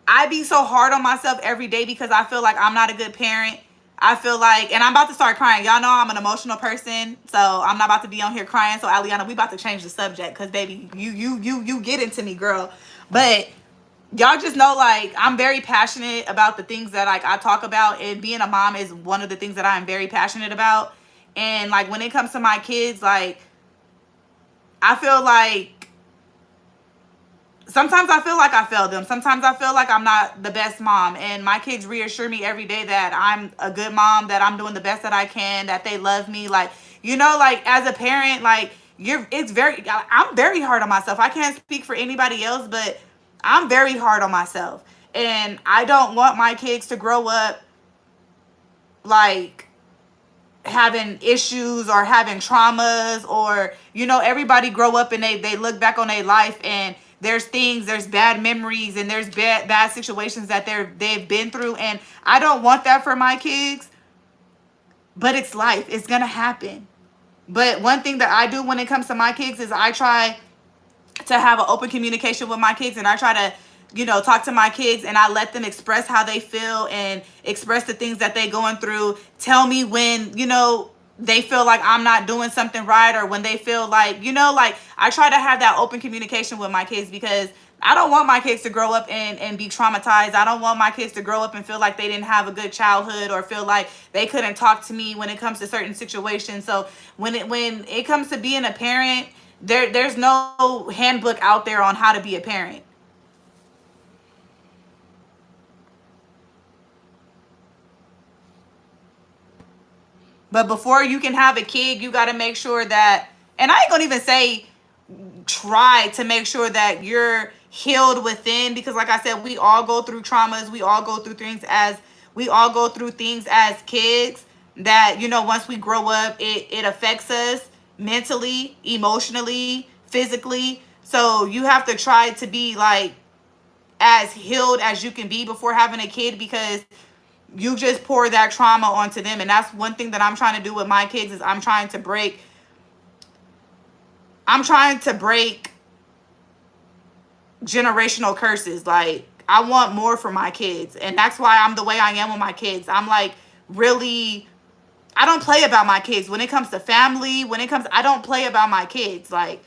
Speaker 2: I be so hard on myself every day because I feel like I'm not a good parent. I feel like, and I'm about to start crying. Y'all know I'm an emotional person, so I'm not about to be on here crying. So Aliana, we about to change the subject, because baby, you get into me, girl. But y'all just know, like, I'm very passionate about the things that like I talk about, and being a mom is one of the things that I'm very passionate about. And like when it comes to my kids, like, I feel like sometimes I feel like I failed them. Sometimes I feel like I'm not the best mom. And my kids reassure me every day that I'm a good mom, that I'm doing the best that I can, that they love me. Like, you know, like as a parent, like I'm very hard on myself. I can't speak for anybody else, but I'm very hard on myself. And I don't want my kids to grow up like having issues or having traumas, or, you know, everybody grow up and they look back on their life and there's bad memories, and there's bad situations that they've been through. And I don't want that for my kids, but it's life. It's going to happen. But one thing that I do when it comes to my kids is I try to have an open communication with my kids, and I try to, you know, talk to my kids, and I let them express how they feel and express the things that they going through. Tell me when, you know, they feel like I'm not doing something right, or when they feel like, you know, like I try to have that open communication with my kids, because I don't want my kids to grow up and be traumatized. I don't want my kids to grow up and feel like they didn't have a good childhood, or feel like they couldn't talk to me when it comes to certain situations. So when it comes to being a parent, there's no handbook out there on how to be a parent. But before you can have a kid, you got to make sure that, and I ain't gonna even say try to make sure that you're healed within, because like I said, we all go through traumas. We all go through things as kids that, you know, once we grow up, it affects us mentally, emotionally, physically. So you have to try to be like as healed as you can be before having a kid, because you just pour that trauma onto them. And that's one thing that I'm trying to do with my kids, is I'm trying to break generational curses. Like, I want more for my kids, and that's why I'm the way I am with my kids. I'm like, really, I don't play about my kids when it comes to family. I don't play about my kids. Like,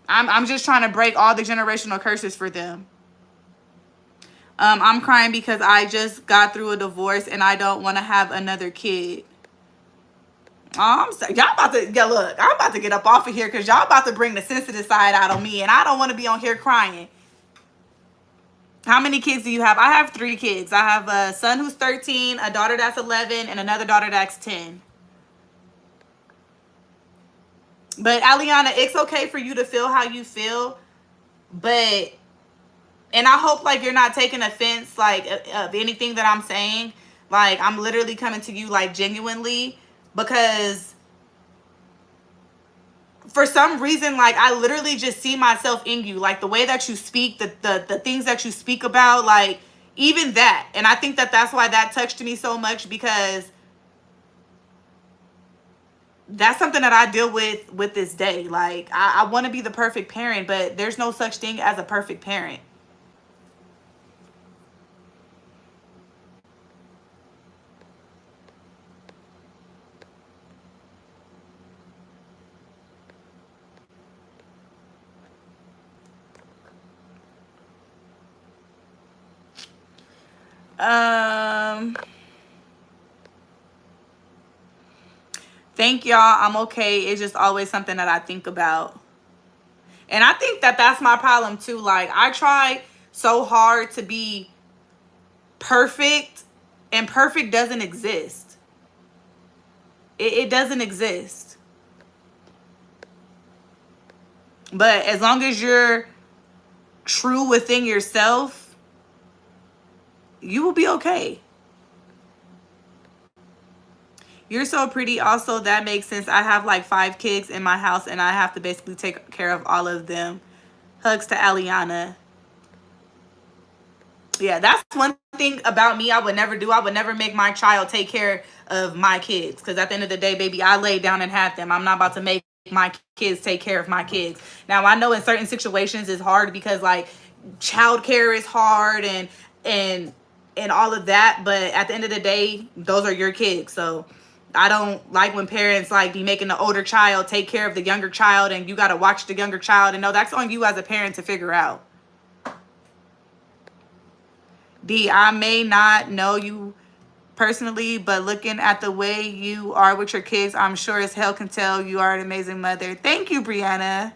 Speaker 2: I'm just trying to break all the generational curses for them. I'm crying because I just got through a divorce and I don't want to have another kid. I'm sorry. Y'all about to, yeah, look, I'm about to get up off of here because y'all about to bring the sensitive side out on me, and I don't want to be on here crying. How many kids do you have? I have 3 kids. I have a son who's 13, a daughter that's 11, and another daughter that's 10. But Aliana, it's okay for you to feel how you feel, but, and I hope like you're not taking offense like of anything that I'm saying. Like, I'm literally coming to you like genuinely, because for some reason, like, I literally just see myself in you, like the way that you speak, the things that you speak about, like even that. And I think that that's why that touched me so much, because that's something that I deal with this day. Like, I want to be the perfect parent, but there's no such thing as a perfect parent. Thank y'all. I'm okay. It's just always something that I think about. And I think that that's my problem too. Like, I try so hard to be perfect, and perfect doesn't exist. It doesn't exist. But as long as you're true within yourself, you will be okay. You're so pretty. Also, that makes sense. I have like 5 kids in my house, and I have to basically take care of all of them. Hugs to Aliana. Yeah, that's one thing about me I would never do. I would never make my child take care of my kids, because at the end of the day, baby, I laid down and had them. I'm not about to make my kids take care of my kids. Now, I know in certain situations it's hard, because like childcare is hard and all of that, but at the end of the day, those are your kids. So I don't like when parents like be making the older child take care of the younger child, and you got to watch the younger child. And no, that's on you as a parent to figure out. D, I may not know you personally, but looking at the way you are with your kids, I'm sure as hell can tell you are an amazing mother. Thank you, Brianna.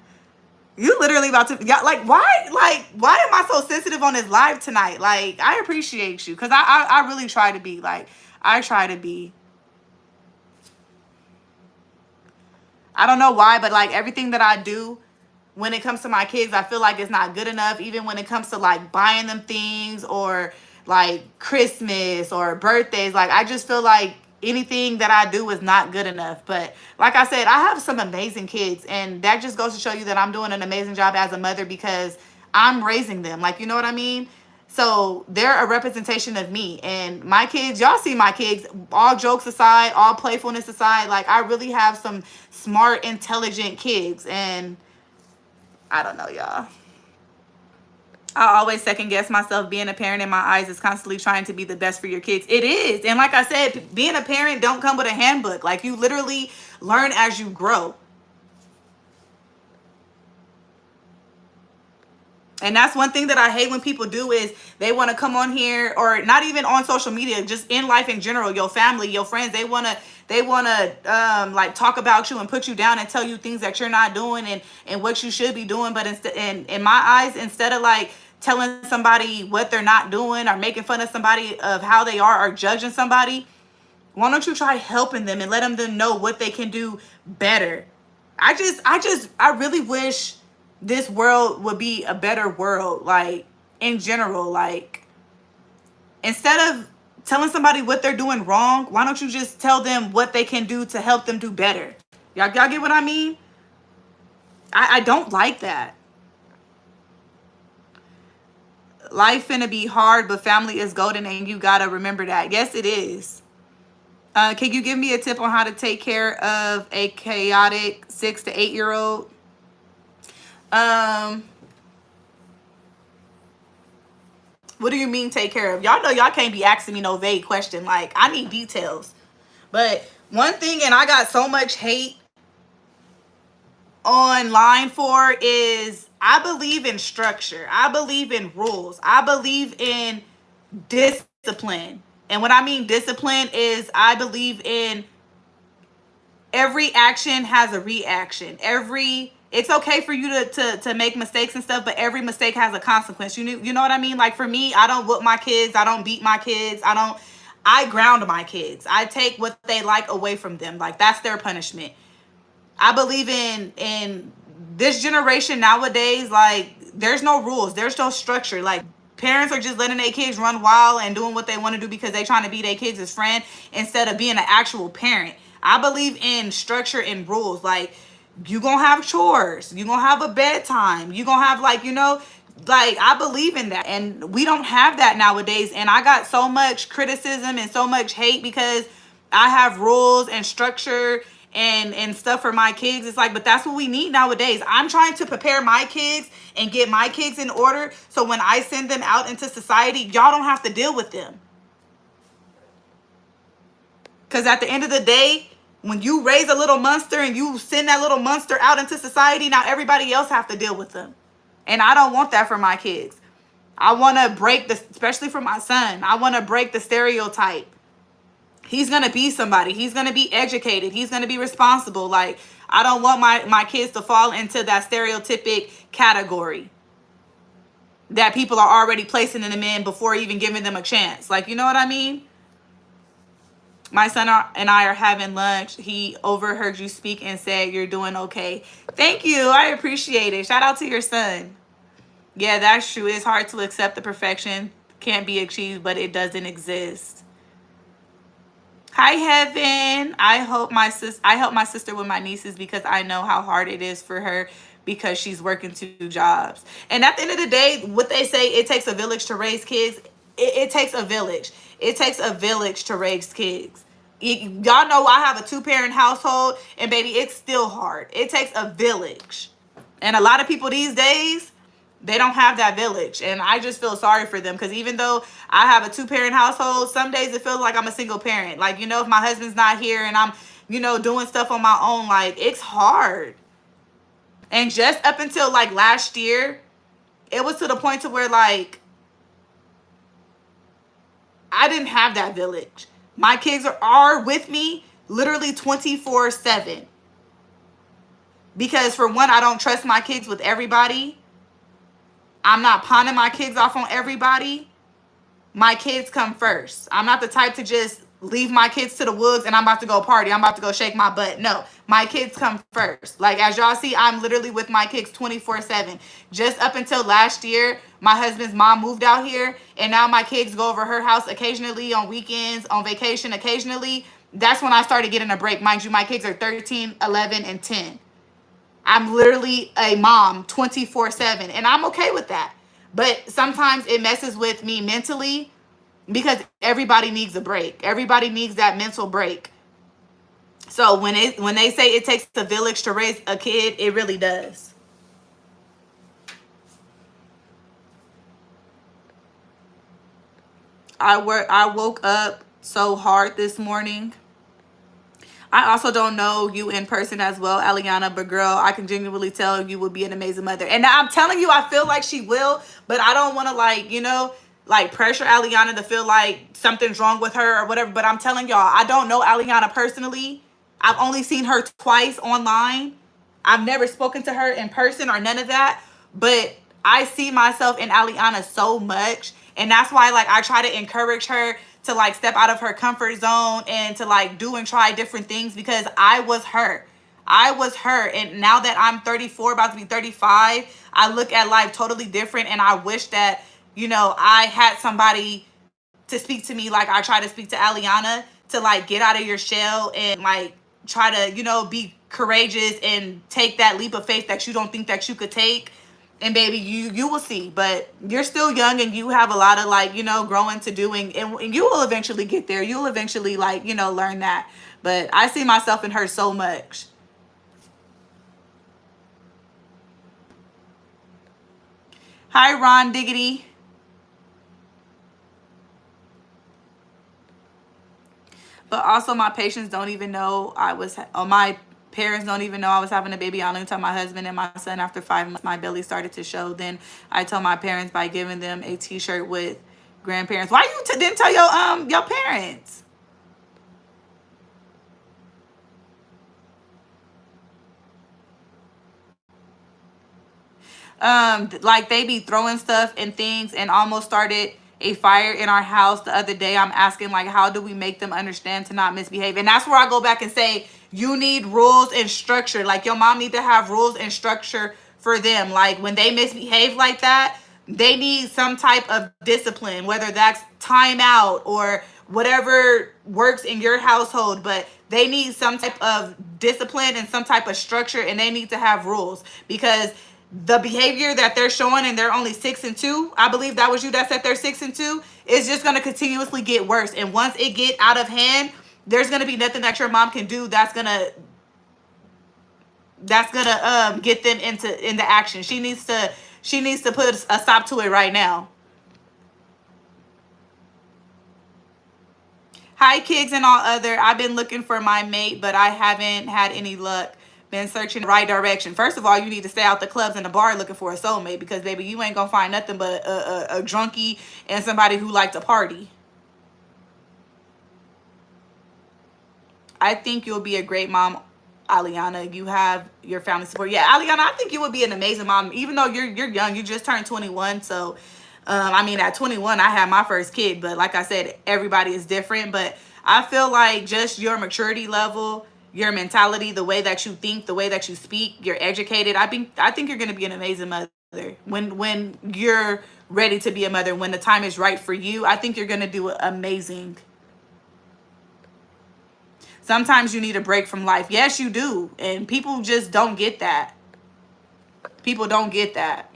Speaker 2: You literally about to, yeah, like, why am I so sensitive on this live tonight? Like, I appreciate you, because I really try to be, like, I try to be. I don't know why, but like everything that I do when it comes to my kids, I feel like it's not good enough. Even when it comes to like buying them things, or like Christmas or birthdays, like I just feel like anything that I do is not good enough. But like I said, I have some amazing kids, and that just goes to show you that I'm doing an amazing job as a mother, because I'm raising them. Like, you know what I mean? So they're a representation of me, and my kids, y'all see my kids, all jokes aside, all playfulness aside, like I really have some smart, intelligent kids. And I don't know, y'all. I always second guess myself. Being a parent in my eyes is constantly trying to be the best for your kids. It is. And like I said, being a parent don't come with a handbook. Like, you literally learn as you grow. And that's one thing that I hate when people do, is they want to come on here, or not even on social media, just in life in general, your family, your friends, they want to like talk about you and put you down and tell you things that you're not doing and what you should be doing. But instead, in my eyes, instead of like telling somebody what they're not doing, or making fun of somebody of how they are, or judging somebody, why don't you try helping them and letting them know what they can do better? I really wish this world would be a better world, like in general. Like, instead of telling somebody what they're doing wrong, why don't you just tell them what they can do to help them do better? Y'all get what I mean? I don't like that. Life finna be hard, but family is golden, and you gotta remember that. Yes, it is. Can you give me a tip on how to take care of a chaotic 6 to 8 year old? What do you mean take care of? Y'all know y'all can't be asking me no vague question. Like, I need details. But one thing, and I got so much hate online for, is I believe in structure. I believe in rules. I believe in discipline. And what I mean discipline is I believe in every action has a reaction. It's okay for you to make mistakes and stuff, but every mistake has a consequence. You know what I mean? Like, for me, I don't whoop my kids. I don't beat my kids. I ground my kids. I take what they like away from them. Like, that's their punishment. I believe in this generation nowadays, like, there's no rules. There's no structure. Like, parents are just letting their kids run wild and doing what they want to do because they trying to be their kids' friend instead of being an actual parent. I believe in structure and rules. Like, you gonna have chores. You gonna have a bedtime. You gonna have, like, like, I believe in that. And we don't have that nowadays. And I got so much criticism and so much hate because I have rules and structure and stuff for my kids. It's like, but that's what we need nowadays. I'm trying to prepare my kids and get my kids in order so when I send them out into society, y'all don't have to deal with them. Because at the end of the day, when you raise a little monster and you send that little monster out into society, now everybody else have to deal with them. And I don't want that for my kids. I want to break this, especially for my son. I want to break the stereotype. He's going to be somebody. He's going to be educated. He's going to be responsible. Like, I don't want my kids to fall into that stereotypic category that people are already placing them in before even giving them a chance. Like, you know what I mean? My son and I are having lunch. He overheard you speak and said you're doing okay. Thank you. I appreciate it. Shout out to your son. Yeah, that's true. It's hard to accept the perfection can't be achieved, but it doesn't exist. Hi, Heaven. I help my sister with my nieces because I know how hard it is for her because she's working 2 jobs. And at the end of the day, what they say, it takes a village to raise kids. It takes a village. It takes a village to raise kids. Y'all know I have a 2-parent household, and baby, it's still hard. It takes a village. And a lot of people these days, they don't have that village. And I just feel sorry for them because even though I have a 2-parent household, some days it feels like I'm a single parent. Like, if my husband's not here and I'm, doing stuff on my own, like, it's hard. And just up until, like, last year, it was to the point to where, like, I didn't have that village. My kids are with me literally 24/7. Because, for one, I don't trust my kids with everybody. I'm not pawning my kids off on everybody. My kids come first. I'm not the type to just leave my kids to the woods and I'm about to go party. I'm about to go shake my butt. No, my kids come first. Like, as y'all see, I'm literally with my kids 24/7. Just up until last year, my husband's mom moved out here, and now my kids go over her house occasionally on weekends, on vacation occasionally. That's when I started getting a break. Mind you, my kids are 13, 11, and 10. I'm literally a mom 24/7, and I'm okay with that. But sometimes it messes with me mentally because everybody needs a break. Everybody needs that mental break. So when they say it takes a village to raise a kid, it really does. I woke up so hard this morning. I also don't know you in person as well, Aliana, but girl, I can genuinely tell you would be an amazing mother. And I'm telling you, I feel like she will, but I don't want to, like pressure Aliana to feel like something's wrong with her or whatever. But I'm telling y'all, I don't know Aliana personally. I've only seen her twice online. I've never spoken to her in person or none of that. But I see myself in Aliana so much. And that's why, like, I try to encourage her to, like, step out of her comfort zone and to, like, do and try different things because I was her. I was her. And now that I'm 34, about to be 35, I look at life totally different. And I wish that, you know, I had somebody to speak to me like I try to speak to Aliana, to like get out of your shell and like try to, you know, be courageous and take that leap of faith that you don't think that you could take. And baby, you will see. But you're still young and you have a lot of like, you know, growing to do, and you will eventually get there. You'll eventually like, you know, learn that. But I see myself in her so much. Hi, Ron Diggity. But also my patients don't even know my parents don't even know I was having a baby. I only told my husband and my son after 5 months my belly started to show. Then I told my parents by giving them a t-shirt with grandparents. Why you didn't tell your parents? Like they be throwing stuff and things, and almost started a fire in our house the other day. I'm asking like, how do we make them understand to not misbehave? And that's where I go back and say, you need rules and structure. Like your mom need to have rules and structure for them. Like when they misbehave like that, they need some type of discipline, whether that's timeout or whatever works in your household, but they need some type of discipline and some type of structure, and they need to have rules, because the behavior that they're showing, and they're only 6 and 2, I believe that was you that said they're 6 and 2, is just going to continuously get worse. And once it get out of hand, there's going to be nothing that your mom can do that's gonna get them into action. She needs to put a stop to it right now. Hi, kids and all other. I've been looking for my mate, but I haven't had any luck. Been searching the right direction. First of all, you need to stay out the clubs and the bar looking for a soulmate, because baby, you ain't gonna find nothing but a drunkie and somebody who like to party. I think you'll be a great mom, Aliana. You have your family support. Yeah, Aliana, I think you would be an amazing mom, even though you're young. You just turned 21, so I mean, at 21, I had my first kid, but like I said, everybody is different. But I feel like just your maturity level, your mentality, the way that you think, the way that you speak, you're educated. I think you're going to be an amazing mother when you're ready to be a mother. When the time is right for you, I think you're going to do amazing. Sometimes you need a break from life. Yes, you do. And people just don't get that. People don't get that.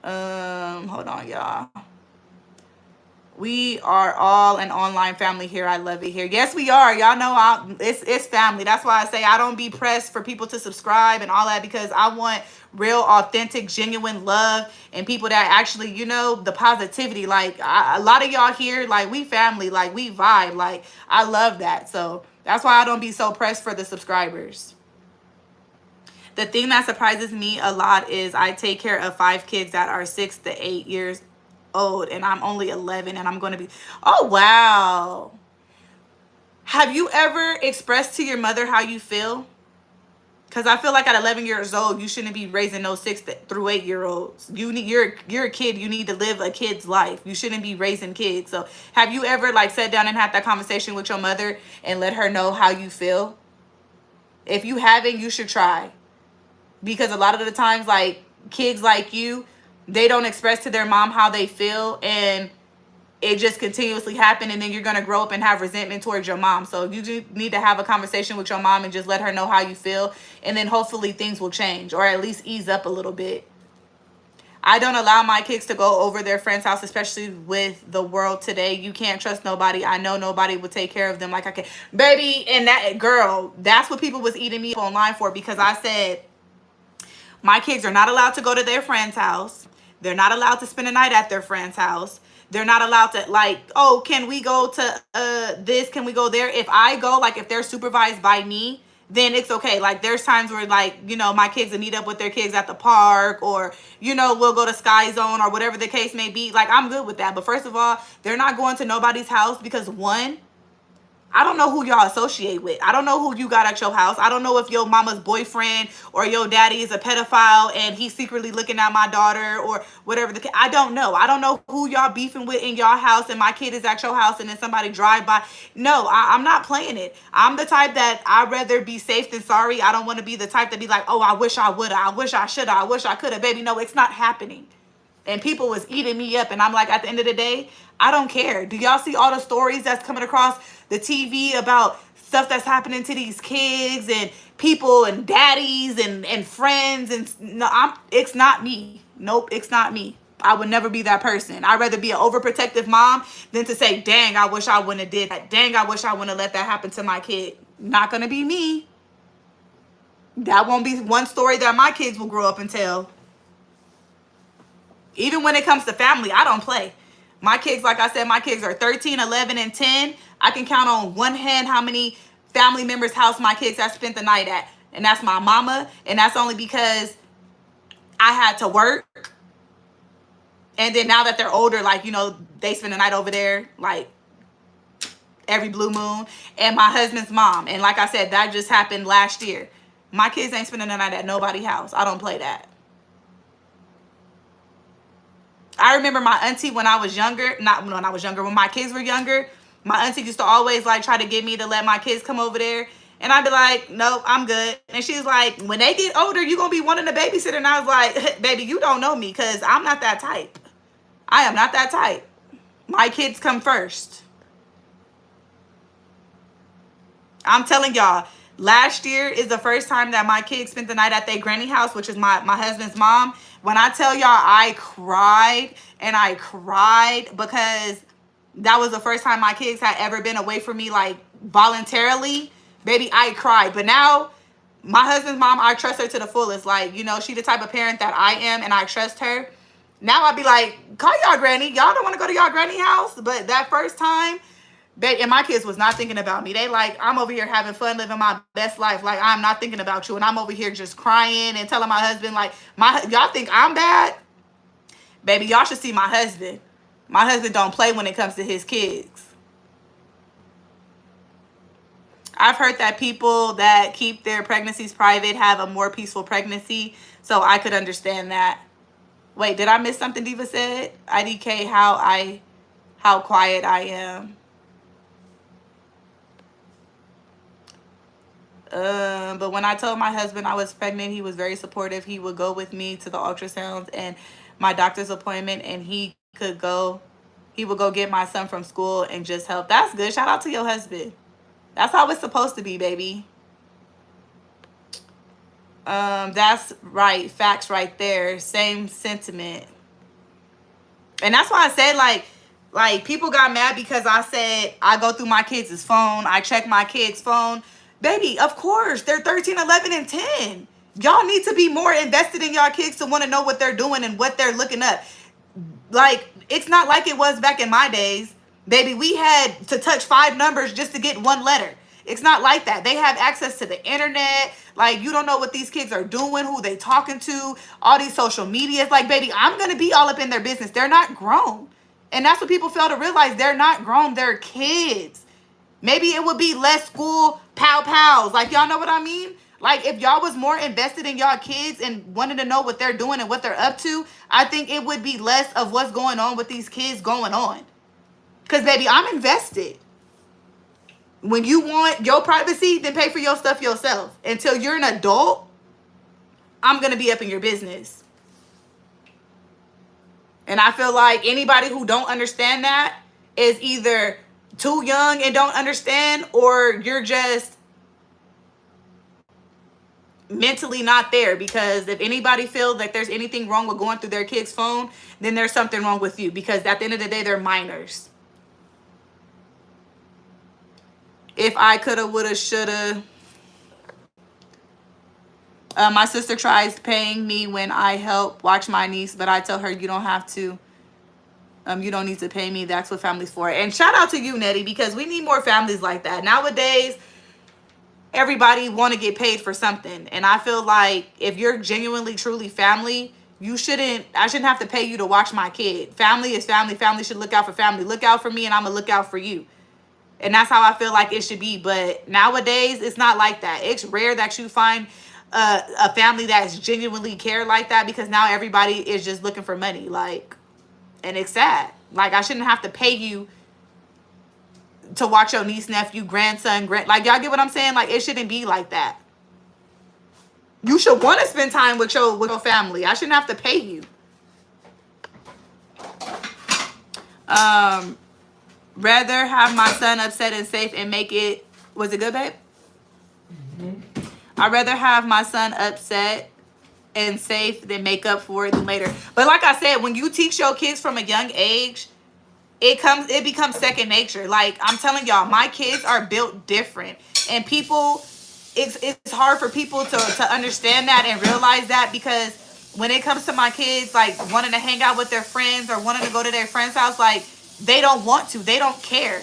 Speaker 2: Hold on, y'all. We are all an online family here. I love it here. Yes, we are. Y'all know it's family. That's why I say I don't be pressed for people to subscribe and all that, because I want real, authentic, genuine love and people that actually, you know, the positivity. Like a lot of y'all here, like we family, like we vibe. Like I love that. So that's why I don't be so pressed for the subscribers. The thing that surprises me a lot is I take care of 5 kids that are 6 to 8 years old, and I'm only 11, and I'm going to be, oh, wow. Have you ever expressed to your mother how you feel? Because I feel like at 11 years old, you shouldn't be raising those 6 through 8 year olds. You're a kid. You need to live a kid's life. You shouldn't be raising kids. So have you ever like sat down and had that conversation with your mother and let her know how you feel? If you haven't, you should try. Because a lot of the times, like, kids like you, they don't express to their mom how they feel, and it just continuously happen, and then you're going to grow up and have resentment towards your mom. So you do need to have a conversation with your mom and just let her know how you feel, and then hopefully things will change, or at least ease up a little bit. I don't allow my kids to go over their friend's house, especially with the world today. You can't trust nobody. I know nobody will take care of them like I can. Baby, and that girl, that's what people was eating me online for, because I said, my kids are not allowed to go to their friend's house. They're not allowed to spend a night at their friend's house. They're not allowed to, like, oh, can we go to this? Can we go there? If I go, like, if they're supervised by me, then it's okay. Like, there's times where, like, you know, my kids will meet up with their kids at the park, or, you know, we'll go to Sky Zone or whatever the case may be. Like, I'm good with that. But first of all, they're not going to nobody's house because, one, I don't know who y'all associate with. I don't know who you got at your house. I don't know if your mama's boyfriend or your daddy is a pedophile and he's secretly looking at my daughter or whatever. I don't know. I don't know who y'all beefing with in y'all house and my kid is at your house and then somebody drive by. No, I'm not playing it. I'm the type that I'd rather be safe than sorry. I don't want to be the type to be like, oh, I wish I would have. I wish I should have. I wish I could have. Baby, no, it's not happening. And people was eating me up. And I'm like, at the end of the day, I don't care. Do y'all see all the stories that's coming across the TV about stuff that's happening to these kids and people and daddies and friends? And no, it's not me. Nope, it's not me. I would never be that person. I'd rather be an overprotective mom than to say, dang, I wish I wouldn't have did that. Dang, I wish I wouldn't have let that happen to my kid. Not going to be me. That won't be one story that my kids will grow up and tell. Even when it comes to family, I don't play. My kids, like I said, my kids are 13, 11, and 10. I can count on one hand how many family members' house my kids have spent the night at. And that's my mama. And that's only because I had to work. And then now that they're older, like, you know, they spend the night over there, like, every blue moon. And my husband's mom. And like I said, that just happened last year. My kids ain't spending the night at nobody's house. I don't play that. I remember my auntie when I was younger, when my kids were younger, my auntie used to always like try to get me to let my kids come over there. And I'd be like, no, I'm good. And she's like, when they get older, you're going to be wanting a babysitter. And I was like, baby, you don't know me because I'm not that type. I am not that type. My kids come first. I'm telling y'all, last year is the first time that my kids spent the night at their granny house, which is my husband's mom. When I tell y'all I cried and I cried because that was the first time my kids had ever been away from me, like, voluntarily. Baby, I cried. But now, my husband's mom, I trust her to the fullest. Like, you know, she the type of parent that I am, and I trust her. Now I'd be like, call y'all granny. Y'all don't want to go to y'all granny house? But that first time, and my kids was not thinking about me. They like, I'm over here having fun, living my best life. Like, I'm not thinking about you. And I'm over here just crying and telling my husband, like, y'all think I'm bad? Baby, y'all should see my husband. My husband don't play when it comes to his kids. I've heard that people that keep their pregnancies private have a more peaceful pregnancy. So I could understand that. Wait, did I miss something Diva said? IDK, how quiet I am. But when I told my husband I was pregnant, he was very supportive. He would go with me to the ultrasounds and my doctor's appointment, and he would go get my son from school and just help. That's good. Shout out to your husband. That's how it's supposed to be, baby. That's right. Facts right there. Same sentiment. And that's why I said, like people got mad because I said I go through my kids' phone. I check my kids' phone. Baby, of course, they're 13, 11, and 10. Y'all need to be more invested in y'all kids to want to know what they're doing and what they're looking up. Like, it's not like it was back in my days. Baby, we had to touch 5 numbers just to get 1 letter. It's not like that. They have access to the internet. Like, you don't know what these kids are doing, who they talking to, all these social medias. Like, baby, I'm going to be all up in their business. They're not grown. And that's what people fail to realize. They're not grown. They're kids. Maybe it would be less school pow-pows. Like, y'all know what I mean? Like, if y'all was more invested in y'all kids and wanted to know what they're doing and what they're up to, I think it would be less of what's going on with these kids going on. Because, baby, I'm invested. When you want your privacy, then pay for your stuff yourself. Until you're an adult, I'm going to be up in your business. And I feel like anybody who don't understand that is either too young and don't understand, or you're just mentally not there. Because if anybody feels like there's anything wrong with going through their kid's phone, then there's something wrong with you. Because at the end of the day, they're minors. If I coulda, woulda, shoulda. My sister tries paying me when I help watch my niece, but I tell her you don't have to. You don't need to pay me. That's what family's for. And shout out to you, Nettie, because we need more families like that. Nowadays, everybody want to get paid for something. And I feel like if you're genuinely, truly family, I shouldn't have to pay you to watch my kid. Family is family. Family should look out for family. Look out for me and I'm going to look out for you. And that's how I feel like it should be. But nowadays, it's not like that. It's rare that you find a family that's genuinely care like that, because now everybody is just looking for money. Like, and it's sad. Like, I shouldn't have to pay you to watch your niece, nephew, grandson, like, y'all get what I'm saying? Like, it shouldn't be like that. You should want to spend time with your family. I shouldn't have to pay you. Rather have my son upset and safe and make it. Was it good, babe? I'd rather have my son upset and safe than make up for it later. But like I said, when you teach your kids from a young age, it becomes second nature. Like, I'm telling y'all, my kids are built different, and people, it's hard for people to understand that and realize that, because when it comes to my kids, like, wanting to hang out with their friends or wanting to go to their friend's house, like, they don't want to, they don't care.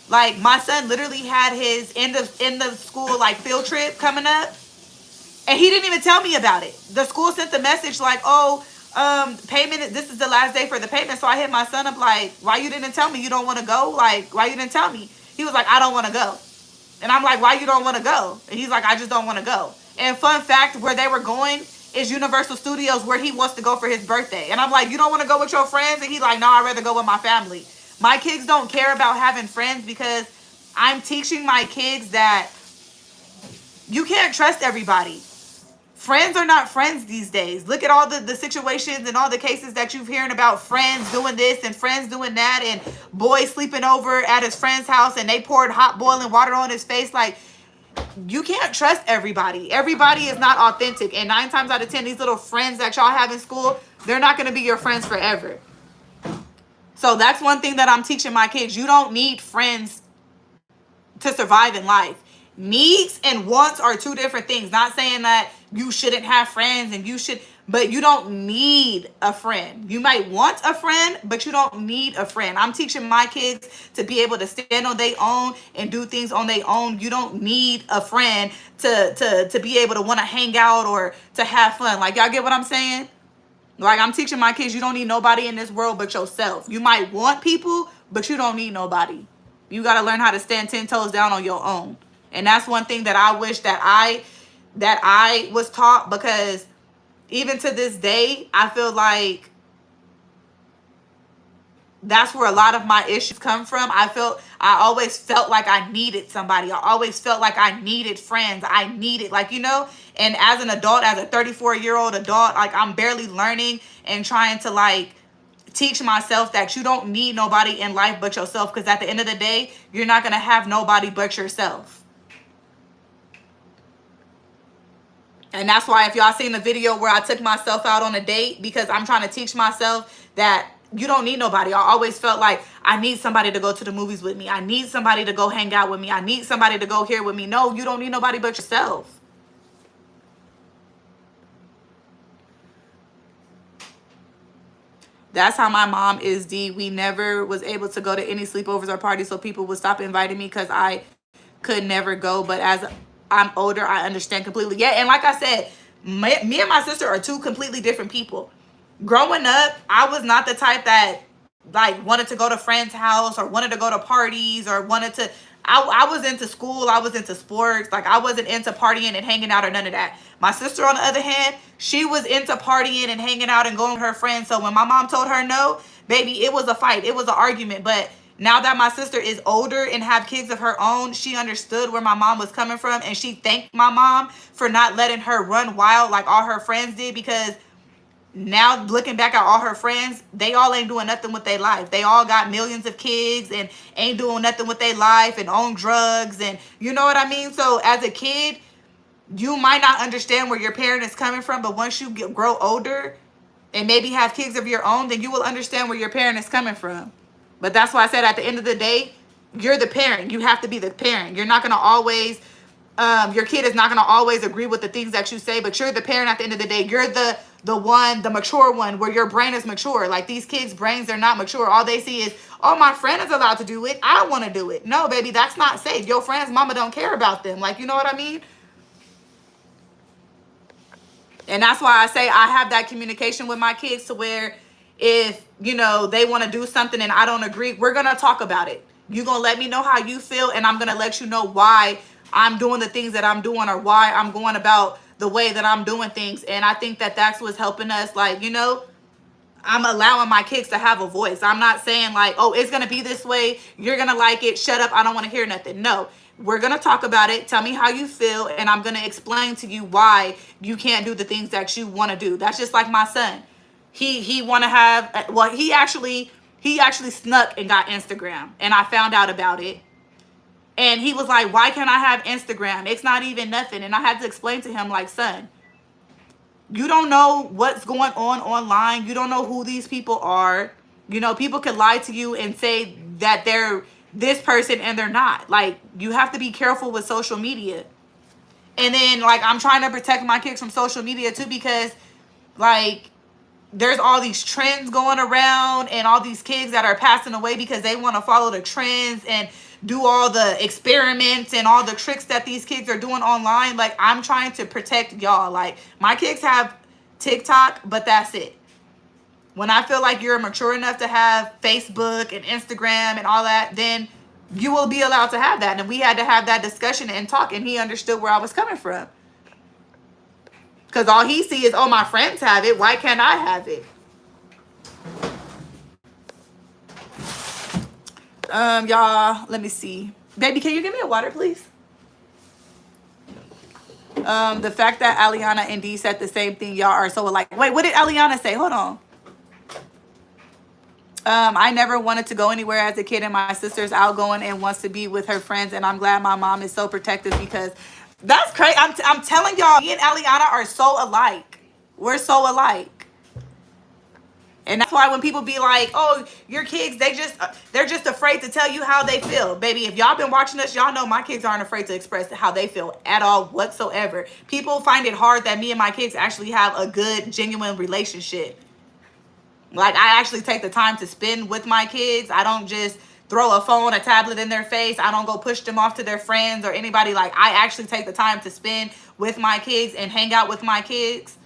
Speaker 2: Like, my son literally had his end of school, like, field trip coming up, and he didn't even tell me about it. The school sent the message like, oh, payment, this is the last day for the payment. So I hit my son up like, why you didn't tell me you don't want to go? Like, why you didn't tell me? He was like, I don't want to go. And I'm like, why you don't want to go? And he's like, I just don't want to go. And fun fact, where they were going is Universal Studios, where he wants to go for his birthday. And I'm like, you don't want to go with your friends? And he's like, no, I'd rather go with my family. My kids don't care about having friends, because I'm teaching my kids that you can't trust everybody. Friends are not friends these days. Look at all the situations and all the cases that you've hearing about friends doing this and friends doing that, and boys sleeping over at his friend's house and they poured hot boiling water on his face. Like, you can't trust everybody. Everybody is not authentic. And 9 times out of 10, these little friends that y'all have in school, they're not going to be your friends forever. So that's one thing that I'm teaching my kids. You don't need friends to survive in life. Needs and wants are two different things. Not saying that you shouldn't have friends and you should, but you don't need a friend. You might want a friend, but you don't need a friend. I'm teaching my kids to be able to stand on their own and do things on their own. You don't need a friend to be able to want to hang out or to have fun. Like, y'all get what I'm saying? Like, I'm teaching my kids, you don't need nobody in this world but yourself. You might want people, but you don't need nobody. You got to learn how to stand 10 toes down on your own. And that's one thing that I wish that I was taught, because even to this day, I feel like that's where a lot of my issues come from. I always felt like I needed somebody. I always felt like I needed friends. I needed, like, you know, and as an adult, as a 34-year-old adult, like, I'm barely learning and trying to, like, teach myself that you don't need nobody in life but yourself, because at the end of the day, you're not going to have nobody but yourself. And that's why, if y'all seen the video where I took myself out on a date, because I'm trying to teach myself that you don't need nobody. I always felt like I need somebody to go to the movies with me. I need somebody to go hang out with me. I need somebody to go here with me. No, you don't need nobody but yourself. That's how my mom is, D. We never was able to go to any sleepovers or parties, so people would stop inviting me because I could never go. But as I'm older, I understand completely. Yeah, and like I said, me and my sister are two completely different people. Growing up, I was not the type that, like, wanted to go to friends' house or wanted to go to parties or wanted to. I was into school. I was into sports. Like, I wasn't into partying and hanging out or none of that. My sister, on the other hand, she was into partying and hanging out and going with her friends. So when my mom told her no, baby, it was a fight. It was an argument. But now that my sister is older and have kids of her own, she understood where my mom was coming from. And she thanked my mom for not letting her run wild like all her friends did, because now looking back at all her friends, they all ain't doing nothing with their life. They all got millions of kids and ain't doing nothing with their life and own drugs, and you know what I mean? So as a kid, you might not understand where your parent is coming from, but once you grow older and maybe have kids of your own, then you will understand where your parent is coming from. But that's why I said, at the end of the day, you're the parent. You have to be the parent. You're not going to always, your kid is not going to always agree with the things that you say, but you're the parent at the end of the day. You're the mature one, where your brain is mature. Like, these kids' brains are not mature. All they see is, oh, my friend is allowed to do it, I want to do it. No, baby, that's not safe. Your friend's mama don't care about them. Like, you know what I mean? And that's why I say I have that communication with my kids, to where if, you know, they want to do something and I don't agree, we're going to talk about it. You're going to let me know how you feel, and I'm going to let you know why I'm doing the things that I'm doing, or why I'm going about the way that I'm doing things. And I think that that's what's helping us. Like, you know, I'm allowing my kids to have a voice. I'm not saying like, oh, it's going to be this way, you're going to like it, shut up, I don't want to hear nothing. No, we're going to talk about it. Tell me how you feel, and I'm going to explain to you why you can't do the things that you want to do. That's just like my son. He want to have, well, he actually snuck and got Instagram, and I found out about it. And he was like, why can't I have Instagram? It's not even nothing. And I had to explain to him, like, son, you don't know what's going on online. You don't know who these people are. You know, people could lie to you and say that they're this person and they're not. Like, you have to be careful with social media. And then, like, I'm trying to protect my kids from social media too, because, like, there's all these trends going around and all these kids that are passing away because they want to follow the trends and do all the experiments and all the tricks that these kids are doing online. Like, I'm trying to protect y'all. Like, my kids have TikTok, but that's it. When I feel like you're mature enough to have Facebook and Instagram and all that, then you will be allowed to have that. And we had to have that discussion and talk, and he understood where I was coming from. Because all he sees is, oh, my friends have it. Why can't I have it? Y'all, let me see. Baby, can you give me a water, please? The fact that Aliana and Dee said the same thing, y'all are so alike. Wait, what did Aliana say? Hold on. I never wanted to go anywhere as a kid, and my sister's outgoing and wants to be with her friends, and I'm glad my mom is so protective, because that's crazy. I'm telling y'all, me and Aliana are so alike. We're so alike. And that's why when people be like, oh, your kids, they're just afraid to tell you how they feel. Baby, if y'all been watching us, y'all know my kids aren't afraid to express how they feel at all whatsoever. People find it hard that me and my kids actually have a good, genuine relationship. Like, I actually take the time to spend with my kids. I don't just throw a phone, a tablet in their face. I don't go push them off to their friends or anybody. Like, I actually take the time to spend with my kids and hang out with my kids.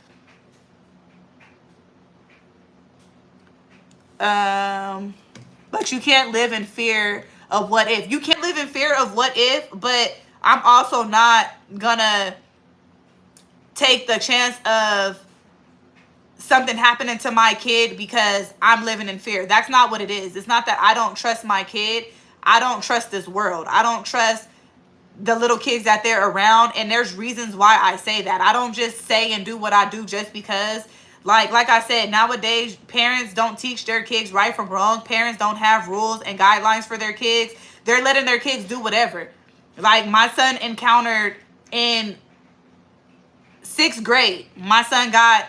Speaker 2: But you can't live in fear of what if. You can't live in fear of what if, but I'm also not gonna take the chance of something happening to my kid because I'm living in fear. That's not what it is. It's not that I don't trust my kid. I don't trust this world. I don't trust the little kids that they're around, and there's reasons why I say that. I don't just say and do what I do just because. Like I said, nowadays, parents don't teach their kids right from wrong. Parents don't have rules and guidelines for their kids. They're letting their kids do whatever. Like, my son encountered in 6th grade, my son got,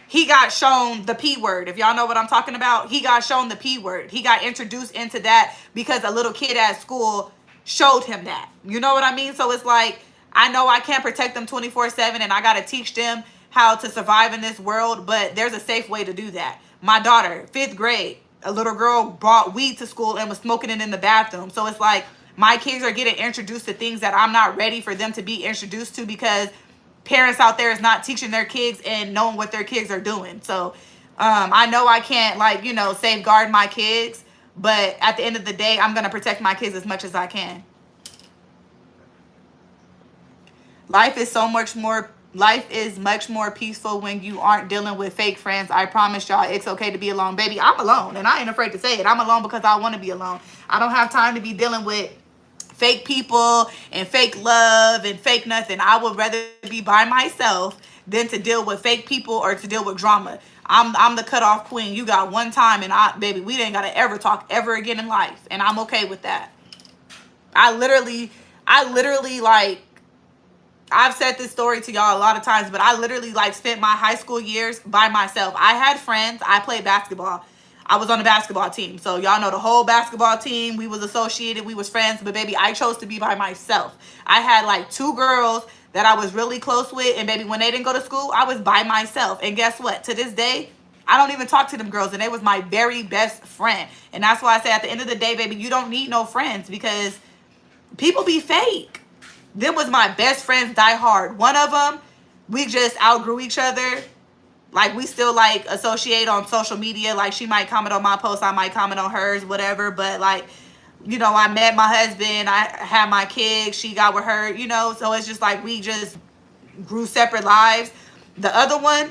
Speaker 2: he got shown the P word. If y'all know what I'm talking about, he got shown the P word. He got introduced into that because a little kid at school showed him that. You know what I mean? So it's like, I know I can't protect them 24/7, and I got to teach them how to survive in this world, but there's a safe way to do that. My daughter, 5th grade, a little girl brought weed to school and was smoking it in the bathroom. So it's like, my kids are getting introduced to things that I'm not ready for them to be introduced to, because parents out there is not teaching their kids and knowing what their kids are doing. So I know I can't, like, you know, safeguard my kids, but at the end of the day, I'm going to protect my kids as much as I can. Life is much more peaceful when you aren't dealing with fake friends. I promise y'all, it's okay to be alone. Baby, I'm alone, and I ain't afraid to say it. I'm alone because I want to be alone. I don't have time to be dealing with fake people and fake love and fake nothing. I would rather be by myself than to deal with fake people or to deal with drama. I'm the cutoff queen. You got one time, and baby, we ain't gotta ever talk ever again in life, and I'm okay with that. I literally like, I've said this story to y'all a lot of times, but I literally, like, spent my high school years by myself. I had friends. I played basketball. I was on the basketball team. So y'all know the whole basketball team. We was associated. We was friends. But, baby, I chose to be by myself. I had, like, 2 girls that I was really close with. And, baby, when they didn't go to school, I was by myself. And guess what? To this day, I don't even talk to them girls. And they was my very best friend. And that's why I say, at the end of the day, baby, you don't need no friends, because people be fake. Them was my best friends, die hard. One of them, we just outgrew each other. Like, we still like associate on social media. Like, she might comment on my post, I might comment on hers, whatever. But like, you know, I met my husband, I had my kids, she got with her, you know. So it's just like we just grew separate lives. The other one,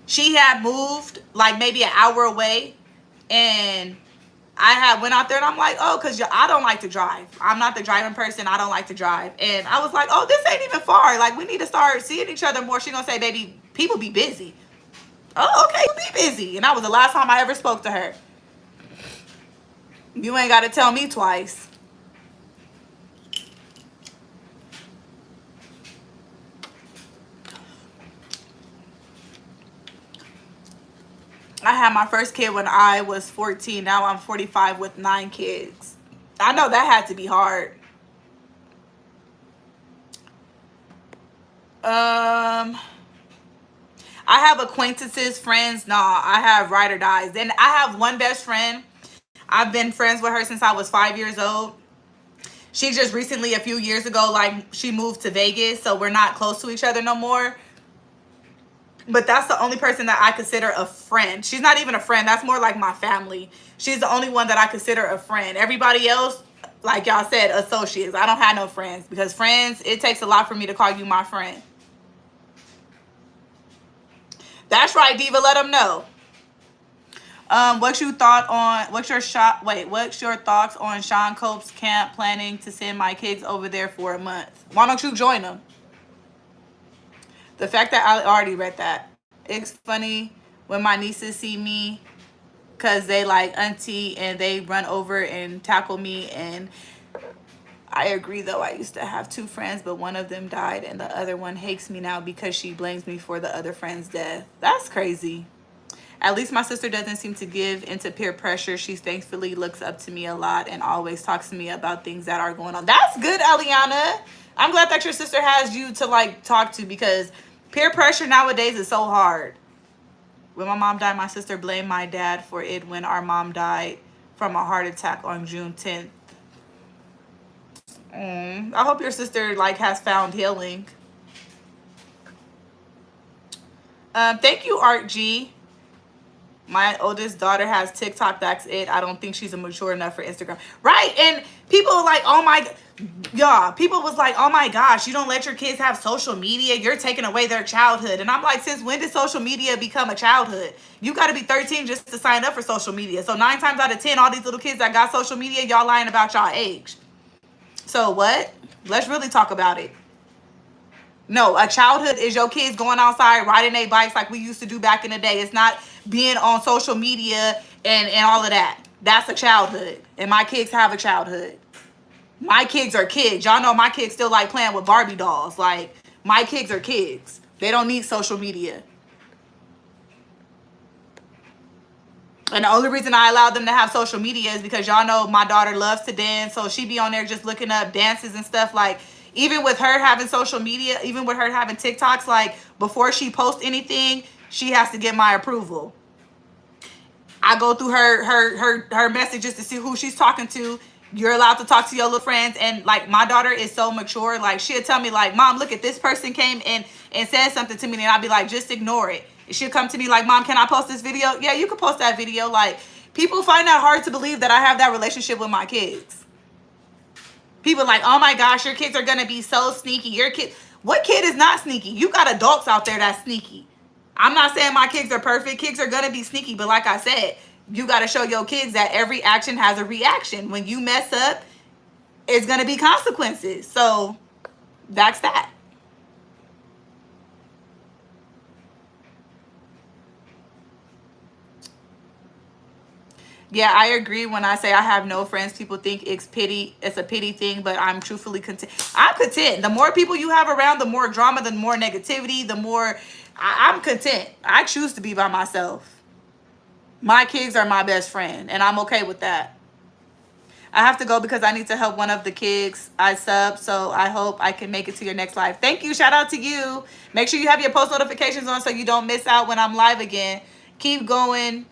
Speaker 2: she had moved like maybe an hour away, and I had went out there and I'm like, oh, because I don't like to drive. I'm not the driving person. I don't like to drive. And I was like, oh, this ain't even far. Like, we need to start seeing each other more. She gonna say, baby, people be busy. Oh, okay, be busy. And that was the last time I ever spoke to her. You ain't got to tell me twice. I had my first kid when I was 14. Now I'm 45 with 9 kids. I know that had to be hard. I have acquaintances, friends. Nah, I have ride or dies. Then I have one best friend. I've been friends with her since I was 5 years old. She just recently, a few years ago, like, she moved to Vegas, so we're not close to each other no more. But that's the only person that I consider a friend. She's not even a friend. That's more like my family. She's the only one that I consider a friend. Everybody else, like y'all said, associates. I don't have no friends, because friends, it takes a lot for me to call you my friend. That's right, Diva. Let them know. What's your thoughts on Sean Cope's camp? Planning to send my kids over there for a month. Why don't you join them? The fact that I already read that. It's funny when my nieces see me, because they like auntie, and they run over and tackle me. And I agree, though. I used to have 2 friends, but one of them died, and the other one hates me now because she blames me for the other friend's death. That's crazy. At least my sister doesn't seem to give into peer pressure. She thankfully looks up to me a lot and always talks to me about things that are going on. That's good, Eliana. I'm glad that your sister has you to like talk to, because peer pressure nowadays is so hard. When my mom died, my sister blamed my dad for it when our mom died from a heart attack on June 10th. I hope your sister like has found healing. Thank you, Art G. My oldest daughter has TikTok. That's it. I don't think she's mature enough for Instagram. Right. And people are like, oh my, y'all, people was like, oh my gosh, you don't let your kids have social media. You're taking away their childhood. And I'm like, since when did social media become a childhood? You got to be 13 just to sign up for social media. So 9 times out of 10, all these little kids that got social media, y'all lying about y'all age. So what? Let's really talk about it. No, a childhood is your kids going outside, riding their bikes like we used to do back in the day. It's not being on social media and all of that. That's a childhood. And my kids have a childhood. My kids are kids. Y'all know my kids still like playing with Barbie dolls. Like, my kids are kids. They don't need social media. And the only reason I allowed them to have social media is because y'all know my daughter loves to dance. So she be on there just looking up dances and stuff. Like, even with her having social media, even with her having TikToks, like, before she posts anything, she has to get my approval. I go through her messages to see who she's talking to. You're allowed to talk to your little friends. And like, my daughter is so mature. Like, she'll tell me like, Mom, look at this person came in and said something to me. And I'll be like, just ignore it. She'll come to me like, Mom, can I post this video? Yeah, you can post that video. Like, people find that hard to believe that I have that relationship with my kids. People like, oh my gosh, your kids are going to be so sneaky. Your kid, what kid is not sneaky? You got adults out there that's sneaky. I'm not saying my kids are perfect. Kids are going to be sneaky. But like I said, you got to show your kids that every action has a reaction. When you mess up, it's going to be consequences. So that's that. Yeah, I agree when I say I have no friends. People think it's pity. It's a pity thing, but I'm truthfully content. I'm content. The more people you have around, the more drama, the more negativity, the more I'm content. I choose to be by myself. My kids are my best friend, and I'm okay with that. I have to go because I need to help one of the kids. I sub, so I hope I can make it to your next live. Thank you. Shout out to you. Make sure you have your post notifications on so you don't miss out when I'm live again. Keep going.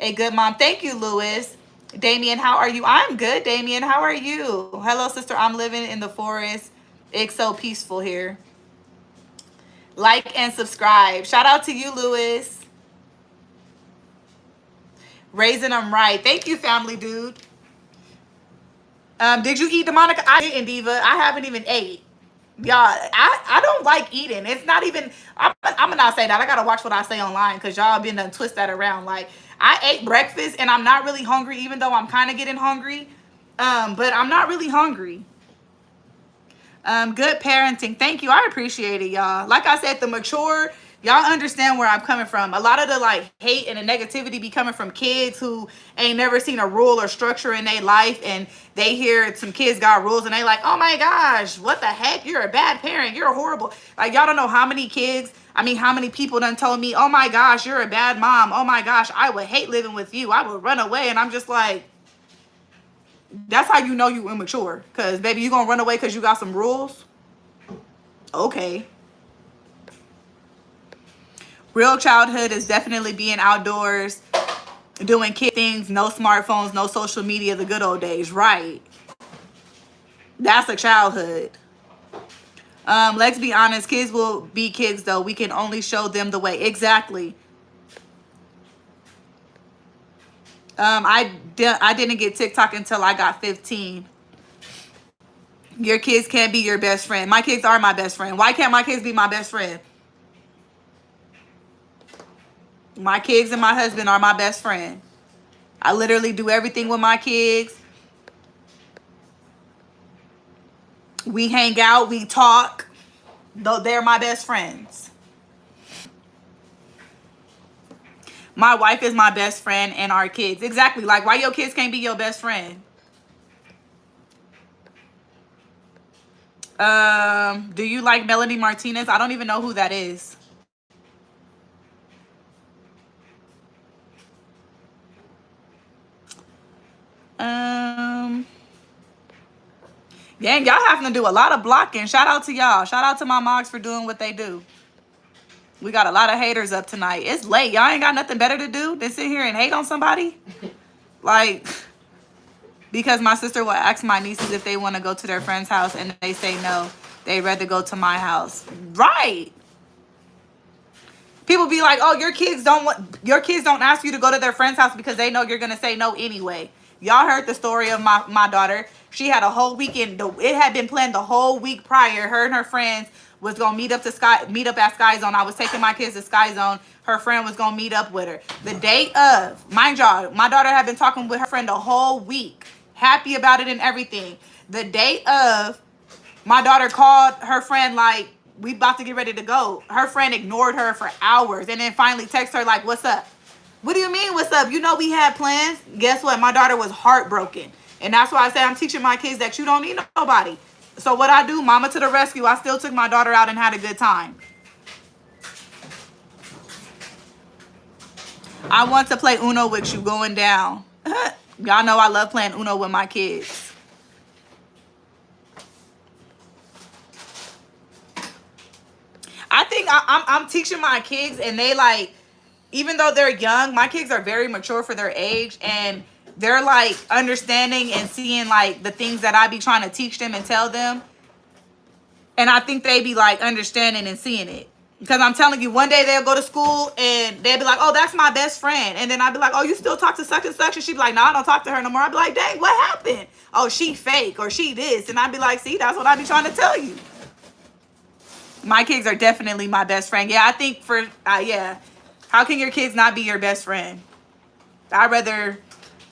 Speaker 2: A good mom. Thank you, Lewis. Damien, how are you? I'm good, Damien. How are you? Hello, sister. I'm living in the forest. It's so peaceful here. Like and subscribe. Shout out to you, Lewis. Raising them right. Thank you, family dude. Did you eat, Demonica? I didn't, Diva. I haven't even ate. Y'all, I don't like eating. It's not even, I'm gonna not say that. I gotta watch what I say online because y'all been done twist that around. Like, I ate breakfast and I'm not really hungry, even though I'm kind of getting hungry. But I'm not really hungry. Good parenting. Thank you. I appreciate it, y'all. Like I said, the mature, y'all understand where I'm coming from. A lot of the like hate and the negativity be coming from kids who ain't never seen a rule or structure in their life, and they hear some kids got rules and they like, oh my gosh, what the heck? You're a bad parent. You're horrible. Like, y'all don't know how many kids, I mean, how many people done told me, oh my gosh, you're a bad mom. Oh my gosh, I would hate living with you. I would run away. And I'm just like, that's how you know you immature. Because, baby, you going to run away because you got some rules? Okay. Real childhood is definitely being outdoors, doing kid things, no smartphones, no social media, the good old days. Right. That's a childhood. Let's be honest. Kids will be kids, though. We can only show them the way. Exactly. I didn't get TikTok until I got 15. Your kids can't be your best friend. My kids are my best friend. Why can't my kids be my best friend? My kids and my husband are my best friend. I literally do everything with my kids. We hang out, we talk. Though they're my best friends. My wife is my best friend and our kids. Exactly. Like, why your kids can't be your best friend? Do you like Melanie Martinez? I don't even know who that is. Dang, y'all having to do a lot of blocking. Shout out to y'all. Shout out to my moms for doing what they do. We got a lot of haters up tonight. It's late. Y'all ain't got nothing better to do than sit here and hate on somebody? Like, because my sister will ask my nieces if they want to go to their friend's house and they say no. They'd rather go to my house. Right. People be like, oh, your kids don't ask you to go to their friend's house because they know you're going to say no anyway. Y'all heard the story of my daughter. She had a whole weekend. It had been planned the whole week prior. Her and her friends was going to meet up at Sky Zone. I was taking my kids to Sky Zone. Her friend was going to meet up with her. The day of, mind y'all, my daughter had been talking with her friend the whole week. Happy about it and everything. The day of, my daughter called her friend like, we about to get ready to go. Her friend ignored her for hours and then finally texted her like, what's up? What do you mean, what's up? You know we had plans. Guess what? My daughter was heartbroken. And that's why I say I'm teaching my kids that you don't need nobody. So what I do, mama to the rescue, I still took my daughter out and had a good time. I want to play Uno with you going down. Y'all know I love playing Uno with my kids. I think I'm teaching my kids, and they like, even though they're young, my kids are very mature for their age, and they're like understanding and seeing like the things that I be trying to teach them and tell them. And I think they be like understanding and seeing it. Because I'm telling you, one day they'll go to school and they'll be like, oh, that's my best friend. And then I'll be like, oh, you still talk to such and such? And she'd be like, no, I don't talk to her no more. I'd be like, dang, what happened? Oh, she fake or she this. And I'd be like, see, that's what I be trying to tell you. My kids are definitely my best friend. Yeah, I think yeah. How can your kids not be your best friend? I'd rather,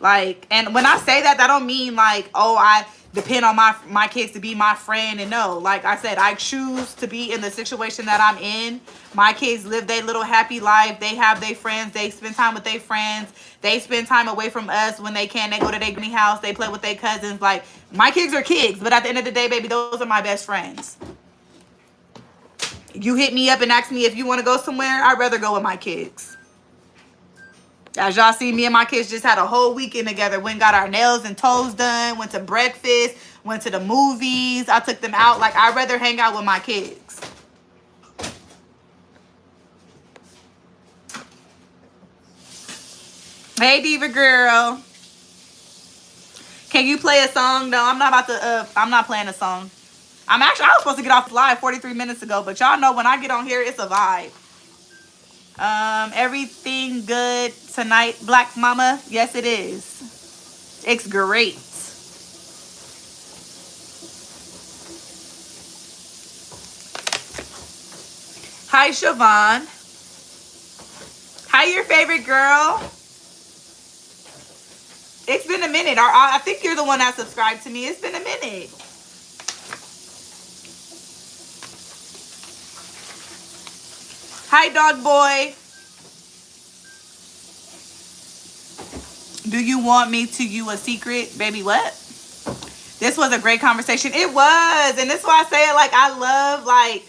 Speaker 2: like, and when I say that, that don't mean like, oh, I depend on my kids to be my friend. And no, like I said, I choose to be in the situation that I'm in. My kids live their little happy life. They have their friends. They spend time with their friends. They spend time away from us when they can. They go to their granny house. They play with their cousins. Like, my kids are kids, but at the end of the day, baby, those are my best friends. You hit me up and ask me if you want to go somewhere, I'd rather go with my kids. As y'all see, me and my kids just had a whole weekend together. Went and got our nails and toes done. Went to breakfast. Went to the movies. I took them out. Like, I'd rather hang out with my kids. Hey, Diva girl. Can you play a song? No, I'm not about to, I'm not playing a song. I was supposed to get off live 43 minutes ago, but y'all know when I get on here, it's a vibe. Everything good tonight, Black Mama? Yes, it is. It's great. Hi, Siobhan. Hi, your favorite girl. It's been a minute. I think you're the one that subscribed to me. It's been a minute. Hi, dog boy. Do you want me to you a secret? Baby, what? This was a great conversation. It was. And this is why I say it, like, I love, like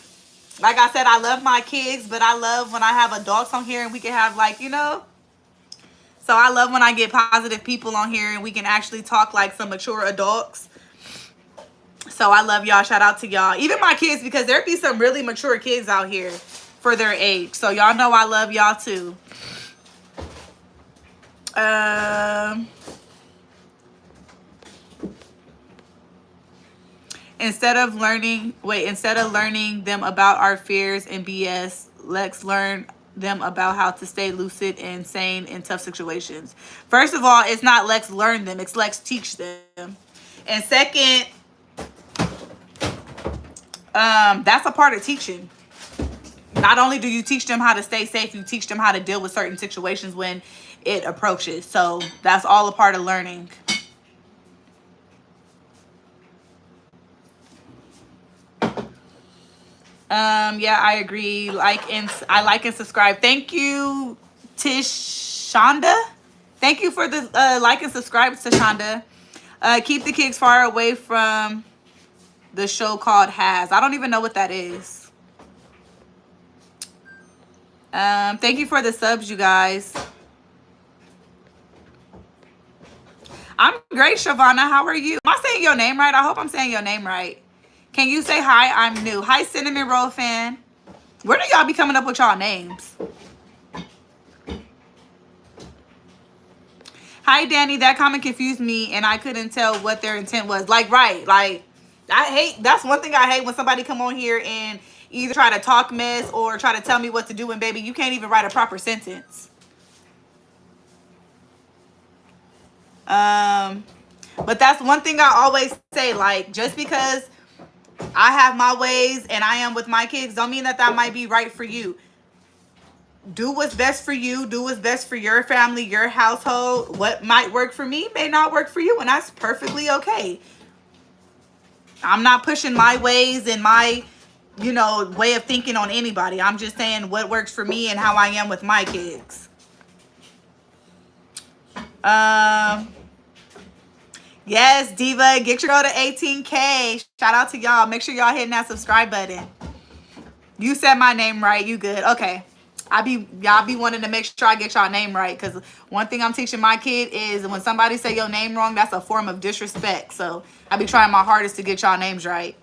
Speaker 2: I said, I love my kids, but I love when I have adults on here and we can have, like, you know. So I love when I get positive people on here and we can actually talk like some mature adults. So I love y'all. Shout out to y'all. Even my kids, because there be some really mature kids out here for their age. So y'all know I love y'all too. Instead of learning them about our fears and BS, let's learn them about how to stay lucid and sane in tough situations. First of all, it's not let's learn them, it's let's teach them. And second, that's a part of teaching. Not only do you teach them how to stay safe, you teach them how to deal with certain situations when it approaches. So that's all a part of learning. Yeah, I agree. I like and subscribe. Thank you, Tishonda. Thank you for the like and subscribe, Tishonda. Keep the kids far away from the show called Has. I don't even know what that is. Thank you for the subs, you guys. I'm great, Shavana. How are you? Am I saying your name right? I hope I'm saying your name right. Can you say hi? I'm new. Hi, Cinnamon Roll Fan. Where do y'all be coming up with y'all names? Hi, Danny. That comment confused me, and I couldn't tell what their intent was. Like, right. Like, that's one thing I hate when somebody come on here and either try to talk mess or try to tell me what to do, and baby, you can't even write a proper sentence. But that's one thing I always say, like, just because I have my ways and I am with my kids don't mean that might be right for you. Do what's best for you. Do what's best for your family, your household. What might work for me may not work for you, and that's perfectly okay. I'm not pushing my ways and my, way of thinking on anybody. I'm just saying what works for me and how I am with my kids. Yes, Diva, get your girl to 18K. Shout out to y'all. Make sure y'all hitting that subscribe button. You said my name right. You good? Okay. Y'all be wanting to make sure I get y'all name right, because one thing I'm teaching my kid is when somebody say your name wrong, that's a form of disrespect. So I be trying my hardest to get y'all names right.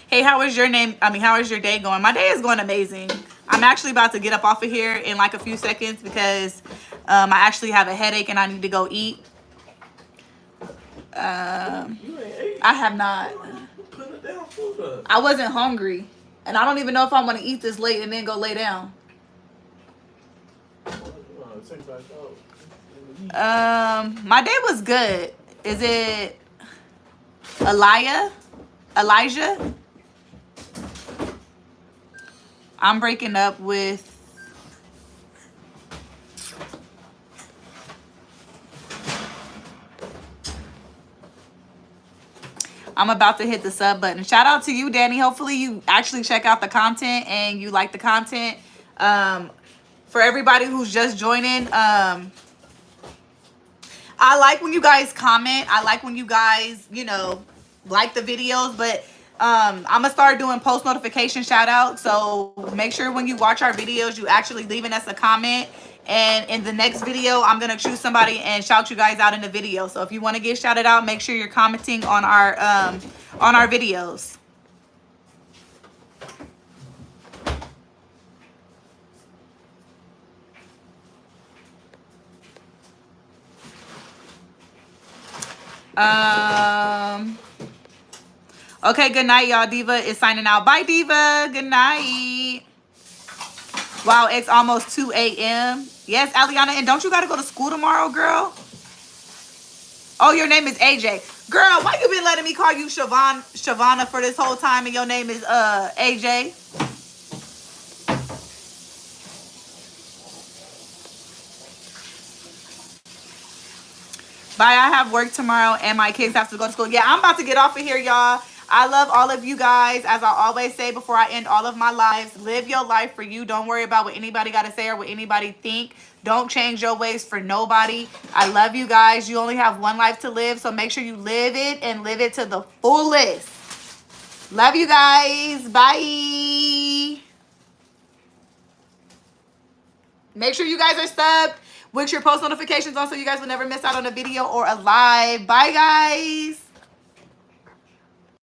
Speaker 2: Hey, how is your day going? My day is going amazing. I'm actually about to get up off of here in like a few seconds because I actually have a headache and I need to go eat. I have not. I wasn't hungry. And I don't even know if I want to eat this late and then go lay down. My day was good. Is it Elijah? I'm breaking up with I'm about to hit the sub button. Shout out to you, Danny. Hopefully you actually check out the content and you like the content. For everybody who's just joining, I like when you guys comment. I like when you guys, like the videos. But I'm going to start doing post notification shout out. So make sure when you watch our videos, you actually leaving us a comment. And in the next video, I'm going to choose somebody and shout you guys out in the video. So if you want to get shouted out, make sure you're commenting on our videos. Okay, good night, y'all. Diva is signing out. Bye, Diva. Good night. Wow, it's almost 2 a.m. Yes, Aliana, and don't you got to go to school tomorrow, girl? Oh, your name is AJ. Girl, why you been letting me call you Shavana for this whole time and your name is AJ? Bye, I have work tomorrow and my kids have to go to school. Yeah, I'm about to get off of here, y'all. I love all of you guys. As I always say before I end all of my lives, live your life for you. Don't worry about what anybody got to say or what anybody think. Don't change your ways for nobody. I love you guys. You only have one life to live, so make sure you live it and live it to the fullest. Love you guys. Bye. Make sure you guys are subbed with your post notifications on so you guys will never miss out on a video or a live. Bye, guys.